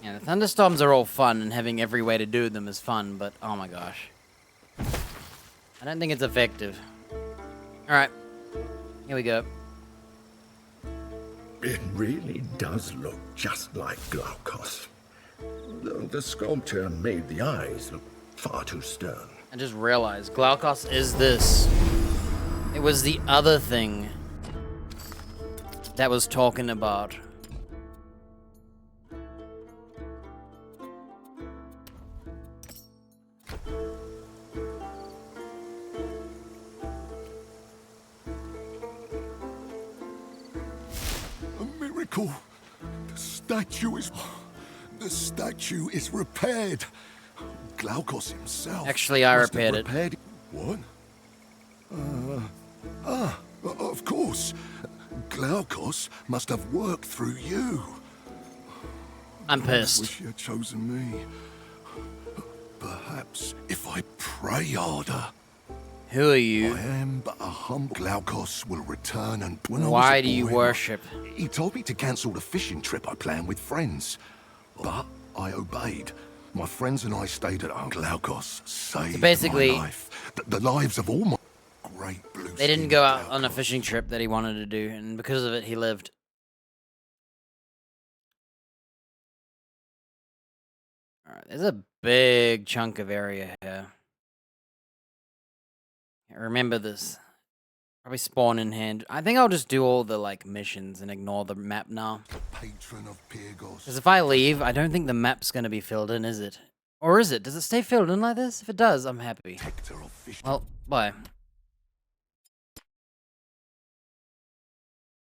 Yeah, the thunderstorms are all fun, and having every way to do them is fun, but oh my gosh. I don't think it's effective. Alright. Here we go. It really does look just like Glaukos. Though the sculptor made the eyes look far too stern. I just realized Glaukos is this. It was the other thing that was talking about. A miracle. The statue is repaired. Glaukos himself. Actually, I must have repaired it. What? Of course. Glaukos must have worked through you. I'm pissed. I wish you had chosen me. Perhaps if I pray harder. Who are you? I am but a humble. Glaukos will return and... Why do you worship? He told me to cancel the fishing trip I planned with friends. But I obeyed. My friends and I stayed at home. Glaukos saved So basically, my life. The lives of all my great blue... They didn't go out on a fishing trip that he wanted to do, and because of it, he lived. Alright, there's a big chunk of area here. Remember this. Probably spawn in hand. I think I'll just do all the, like, missions and ignore the map now. Patron of Pyrgos. Because if I leave, I don't think the map's going to be filled in, is it? Or is it? Does it stay filled in like this? If it does, I'm happy. Well, bye.